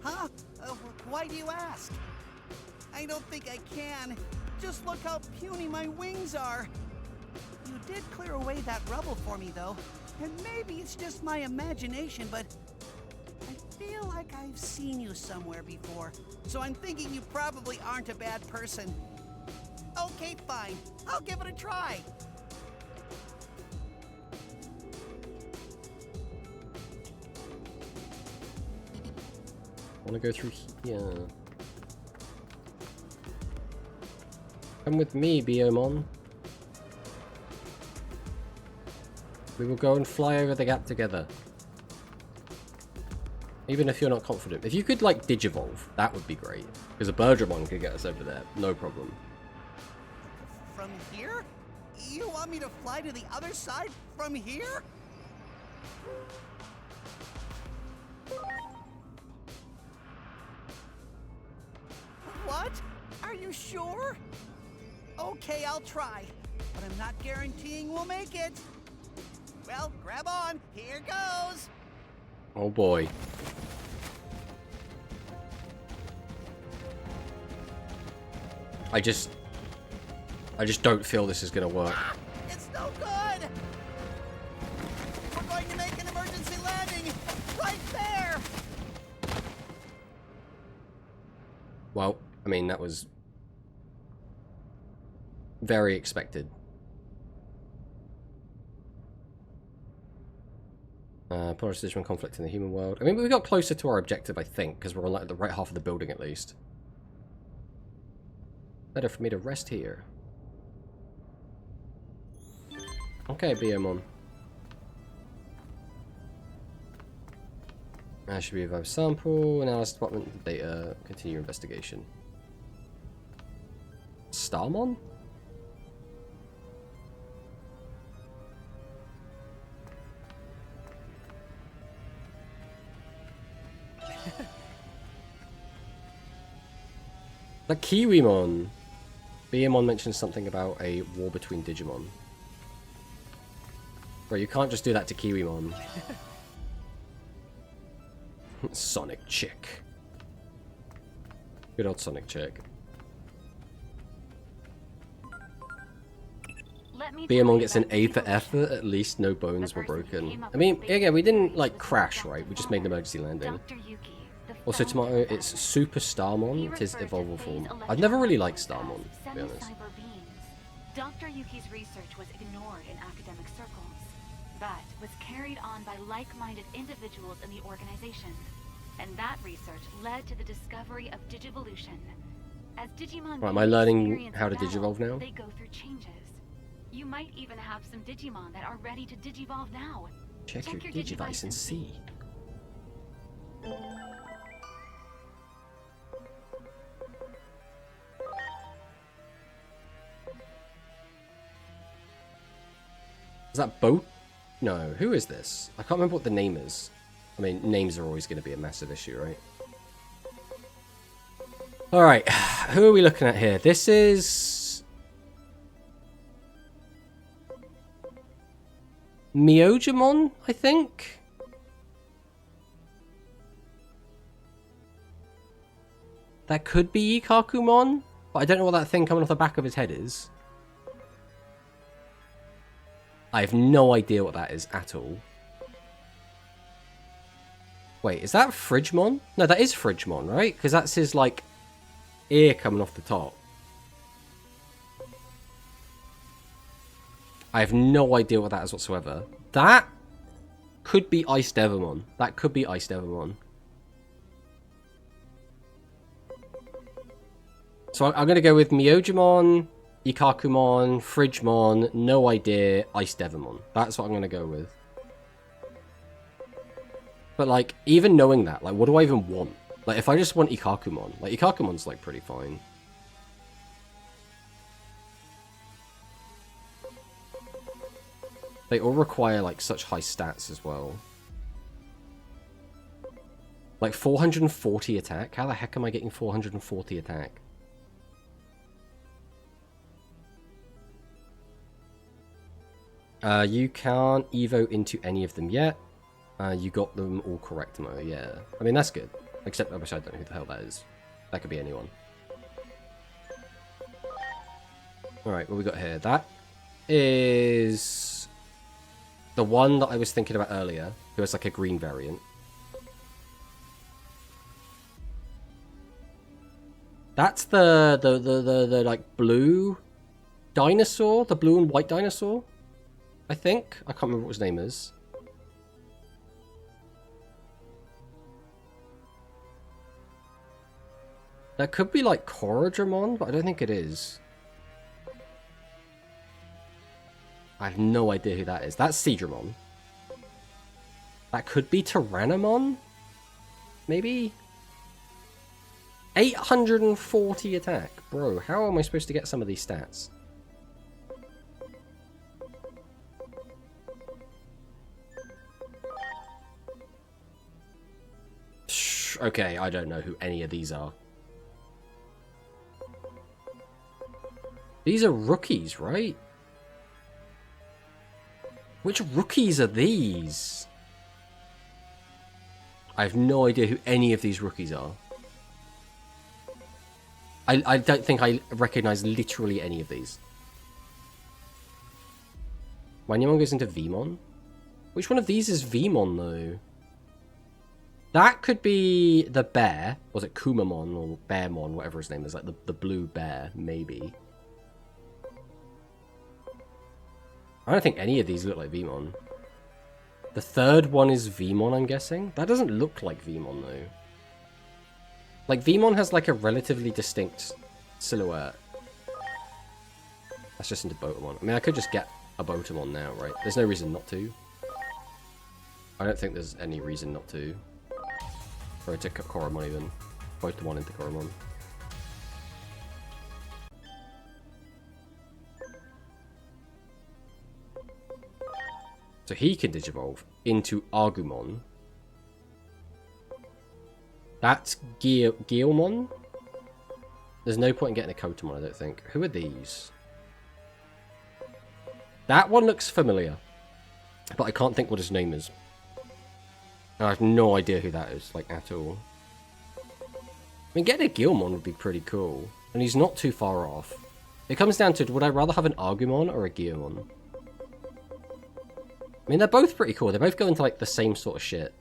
Huh? Why do you ask? I don't think I can. Just look how puny my wings are. You did clear away that rubble for me, though. And maybe it's just my imagination, but I feel like I've seen you somewhere before. So I'm thinking you probably aren't a bad person. Okay, fine. I'll give it a try. I want to go through here. Come with me, Biomon. We will go and fly over the gap together. Even if you're not confident. If you could, like, Digivolve, that would be great. Because a Birdramon could get us over there. No problem. From here? You want me to fly to the other side from here? What? Are you sure? Okay, I'll try. But I'm not guaranteeing we'll make it. Well, grab on. Here goes. Oh boy. I just don't feel this is gonna work. It's no good. We're going to make an emergency landing right there. Well, I mean, that was very expected. Polaris Digimon conflict in the human world. I mean, we got closer to our objective, I think, because we're on, like, the right half of the building at least. Better for me to rest here. Okay, Biomon. That should be a vibe sample. Analysis department data. Continue investigation. Starmon? The Kiwimon. Biomon mentioned something about a war between Digimon. Bro, you can't just do that to Kiwimon. Sonic Chick. Good old Sonic Chick. Biomon gets an A for effort, at least no bones were broken. I mean, again, we didn't, like, crash, right? We just made an emergency landing. Dr. Yuki, the Also, Tomato, it's Super Starmon. It is evolvable form. I've never really liked Starmon, to be honest. Semi-cyber beings. Dr. Yuki's research was ignored in academic circles, but was carried on by like-minded individuals in the organization. And that research led to the discovery of Digivolution. As Digimon Right, am I learning experience how to battle, Digivolve now? They go through changes. You might even have some Digimon that are ready to Digivolve now. Check your Digivice and see. Is that Bo? No, who is this? I can't remember what the name is. I mean, names are always going to be a massive issue, right? Alright, who are we looking at here? This is... Myojimon, I think? That could be Ikakumon, but I don't know what that thing coming off the back of his head is. I have no idea what that is at all. Wait, is that Fridgemon? No, that is Fridgemon, right? Because that's his, like, ear coming off the top. I have no idea what that is whatsoever. That could be Ice Devamon. That could be Ice Devamon. So I'm going to go with Myojimon, Ikakumon, Fridgemon, no idea, Ice Devamon. That's what I'm going to go with. But, like, even knowing that, like, what do I even want? Like, if I just want Ikakumon, like, Ikakumon's, like, pretty fine. They all require, like, such high stats as well. Like, 440 attack? How the heck am I getting 440 attack? You can't evo into any of them yet. You got them all correct, Mo. Yeah. I mean, that's good. Except, I wish I don't know who the hell that is. That could be anyone. Alright, what we got here? That is the one that I was thinking about earlier, who has like a green variant. That's the like blue dinosaur, the blue and white dinosaur, I think. I can't remember what his name is. That could be like Korodramon, but I don't think it is. I have no idea who that is. That's Seadramon. That could be Tyrannomon? Maybe? 840 attack. Bro, how am I supposed to get some of these stats? Okay, I don't know who any of these are. These are rookies, right? Which rookies are these? I have no idea who any of these rookies are. I don't think I recognize literally any of these. Wanyamon goes into Vmon? Which one of these is Vmon, though? That could be the bear. Was it Kumamon or Bearmon, whatever his name is? Like the blue bear, maybe. I don't think any of these look like Vmon. The third one is Vmon, I'm guessing. That doesn't look like Vmon, though. Like, Vmon has, like, a relatively distinct silhouette. That's just into Botamon. I mean, I could just get a Botamon now, right? There's no reason not to. I don't think there's any reason not to. Or to Koromon, even. Botamon into Koromon. So he can Digivolve into Agumon. That's Guilmon. There's no point in getting a Kotamon, I don't think. Who are these? That one looks familiar. But I can't think what his name is. I have no idea who that is, like, at all. I mean, getting a Guilmon would be pretty cool. And he's not too far off. It comes down to, would I rather have an Agumon or a Guilmon? I mean, they're both pretty cool. They both go into, like, the same sort of shit.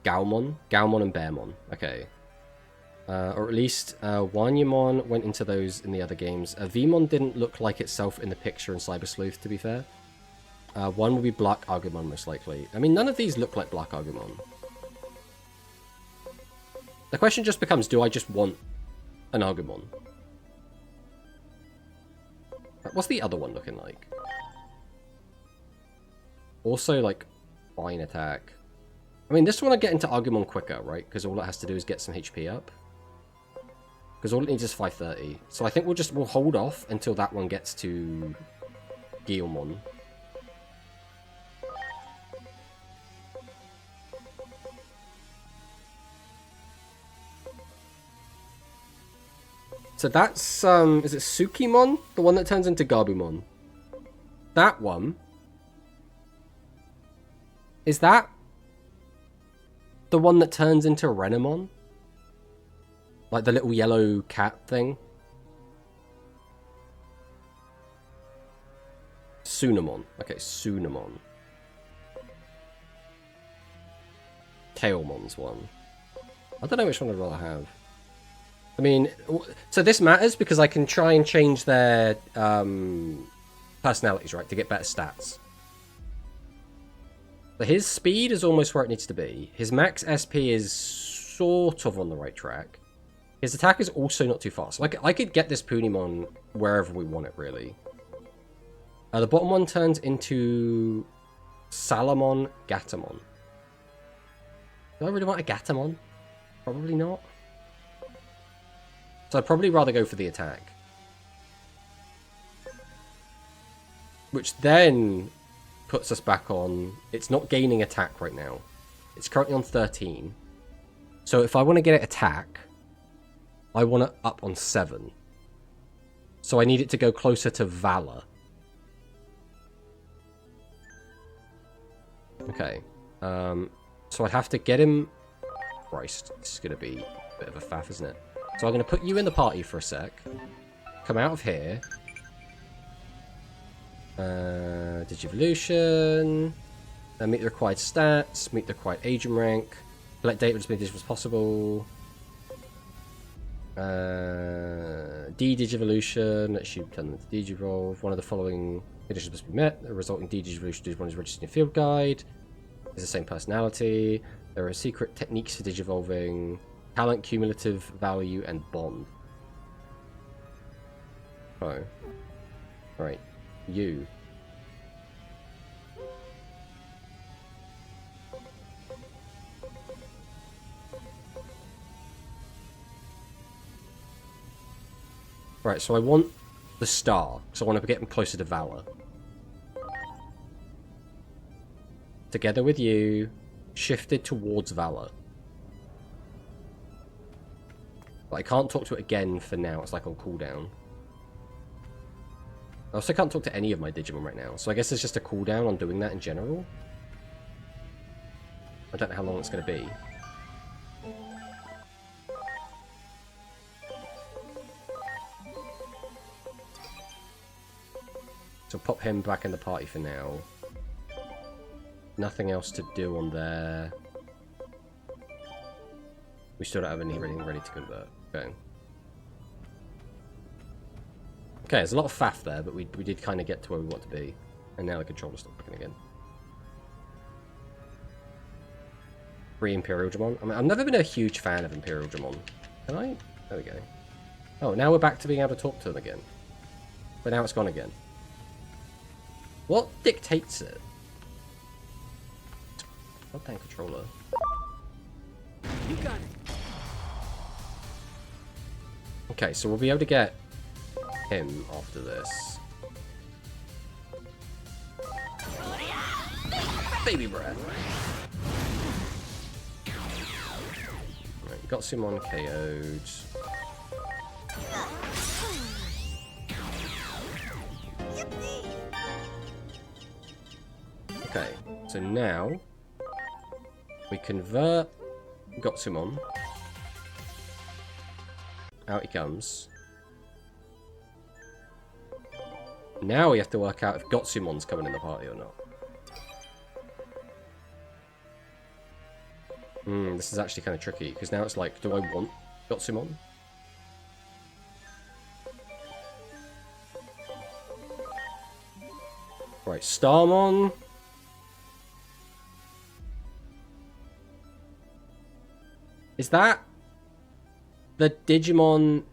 Galmon. Galmon and Bearmon. Okay. Or at least Wanyamon went into those in the other games. Vmon didn't look like itself in the picture in Cyber Sleuth, to be fair. One would be Black Agumon, most likely. I mean, none of these look like Black Agumon. The question just becomes, do I just want an Agumon? What's the other one looking like? Also, like, fine attack. I mean, this one I get into Agumon quicker, right? Because all it has to do is get some HP up. Because all it needs is 530. So I think we'll hold off until that one gets to Guilmon. So that's, is it Tsukimon? The one that turns into Gabumon. That one. Is that the one that turns into Renamon? Like the little yellow cat thing? Sunamon. Okay, Sunamon. Tailmon's one. I don't know which one I'd rather have. I mean, so this matters because I can try and change their personalities, right, to get better stats. But his speed is almost where it needs to be. His max SP is sort of on the right track. His attack is also not too fast. Like, I could get this Punimon wherever we want it, really. The bottom one turns into Salamon Gatamon. Do I really want a Gatamon? Probably not. So I'd probably rather go for the attack. Which then puts us back on... It's not gaining attack right now. It's currently on 13. So if I want to get it attack, I want it up on 7. So I need it to go closer to Valor. Okay. So I'd have to get him... Christ, this is going to be a bit of a faff, isn't it? So I'm going to put you in the party for a sec. Come out of here. Digivolution. Meet the required stats. Meet the required agent rank. Collect data as many digits as possible. D-Digivolution. Let's shoot 10 to Digivolve. One of the following conditions must be met. The resulting D-Digivolution Digimon is registered in your field guide. It's the same personality. There are secret techniques for Digivolving. Talent, cumulative value, and bond. Oh. Right. You. Right, so I want the star, so I want to get him closer to Valor. Together with you, shifted towards Valor. But I can't talk to it again for now, it's like on cooldown. I also can't talk to any of my Digimon right now, so I guess it's just a cooldown on doing that in general. I don't know how long it's going to be. So pop him back in the party for now. Nothing else to do on there. We still don't have anything ready to convert. Okay. Okay, there's a lot of faff there, but we did kind of get to where we want to be. And now the controller's not working again. 3 Imperial Digimon. I mean, I've never been a huge fan of Imperial Digimon. Can I? There we go. Oh, now we're back to being able to talk to them again. But now it's gone again. What dictates it? Goddamn controller. You got it. Okay, so we'll be able to get him after this. Baby breath. Right, got Summon KO'd. Okay, so now we convert Gotsumon. Out he comes. Now we have to work out if Gotsumon's coming in the party or not. This is actually kind of tricky, because now it's like, do I want Gotsumon? Right, Starmon. Is that the Digimon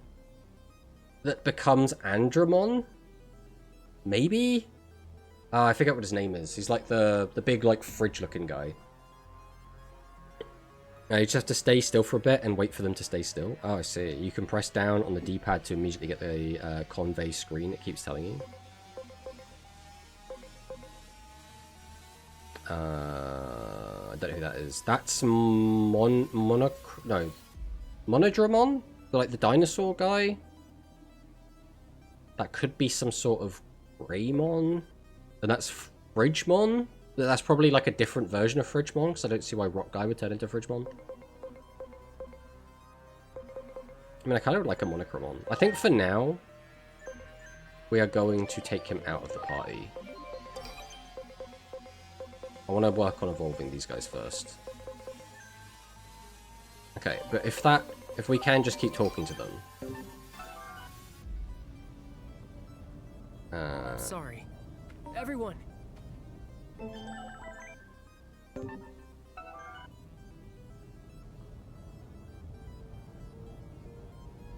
that becomes Andromon? Maybe? I forget what his name is. He's like the big, like, fridge-looking guy. Now you just have to stay still for a bit and wait for them to stay still. Oh, I see. You can press down on the D-pad to immediately get the convey screen. It keeps telling you. I don't know who that is. That's Monodramon? Like the dinosaur guy? That could be some sort of Greymon. And that's Fridgemon? That's probably like a different version of Fridgemon, because I don't see why Rock Guy would turn into Fridgemon. I mean, I kind of would like a Monochromon. I think for now, we are going to take him out of the party. I want to work on evolving these guys first. Okay, but if we can just keep talking to them. Sorry. Everyone.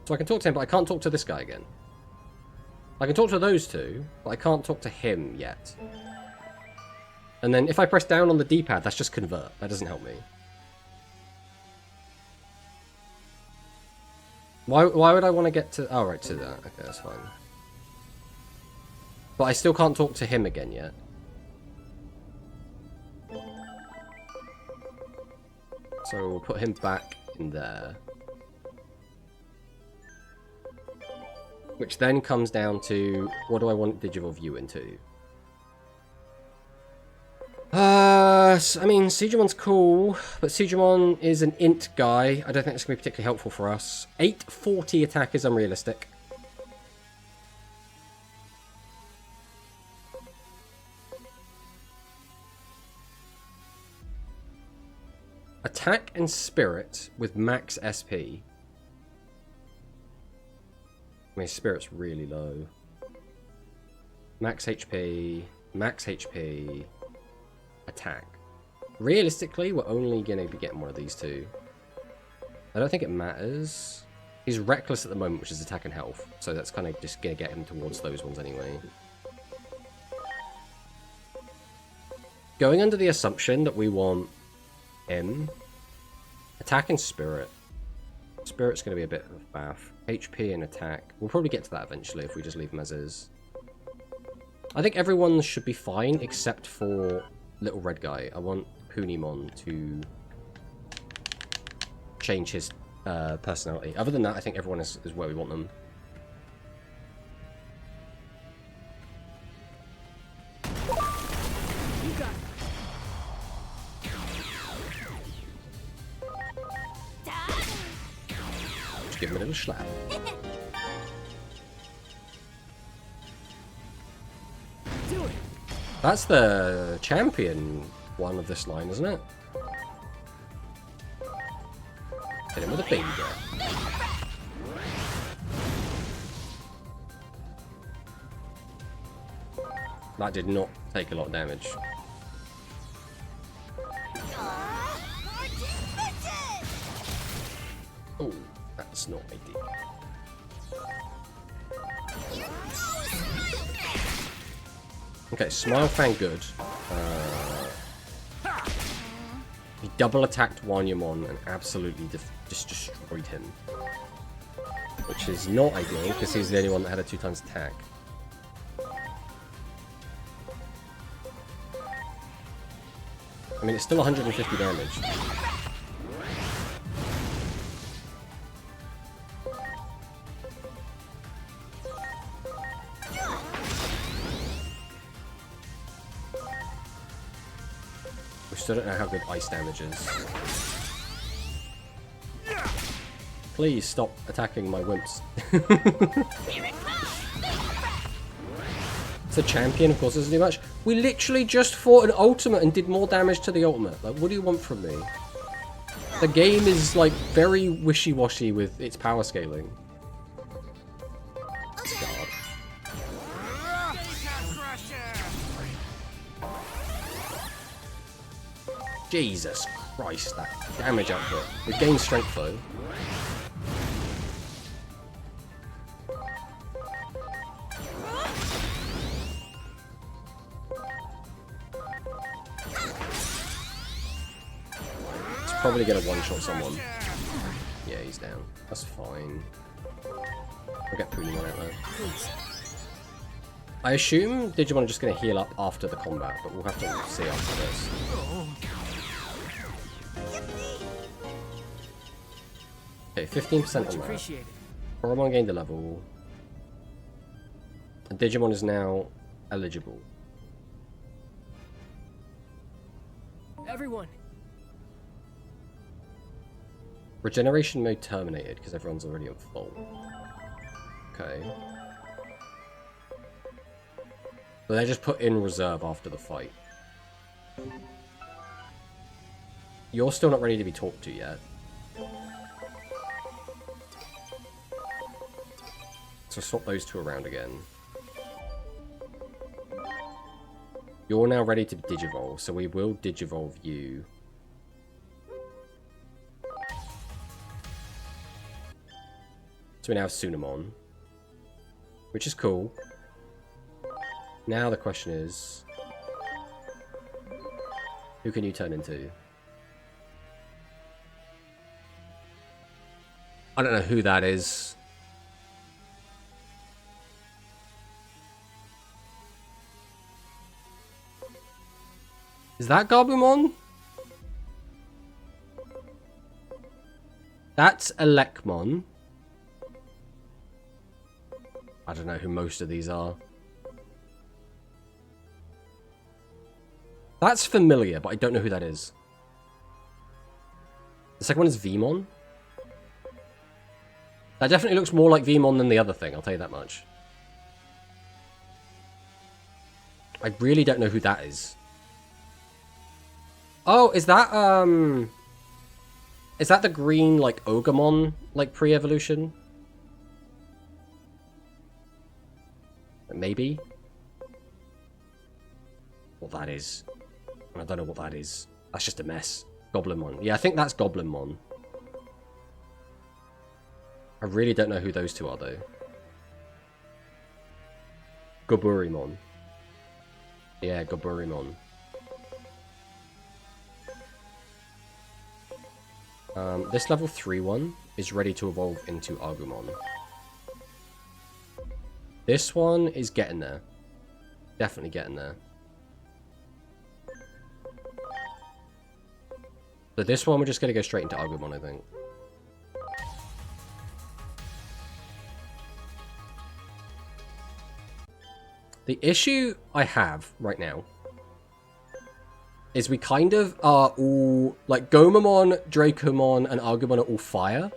So I can talk to him, but I can't talk to this guy again. I can talk to those two, but I can't talk to him yet. And then if I press down on the D-pad, that's just convert. That doesn't help me. Why would I want to get to... Oh, right, to that. Okay, that's fine. But I still can't talk to him again yet. So we'll put him back in there. Which then comes down to, what do I want Digivolve you into? I mean, Siegemon's cool, but Siegemon is an int guy. I don't think it's going to be particularly helpful for us. 840 attack is unrealistic. Attack and Spirit with max SP. I mean, Spirit's really low. Max HP, attack. Realistically, we're only going to be getting one of these two. I don't think it matters. He's reckless at the moment, which is attack and health. So that's kind of just going to get him towards those ones anyway. Going under the assumption that we want him. Attack and Spirit. Spirit's going to be a bit of a faff. HP and attack. We'll probably get to that eventually if we just leave him as is. I think everyone should be fine except for little red guy. I want Punimon to change his personality. Other than that, I think everyone is where we want them. You got it. Just give him a little slap. Do it. That's the champion one of this line, isn't it? Hit him with a finger. That did not take a lot of damage. Oh, that's not ideal. Okay, Smile Fang good. He double attacked Wanyamon and absolutely just destroyed him. Which is not ideal, because he's the only one that had a 2x attack. I mean, it's still 150 damage. We still don't know how good ice damage is. Please stop attacking my wimps. It's a champion, of course, doesn't do much. We literally just fought an ultimate and did more damage to the ultimate. Like, what do you want from me? The game is like very wishy-washy with its power scaling. God. Jesus Christ, that damage output. We gain strength though. It's probably gonna one-shot someone. Yeah, he's down. That's fine. I'll get Punimon out there. I assume Digimon are just going to heal up after the combat, but we'll have to see after this. Okay, 15% on that. Appreciated. Koromon gained a level. And Digimon is now eligible. Everyone. Regeneration mode terminated because everyone's already on full. Okay. But they just put in reserve after the fight. You're still not ready to be talked to yet. So swap those two around again. You're now ready to Digivolve, so we will Digivolve you. So we now have Sunamon, which is cool. Now the question is, who can you turn into? I don't know who that is. Is that Gabumon? That's Elecmon. I don't know who most of these are. That's familiar, but I don't know who that is. The second one is Vmon. That definitely looks more like Vmon than the other thing, I'll tell you that much. I really don't know who that is. Oh, is that the green, like, Ogremon, like, pre-evolution? Maybe? What that is. I don't know what that is. That's just a mess. Goblinmon. Yeah, I think that's Goblinmon. I really don't know who those two are, though. Goburimon. Yeah, Goburimon. This level 3 one is ready to evolve into Agumon. This one is getting there. Definitely getting there. So this one we're just going to go straight into Agumon, I think. The issue I have right now is we kind of are all, like, Gomamon, Dracomon, and Agumon are all fire.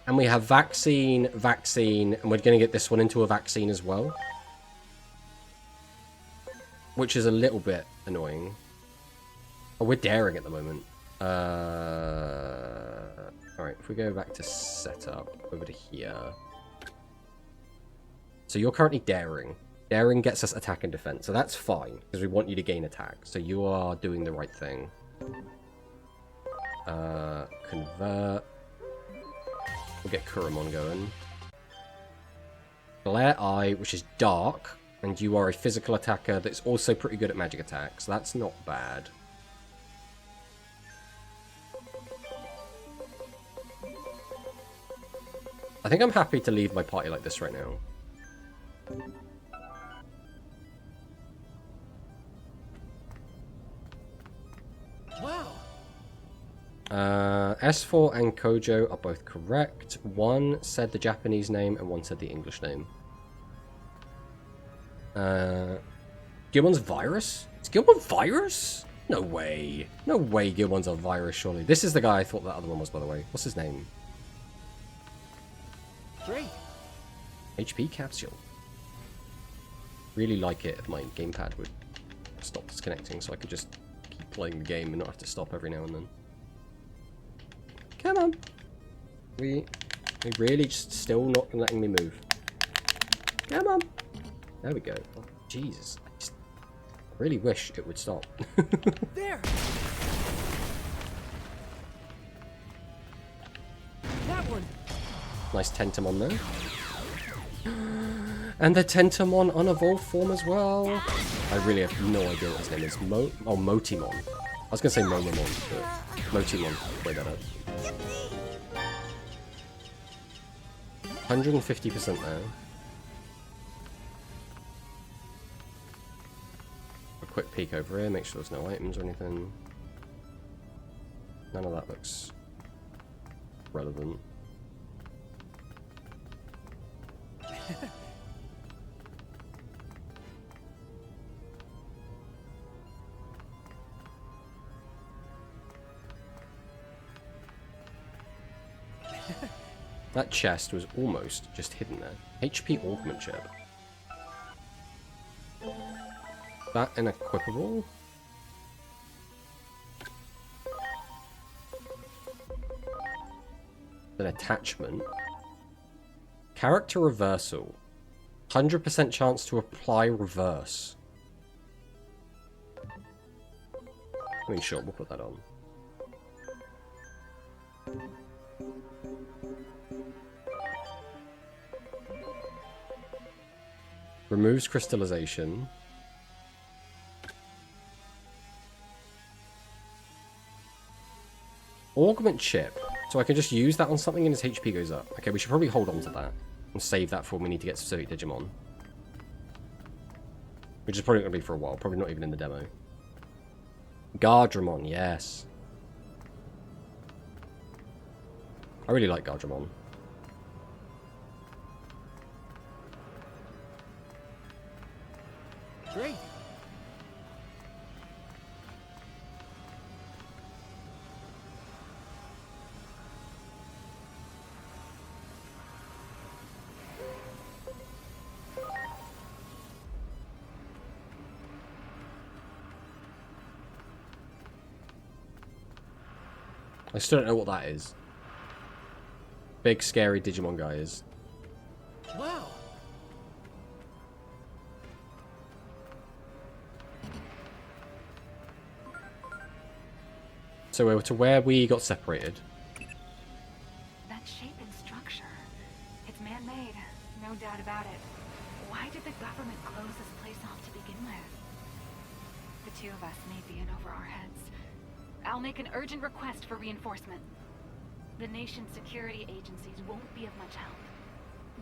And we have Vaccine, and we're going to get this one into a Vaccine as well. Which is a little bit annoying. Oh, we're daring at the moment. Alright, if we go back to setup, over to here. So you're currently daring. Daring gets us attack and defense, so that's fine, because we want you to gain attack. So you are doing the right thing. Convert. We'll get Kurumon going. Glare Eye, which is dark, and you are a physical attacker that's also pretty good at magic attacks. So that's not bad. I think I'm happy to leave my party like this right now. Wow. S4 and Kojo are both correct. One said the Japanese name and one said the English name. Gilmon's virus? Is Gilmon virus? No way. No way Gilmon's a virus, surely. This is the guy I thought that other one was, by the way. What's his name? Great. HP capsule. Really like it if my gamepad would stop disconnecting so I could just keep playing the game and not have to stop every now and then. Come on. We really just still not letting me move. Come on. There we go. Oh, Jesus. I just really wish it would stop. There! That one! Nice Tentamon there. And the Tentamon unevolved form as well. I really have no idea what his name is. Motimon. I was going to say Momamon, but Motimon. Way better. 150% now. A quick peek over here, make sure there's no items or anything. None of that looks relevant. That chest was almost just hidden there. HP augment chip. That unequipable. An attachment. Character reversal. 100% chance to apply reverse. I mean, sure, we'll put that on. Removes crystallization. Augment chip. So I can just use that on something and his HP goes up. Okay, we should probably hold on to that and save that for when we need to get specific Digimon. Which is probably going to be for a while. Probably not even in the demo. Gardramon, yes. I really like Gardramon. Great! I still don't know what that is. Big scary Digimon guy is. Wow! So we're to where we got separated. That shape and structure. It's man-made, no doubt about it. Why did the government close this place off to begin with? The two of us may be in over our heads. I'll make an urgent request for reinforcement. The nation's security agencies won't be of much help.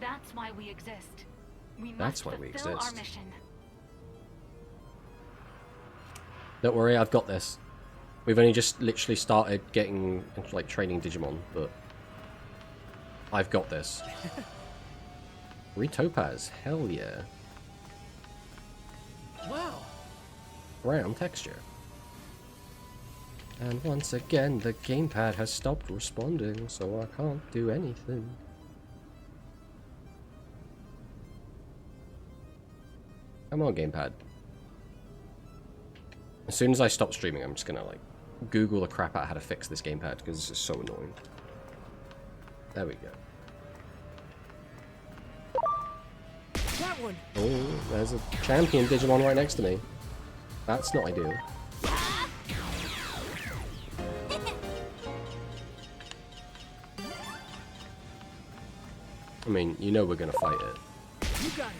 That's why we exist. We must fulfill our mission. Don't worry, I've got this. We've only just literally started getting, like, training Digimon, but I've got this. Retopaz, hell yeah. Wow! Brown texture. And once again, the gamepad has stopped responding, so I can't do anything. Come on, gamepad. As soon as I stop streaming, I'm just gonna, like, Google the crap out how to fix this gamepad, because it's just so annoying. There we go. That one! Oh, there's a champion Digimon right next to me. That's not ideal. I mean, you know we're gonna fight it. You got it!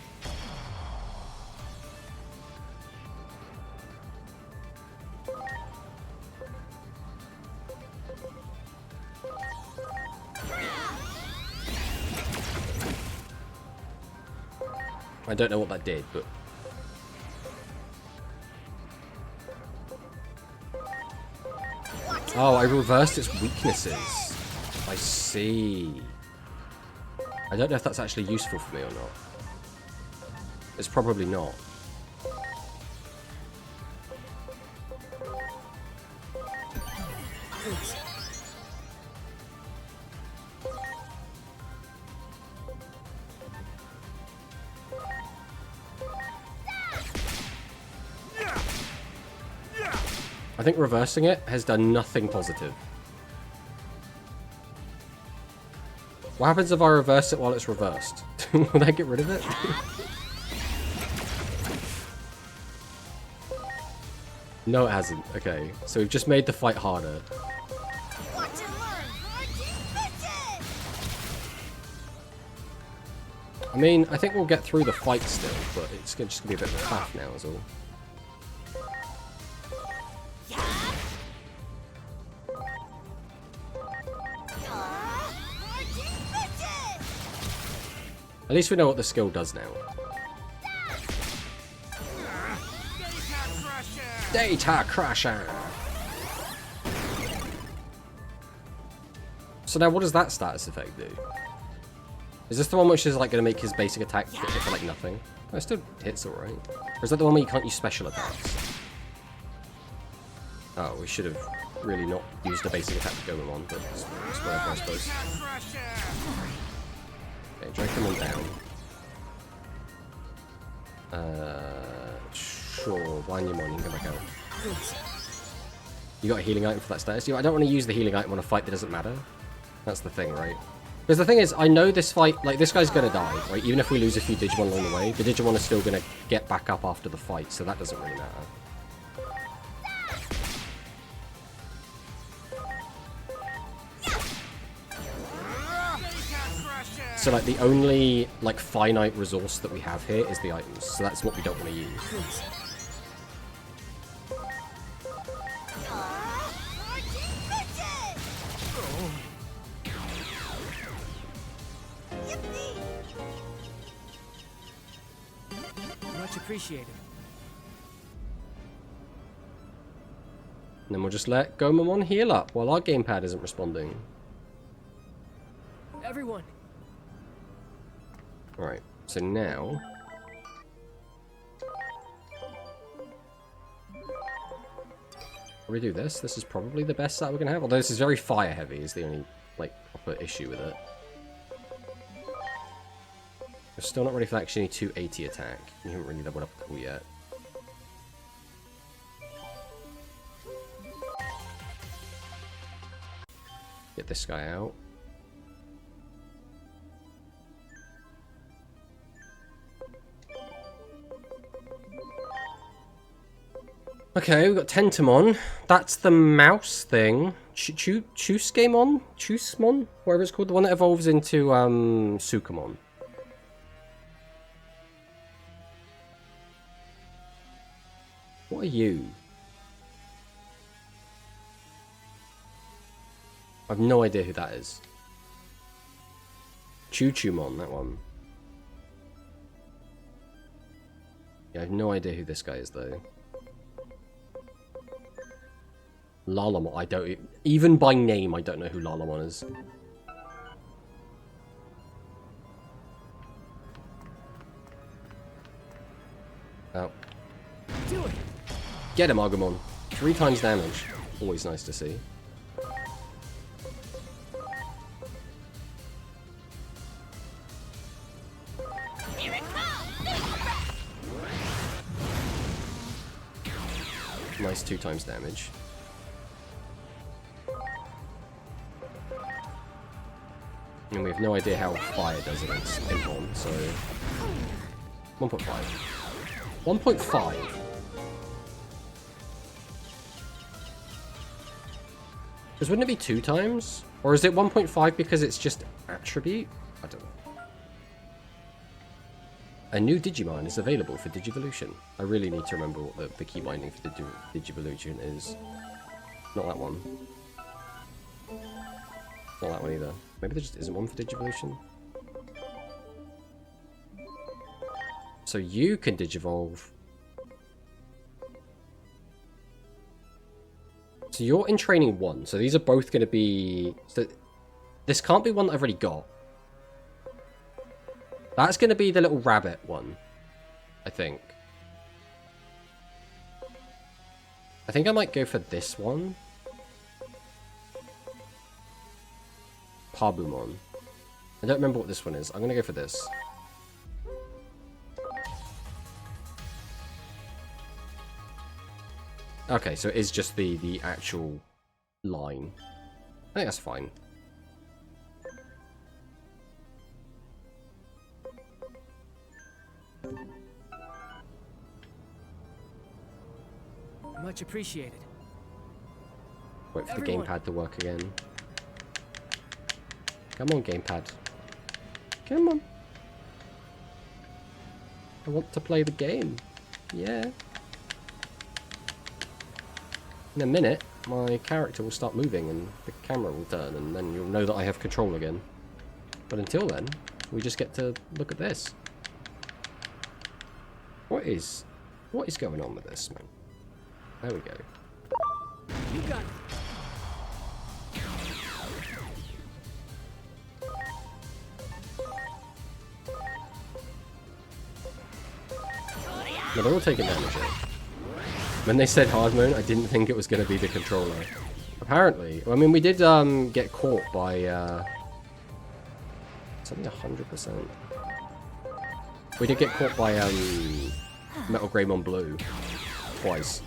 I don't know what that did, but... Oh, I reversed its weaknesses. I see. I don't know if that's actually useful for me or not. It's probably not. I think reversing it has done nothing positive. What happens if I reverse it while it's reversed? Will that get rid of it? No, it hasn't. Okay, so we've just made the fight harder. Watch and learn. I mean, I think we'll get through the fight still, but it's just gonna be a bit of a faff now is all. At least we know what the skill does now. Data Crusher! So now what does that status effect do? Is this the one which is like going to make his basic attack hit for like nothing? Oh, it still hits alright. Or is that the one where you can't use special attacks? Oh, we should have really not used a basic attack to Gomamon, but it's whatever, I suppose. Okay, drag them on down. Sure, Wanyamon, you can go back out. You got a healing item for that status? I don't want to use the healing item on a fight that doesn't matter. That's the thing, right? Because the thing is, I know this fight, like, this guy's gonna die, right? Even if we lose a few Digimon along the way, the Digimon is still gonna get back up after the fight, so that doesn't really matter. So, like, the only, like, finite resource that we have here is the items, so that's what we don't want to use. Much appreciated. And then we'll just let Gomamon heal up while our gamepad isn't responding. Everyone. Alright, so now... we do this. This is probably the best set we're going to have. Although this is very fire heavy is the only, like, proper issue with it. We're still not ready for actually 280 attack. We haven't really leveled up cool yet. Get this guy out. Okay, we've got Tentamon. That's the mouse thing. Chuskeimon? Chusmon? Whatever it's called. The one that evolves into Sukamon. What are you? I have no idea who that is. Chumon, that one. Yeah, I have no idea who this guy is though. Lalamon, I don't... Even by name, I don't know who Lalamon is. Oh. Do it. Get him, Agumon. 3 times damage. Always nice to see. Nice 2 times damage. And we have no idea how fire does against Pimpon, so... 1.5. 1.5? Because wouldn't it be 2 times? Or is it 1.5 because it's just attribute? I don't know. A new Digimon is available for Digivolution. I really need to remember what the key binding for Digivolution is. Not that one. Not that one either. Maybe there just isn't one for Digivolution. So you can Digivolve. So you're in training 1. So these are both going to be... So this can't be one that I've already got. That's going to be the little rabbit one, I think. I think I might go for this one. Pabumon. I don't remember what this one is. I'm going to go for this. Okay, so it is just the actual line. I think that's fine. Much appreciated. Wait for the Everyone. gamepad to work again. Come on, gamepad. Come on. I want to play the game. Yeah. In a minute, my character will start moving and the camera will turn, and then you'll know that I have control again. But until then, we just get to look at this. What is going on with this, man? There we go. You got it. No, they're all taking damage here. When they said hard mode, I didn't think it was going to be the controller. Apparently. I mean, we did get caught by something 100%. We did get caught by Metal Greymon Blue twice.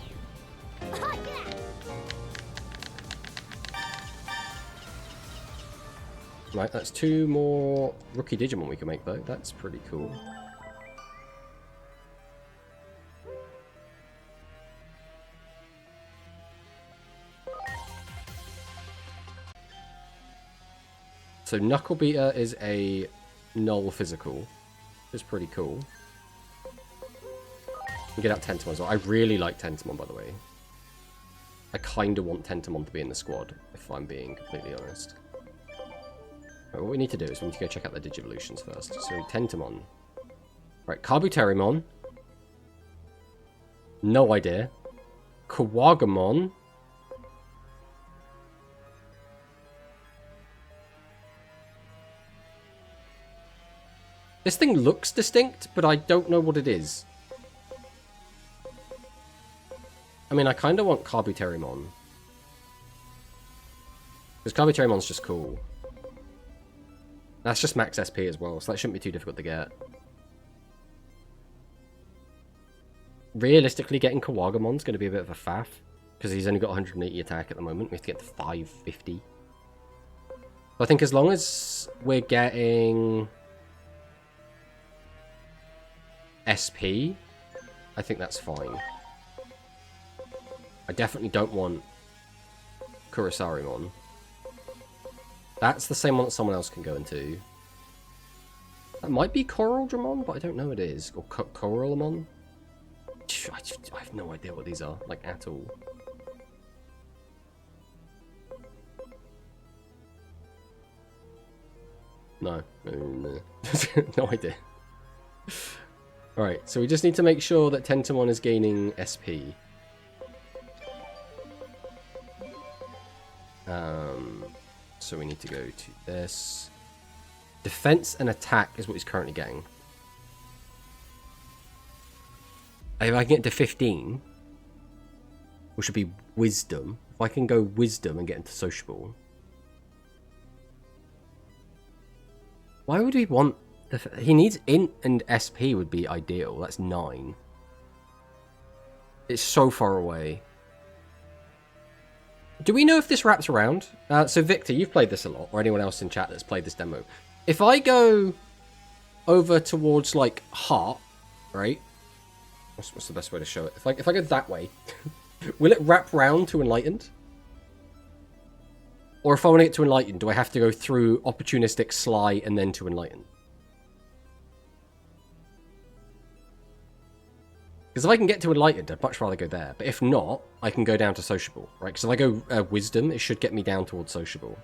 Right, that's 2 more rookie Digimon we can make though. That's pretty cool. So Knuckle Beater is a null physical, which is pretty cool. And get out Tentamon as well. I really like Tentamon, by the way. I kind of want Tentamon to be in the squad, if I'm being completely honest. Right, what we need to do is we need to go check out the Digivolutions first. So Tentamon. Right, Kabuterimon. No idea. Kawagamon. This thing looks distinct, but I don't know what it is. I mean, I kind of want Kabuterimon. Because Kabutarimon's just cool. That's just max SP as well, so that shouldn't be too difficult to get. Realistically, getting Kawagamon's going to be a bit of a faff. Because he's only got 180 attack at the moment. We have to get to 550. So I think as long as we're getting SP, I think that's fine. I definitely don't want Kurisarimon. That's the same one that someone else can go into. That might be Coraldramon, but I don't know what it is. Or Coralamon? I have no idea what these are, like, at all. No. No idea. Alright, so we just need to make sure that Tentamon is gaining SP. So we need to go to this. Defense and attack is what he's currently getting. If I can get to 15, which would be wisdom. If I can go wisdom and get into sociable. Why would we want... He needs int and SP would be ideal. That's 9. It's so far away. Do we know if this wraps around? So Victor, you've played this a lot, or anyone else in chat that's played this demo. If I go over towards, like, heart, right? What's the best way to show it? If I go that way, will it wrap round to enlightened? Or if I want to get to enlightened, do I have to go through opportunistic, sly, and then to enlightened? Because if I can get to enlightened, I'd much rather go there. But if not, I can go down to sociable, right? Because if I go wisdom, it should get me down towards sociable.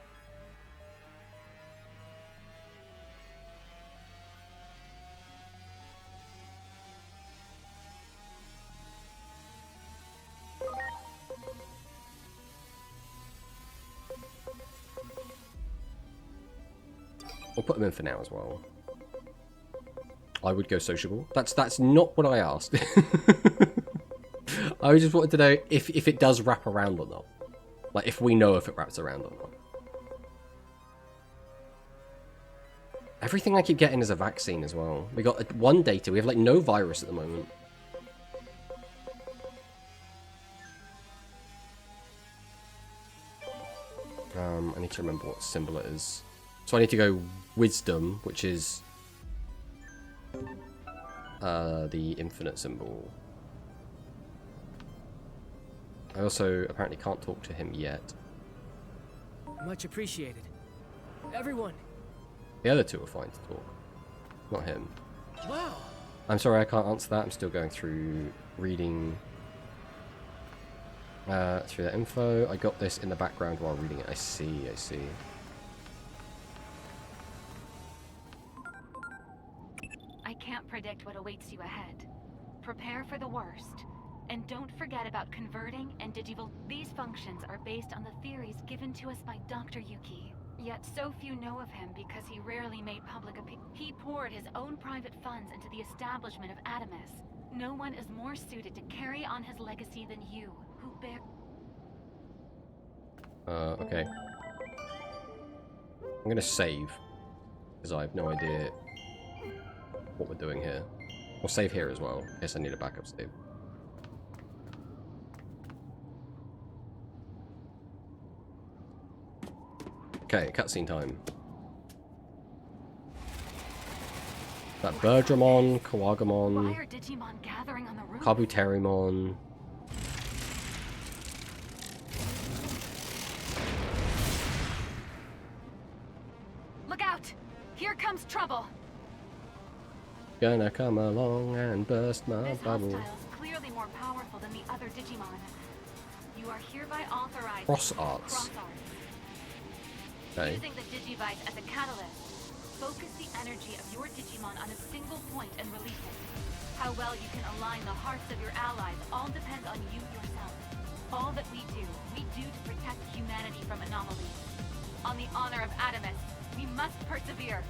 We'll put them in for now as well. I would go sociable. That's not what I asked. I just wanted to know if it does wrap around or not. Like, if we know if it wraps around or not. Everything I keep getting is a vaccine as well. We got one data. We have, like, no virus at the moment. I need to remember what symbol it is. So I need to go wisdom, which is... the infinite symbol. I also apparently can't talk to him yet. Much appreciated. Everyone. The other two are fine to talk. Not him. Wow. I'm sorry, I can't answer that. I'm still going through reading through that info. I got this in the background while reading it. I see, I see. I can't predict what awaits you ahead. Prepare for the worst. And don't forget about converting and digital. These functions are based on the theories given to us by Dr. Yuki. Yet so few know of him because he rarely made public He poured his own private funds into the establishment of Adamus. No one is more suited to carry on his legacy than you, who bear... Okay. I'm gonna save, because I have no idea what we're doing here. We'll save here as well, in case I need a backup save. Okay, cutscene time. That Birdramon, Why Kawagamon, are Digimon gathering on the roof? Kabuterimon. Look out! Here comes trouble! Gonna come along and burst my This bubble. hostile is clearly more powerful than the other Digimon. You are hereby authorized Cross to use arts. cross arts. Okay. Using the Digivice as a catalyst, focus the energy of your Digimon on a single point and release it. How well you can align the hearts of your allies all depends on you yourself. All that we do to protect humanity from anomalies. On the honor of Adamus, we must persevere.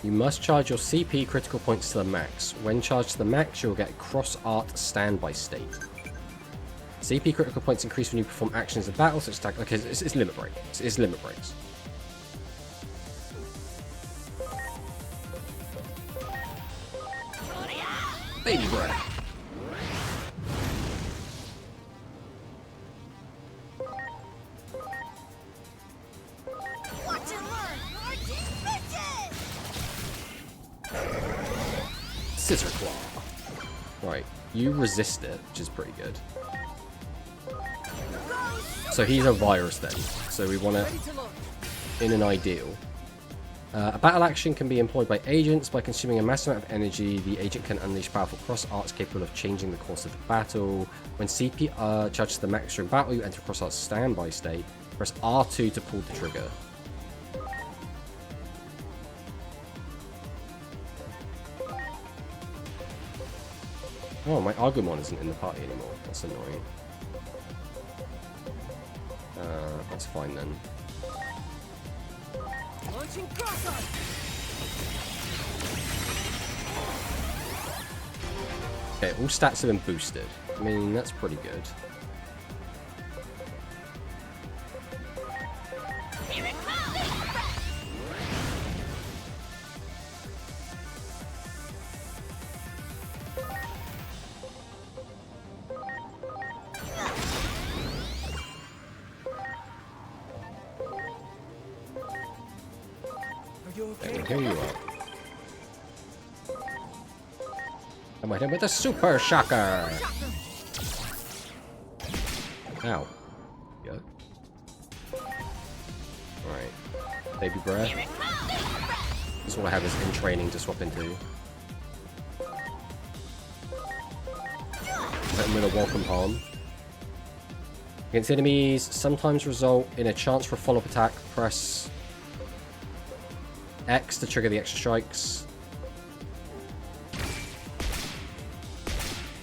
You must charge your CP critical points to the max. When charged to the max, you'll get cross art standby state. CP critical points increase when you perform actions in battle, such as attack. Okay, it's limit break. It's limit breaks. Baby breath. Watch and learn! Our bitches! Scissor claw. Right, you resist it, which is pretty good. So he's a virus then. So we want to, in an ideal. A battle action can be employed by agents. By consuming a massive amount of energy, the agent can unleash powerful cross arts capable of changing the course of the battle. When CP charges to the max during battle, you enter cross arts standby state. Press R2 to pull the trigger. Oh, my Agumon isn't in the party anymore. That's annoying. That's fine then. Launching cross arts. Okay, all stats have been boosted. I mean, that's pretty good. Are you okay? Okay, here you are. I'm hit him with a super shocker. Ow. Go. Alright. Baby breath. That's all I have is in training to swap into. Hit him with a welcome palm. Against enemies, sometimes result in a chance for a follow-up attack. Press X to trigger the extra strikes.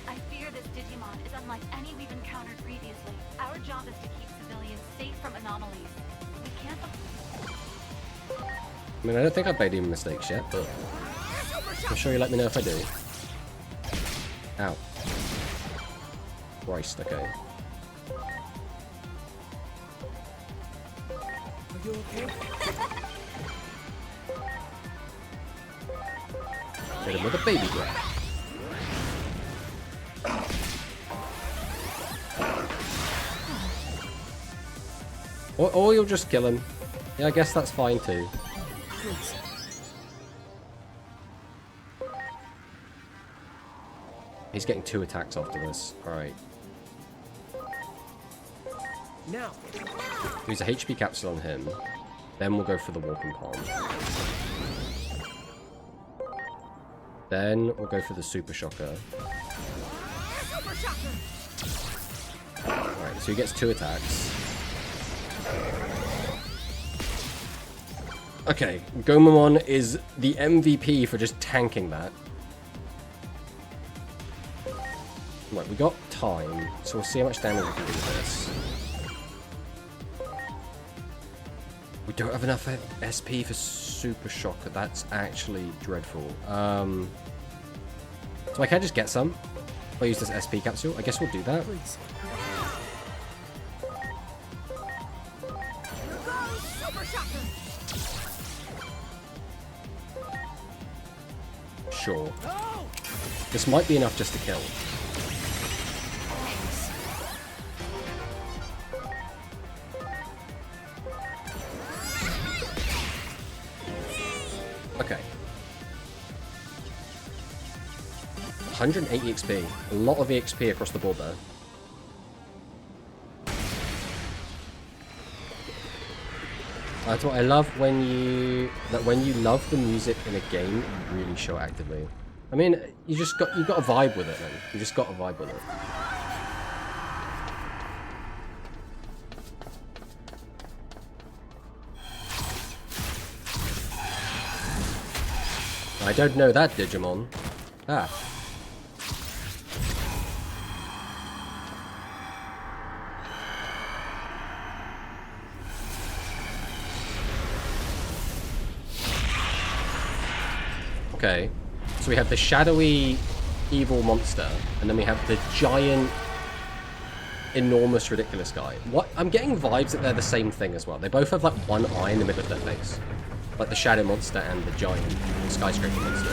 I fear this Digimon is unlike any we've encountered previously. Our job is to keep civilians safe from anomalies. We can't... I mean, I don't think I've made any mistakes yet, but I'm sure you let me know if I do. Ow. Christ, okay. Are you okay? Hit him with a baby breath. Or you'll just kill him. Yeah, I guess that's fine too. He's getting 2 attacks after this. Alright. Now. Use a HP capsule on him. Then we'll go for the Warping Palm. Then we'll go for the Super Shocker. Alright, so he gets 2 attacks. Okay, Gomamon is the MVP for just tanking that. Right, we got time, so we'll see how much damage we can do with this. We don't have enough SP for Super Shocker. That's actually dreadful. So I can just get some. I'll use this SP capsule. I guess we'll do that. Please. Sure. This might be enough just to kill. Okay. 180 XP. A lot of EXP across the board there. That's what I love when you love the music in a game, you really show it actively. I mean, you got to vibe with it, man. You just got to vibe with it. I don't know that, Digimon. Ah. Okay, so we have the shadowy evil monster, and then we have the giant, enormous, ridiculous guy. What? I'm getting vibes that they're the same thing as well. They both have like one eye in the middle of their face. Like the shadow monster and the giant skyscraper monster.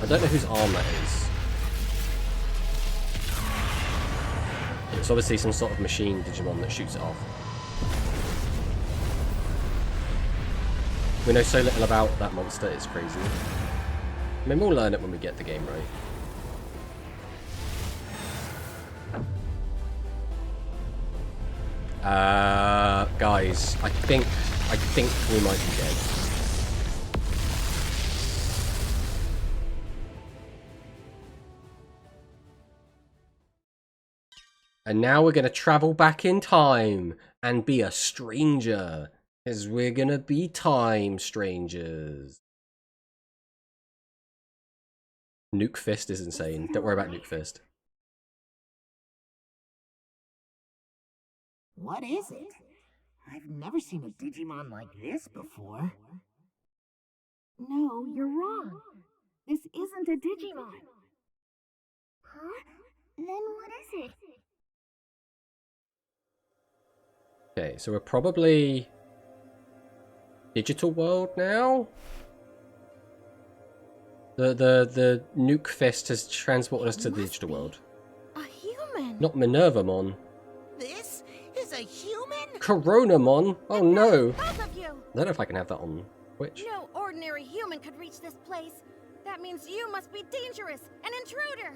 I don't know whose arm that is. It's obviously some sort of machine Digimon that shoots it off. We know so little about that monster, it's crazy. I mean, we'll learn it when we get the game right. Guys, I think we might be dead. And now we're gonna travel back in time and be a stranger. Because we're gonna be time strangers. Nuke Fist is insane. Don't worry about Nuke Fist. What is it? I've never seen a Digimon like this before. No, you're wrong. This isn't a Digimon. Huh? Then what is it? Okay, so we're probably digital world now. The Nuke Fist has transported us to the digital world. A human. Not Minervamon. This is a human? Coronamon. Oh no. Both of you. I don't know if I can have that on Twitch. No ordinary human could reach this place. That means you must be dangerous, an intruder.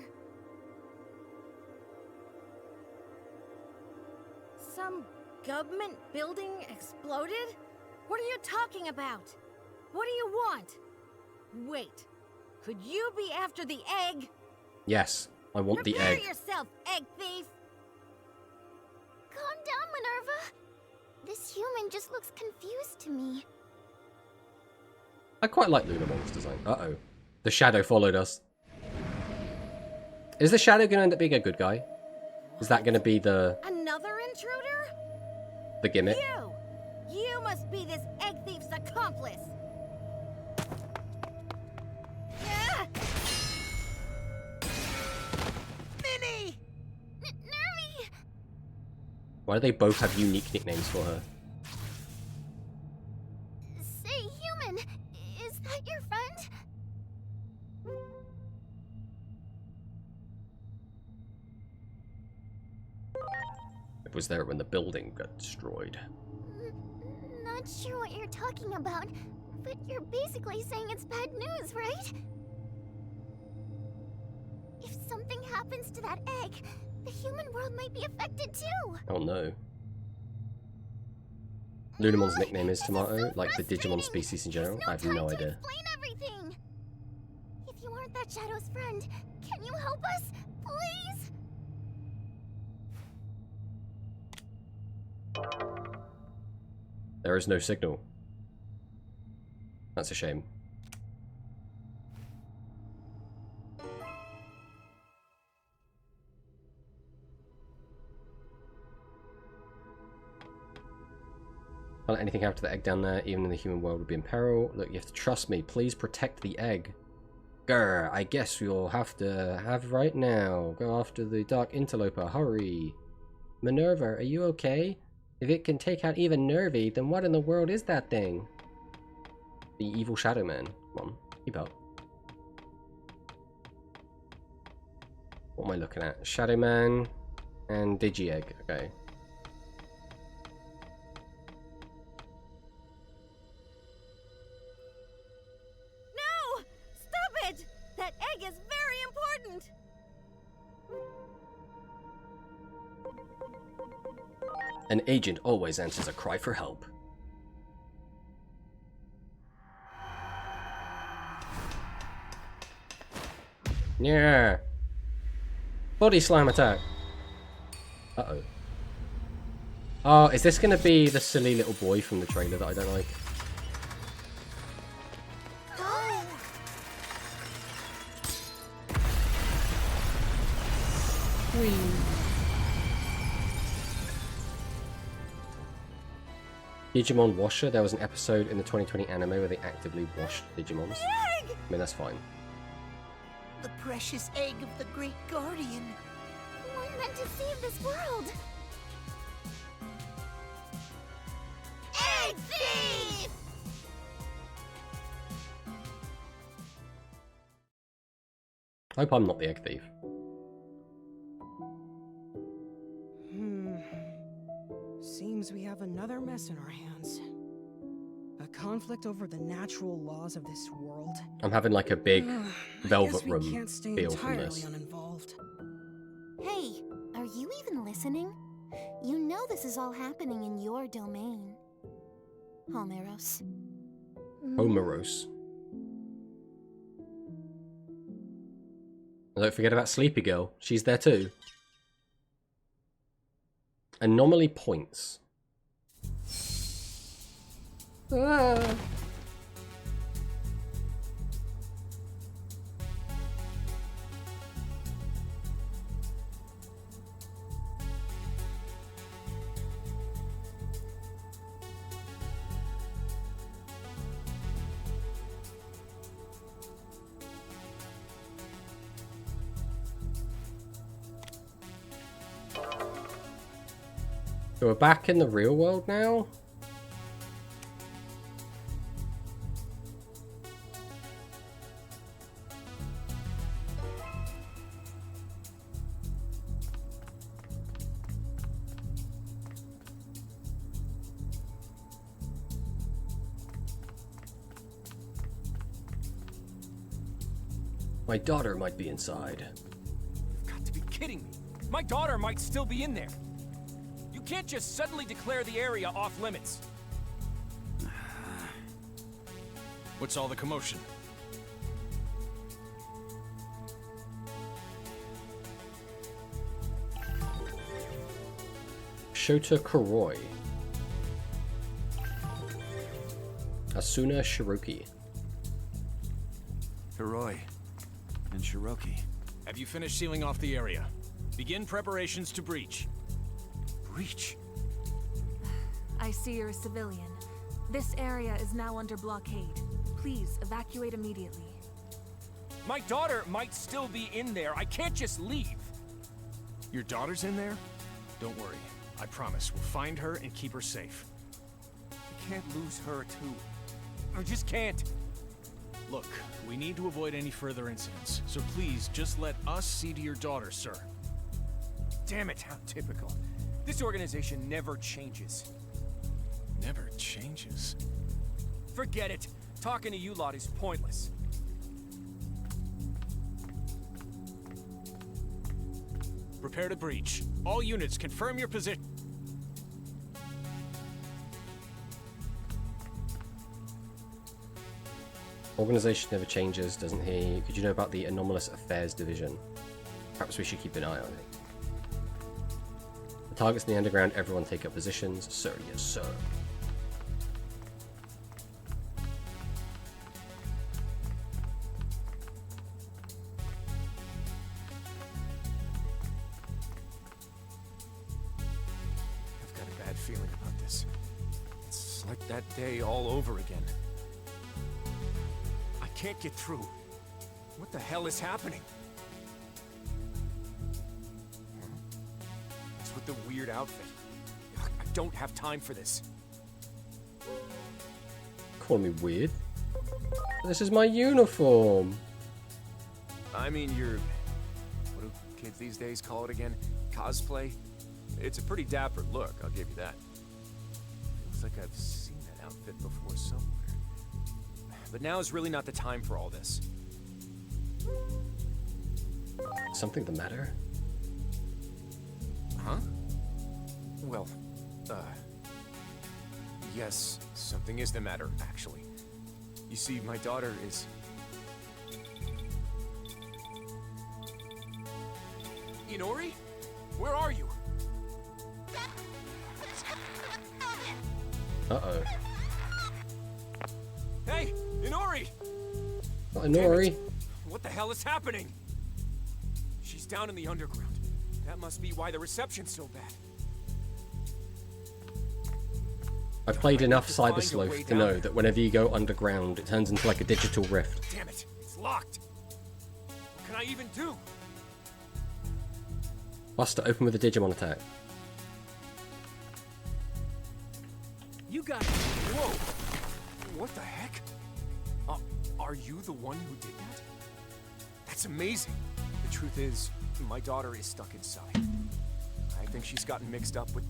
Some government building exploded? What are you talking about? What do you want? Wait, could you be after the egg? Yes, I want the egg. Prepare yourself, egg thief! Calm down, Minerva. This human just looks confused to me. I quite like Lunamon's design. Uh-oh. The shadow followed us. Is the shadow going to end up being a good guy? Is that going to be the Another intruder? gimmick? You must be this egg thief's accomplice. Yeah. Minnie! Nervy! Why do they both have unique nicknames for her? Say, human, is that your friend? It was there when the building got destroyed. Not sure what you're talking about, but you're basically saying it's bad news, right? If something happens to that egg, the human world might be affected too. Oh no. Lunamon's nickname is This Tomato, so like the Digimon frustrating. species in There's general. I have no time to idea. explain everything. If you aren't that Shadow's friend, can you help us, please? There is no signal. That's a shame. Can't let anything happen to the egg down there, even in the human world would be in peril. Look, you have to trust me. Please protect the egg. Grr, I guess we'll have to have right now. Go after the Dark Interloper. Hurry. Minerva, are you okay? If it can take out even Nervy, then what in the world is that thing? The evil Shadow Man. Come on, keep up. What am I looking at? Shadow Man and Digi-Egg. Okay. No! Stop it! That egg is very important! An agent always answers a cry for help. Yeah. Body slam attack. Uh-oh. Oh, is this going to be the silly little boy from the trailer that I don't like? Digimon Washer. There was an episode in the 2020 anime where they actively washed Digimons. I mean, that's fine. The precious egg of the Great Guardian. One meant to save this world. Egg thief! I hope I'm not the egg thief. Seems we have another mess in our hands. A conflict over the natural laws of this world. I'm having like a big velvet we room can't stay feel from entirely this. uninvolved. Hey, are you even listening? You know this is all happening in your domain. Homeros. Homeros. And don't forget about Sleepy Girl. She's there too. Anomaly points. Ah. So we're back in the real world now? My daughter might be inside. You've got to be kidding me. My daughter might still be in there. You can't just suddenly declare the area off limits. What's all the commotion? Shota Kuroi. Asuna Shiroki. Hiroi and Shiroki. Have you finished sealing off the area? Begin preparations to breach. Breach? I see you're a civilian. This area is now under blockade. Please evacuate immediately. My daughter might still be in there. I can't just leave. Your daughter's in there? Don't worry. I promise we'll find her and keep her safe. I can't lose her too. I just can't. Look, we need to avoid any further incidents, so please just let us see to your daughter, sir. Damn it, how typical. This organization never changes. Never changes. Forget it. Talking to you lot is pointless. Prepare to breach. All units, confirm your position. Organization never changes, doesn't he? Could you know about the Anomalous Affairs Division? Perhaps we should keep an eye on it. The targets in the underground, everyone take up positions. Sir, yes, sir. I've got a bad feeling about this. It's like that day all over again. I can't get through. What the hell is happening? What's with the weird outfit? I don't have time for this. Call me weird. This is my uniform. I mean, what do kids these days call it again? Cosplay? It's a pretty dapper look, I'll give you that. Looks like I've seen that outfit before somewhere. But now is really not the time for all this. Something the matter? Huh? Well, yes, something is the matter, actually. You see, my daughter is... Inori? Where are you? Uh-oh. Hey, Inori! Not Inori. What the hell is happening? She's down in the underground. That must be why the reception's so bad. I've played enough Cybersloth to know that whenever you go underground, it turns into like a digital rift. Damn it, it's locked. What can I even do? Buster, open with a Digimon attack. You got... Whoa! What the heck? Are you the one who did that? That's amazing. The truth is, my daughter is stuck inside. I think she's gotten mixed up with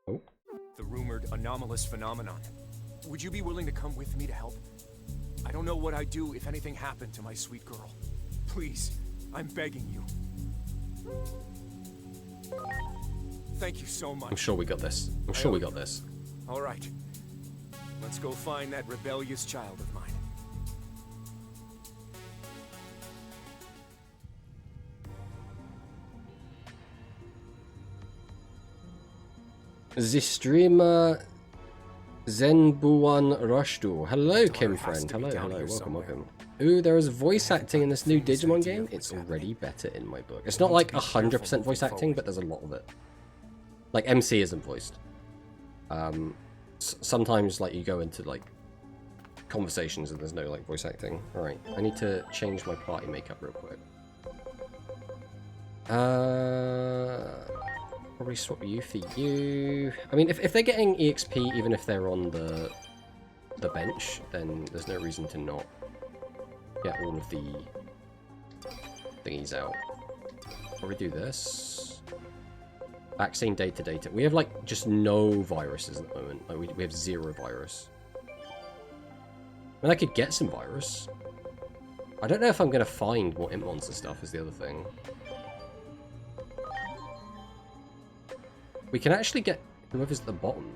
the rumored anomalous phenomenon. Would you be willing to come with me to help? I don't know what I'd do if anything happened to my sweet girl. Please, I'm begging you. Thank you so much. I'm sure we got this. I'm sure we got this. All right. Let's go find that rebellious child of mine. The streamer Zenbuan Rushdu. Hello, Kim friend. Hello, hello. Welcome, welcome. Ooh, there is voice acting in this new Digimon game. It's already better in my book. It's not like 100% voice acting, but there's a lot of it. Like, MC isn't voiced. Sometimes, like, you go into, like, conversations and there's no, like, voice acting. Alright, I need to change my party makeup real quick. Probably swap you for you. I mean, if they're getting EXP, even if they're on the bench, then there's no reason to not get all of the thingies out. Probably do this. Vaccine data. We have, like, just no viruses at the moment. Like, we have 0 virus. I mean, I could get some virus. I don't know if I'm going to find more Imp Monster stuff is the other thing. We can actually get whoever's at the bottom.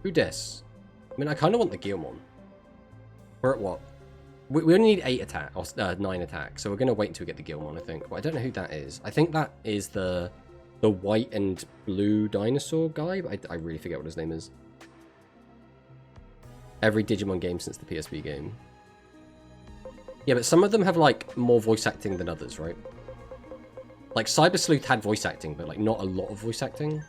Who dis? I mean, I kind of want the Guilmon. We're at what? We only need 8 attack, or 9 attack, so we're going to wait until we get the Guilmon, I think. But I don't know who that is. I think that is the white and blue dinosaur guy, but I really forget what his name is. Every Digimon game since the PSP game. Yeah, but some of them have, like, more voice acting than others, right? Like, Cyber Sleuth had voice acting, but, like, not a lot of voice acting.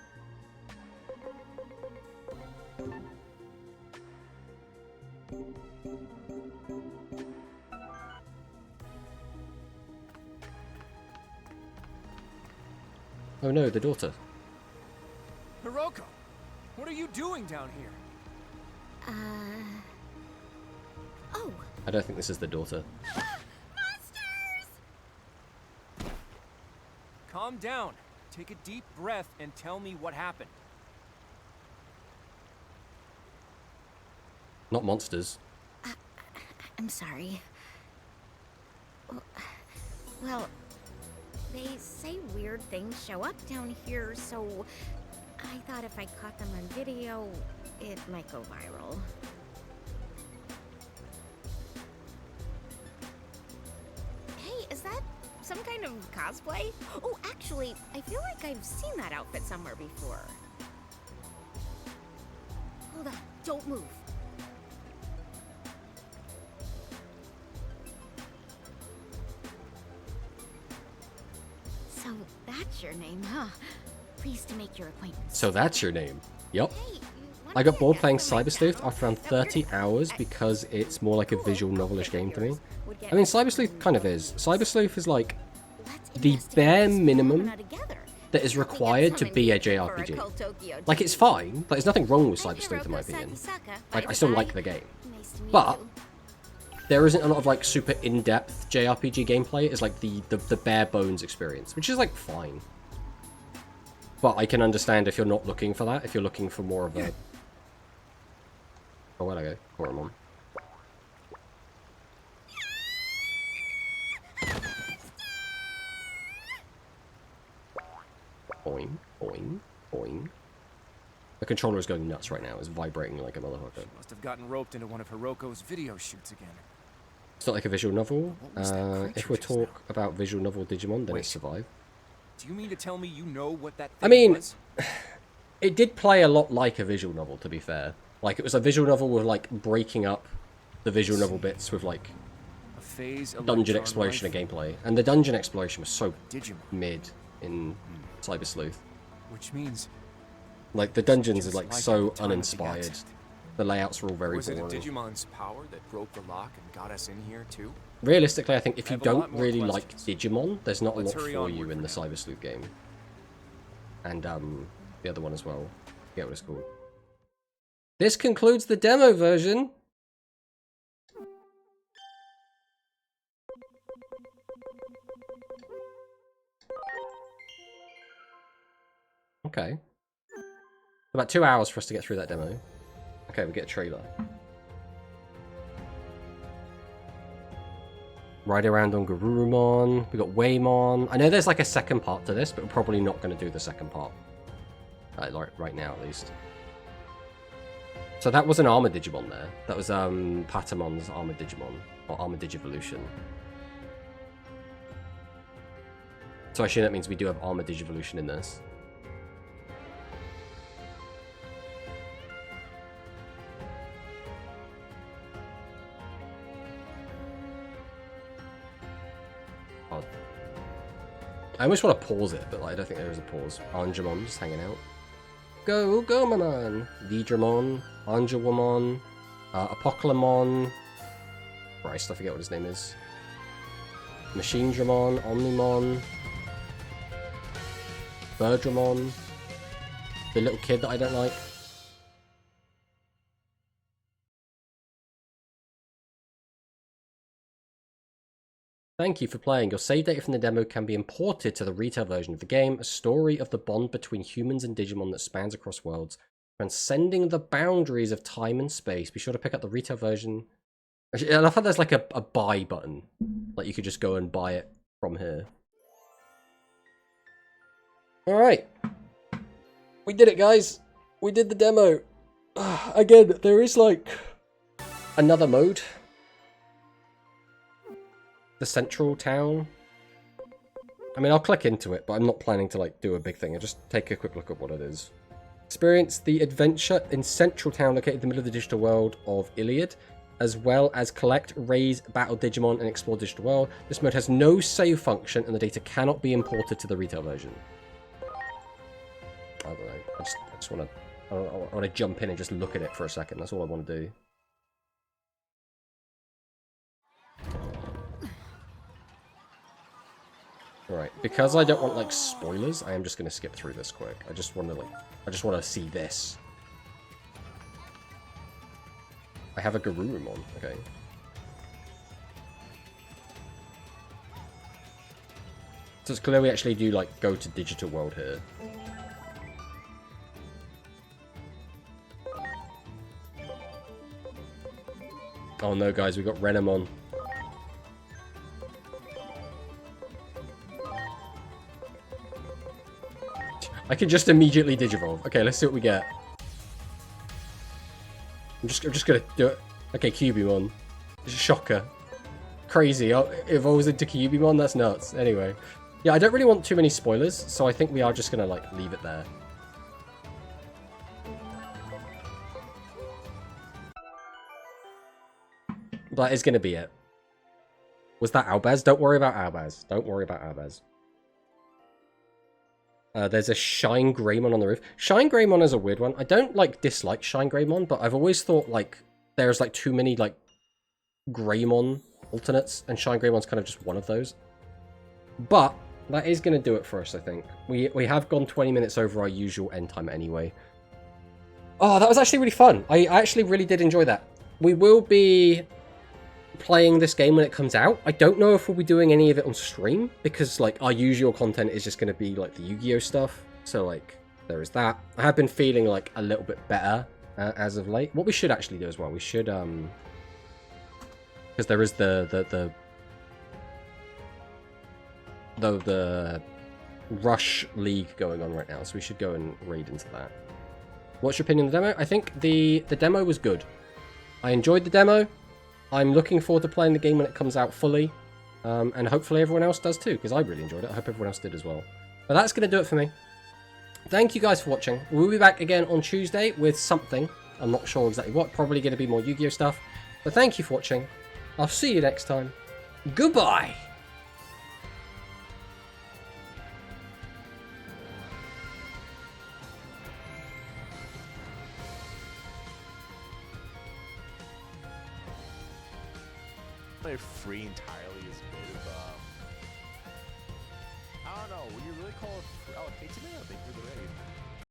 Oh no, the daughter. Hiroko, what are you doing down here? Oh. I don't think this is the daughter. Calm down. Take a deep breath and tell me what happened. Not monsters. I'm sorry. Well, they say weird things show up down here, so I thought if I caught them on video, it might go viral. Hey, is that some kind of cosplay? Oh, actually, I feel like I've seen that outfit somewhere before. Hold on, don't move. So that's your name, huh? Pleased to make your acquaintance. So that's your name. Yup. Hey, I got bored playing Cyber Sleuth after around 30 hours because it's more like a visual novelish game to me. I mean, Cyber Sleuth kind of is. Cyber Sleuth is like the bare minimum that is required to be a JRPG. Like, it's fine. Like, there's nothing wrong with Cyber Sleuth in my opinion. Like, I still like the game. But there isn't a lot of like super in-depth JRPG gameplay. It's like the bare bones experience, which is like fine. But I can understand if you're not looking for that, if you're looking for more of a... Oh, where'd I go? Koromon. Boing, boing, boing. The controller is going nuts right now. It's vibrating like a motherfucker. Must have gotten roped into one of Hiroko's video shoots again. It's not like a visual novel. If we talk about visual novel Digimon, then it's Survive. Do you mean to tell me you know what that thing I mean, was? It did play a lot like a visual novel, to be fair. Like, it was a visual novel with, like, breaking up the visual novel bits with, like, dungeon exploration and gameplay. And the dungeon exploration was so mid in Cyber Sleuth. Which means... Like, the dungeons are, like, so uninspired. The layouts are all very Was it boring. Digimon's power that broke the lock and got us in here, too? Realistically, I think if you have a lot don't more really questions. like Digimon, there's not a Let's lot hurry for onward you in for the now. Cyber Sleuth game. And, the other one as well. I forget what it's called. This concludes the demo version. Okay. About 2 hours for us to get through that demo. Okay, we get a trailer. Ride around on Garurumon. We got Waymon. I know there's like a second part to this, but we're probably not going to do the second part. Right now, at least. So that was an Armored Digimon there. That was Patamon's Armored Digimon. Or Armored Digivolution. So I assume that means we do have Armored Digivolution in this. Oh. I almost want to pause it, but like, I don't think there is a pause. Angemon just hanging out. Go, Gomamon! Vidramon, Angelwomon, Apocalypmon. Christ, I forget what his name is. Machine Dramon, Omnimon, Birdramon, the little kid that I don't like. Thank you for playing. Your save data from the demo can be imported to the retail version of the game, a story of the bond between humans and Digimon that spans across worlds, transcending the boundaries of time and space. Be sure to pick up the retail version. Actually, I thought there's like a buy button. Like you could just go and buy it from here. Alright. We did it, guys. We did the demo. Again, there is like another mode. The central town. I mean, I'll click into it, but I'm not planning to like do a big thing. I'll just take a quick look at what it is. Experience the adventure in Central Town located in the middle of the digital world of Iliad, as well as collect, raise, battle Digimon, and explore digital world. This mode has no save function, and the data cannot be imported to the retail version. I don't know. I just want to jump in and just look at it for a second. That's all I want to do. Alright, because I don't want like spoilers, I am just gonna skip through this quick. I just want to see this. I have a Garurumon, okay. So it's clear we actually do, like, go to digital world here. Oh no, guys, we got Renamon. I can just immediately Digivolve. Okay, let's see what we get. I'm just gonna do it. Okay, Cubimon. Shocker. Crazy. Oh, it evolves into Cubimon? That's nuts. Anyway. Yeah, I don't really want too many spoilers, so I think we are just gonna, like, leave it there. That is gonna be it. Was that Albaz? Don't worry about Albaz. Don't worry about Albaz. There's a Shine Greymon on the roof. Shine Greymon is a weird one. I don't, like, dislike Shine Greymon, but I've always thought, like, there's, like, too many, like, Greymon alternates, and Shine Greymon's kind of just one of those. But that is going to do it for us, I think. We have gone 20 minutes over our usual end time anyway. Oh, that was actually really fun. I actually really did enjoy that. We will be playing this game when it comes out. I don't know if we'll be doing any of it on stream, because, like, our usual content is just going to be, like, the Yu-Gi-Oh stuff. So, like, there is that. I have been feeling, like, a little bit better as of late. What we should actually do as well, we should, because there is the Rush League going on right now, so we should go and raid into that. What's your opinion on the demo? I think the demo was good. I enjoyed the demo. I'm looking forward to playing the game when it comes out fully. And hopefully everyone else does too, because I really enjoyed it. I hope everyone else did as well. But that's going to do it for me. Thank you guys for watching. We'll be back again on Tuesday with something. I'm not sure exactly what. Probably going to be more Yu-Gi-Oh stuff. But thank you for watching. I'll see you next time. Goodbye! Free entirely is a bit of I don't know, would you really call it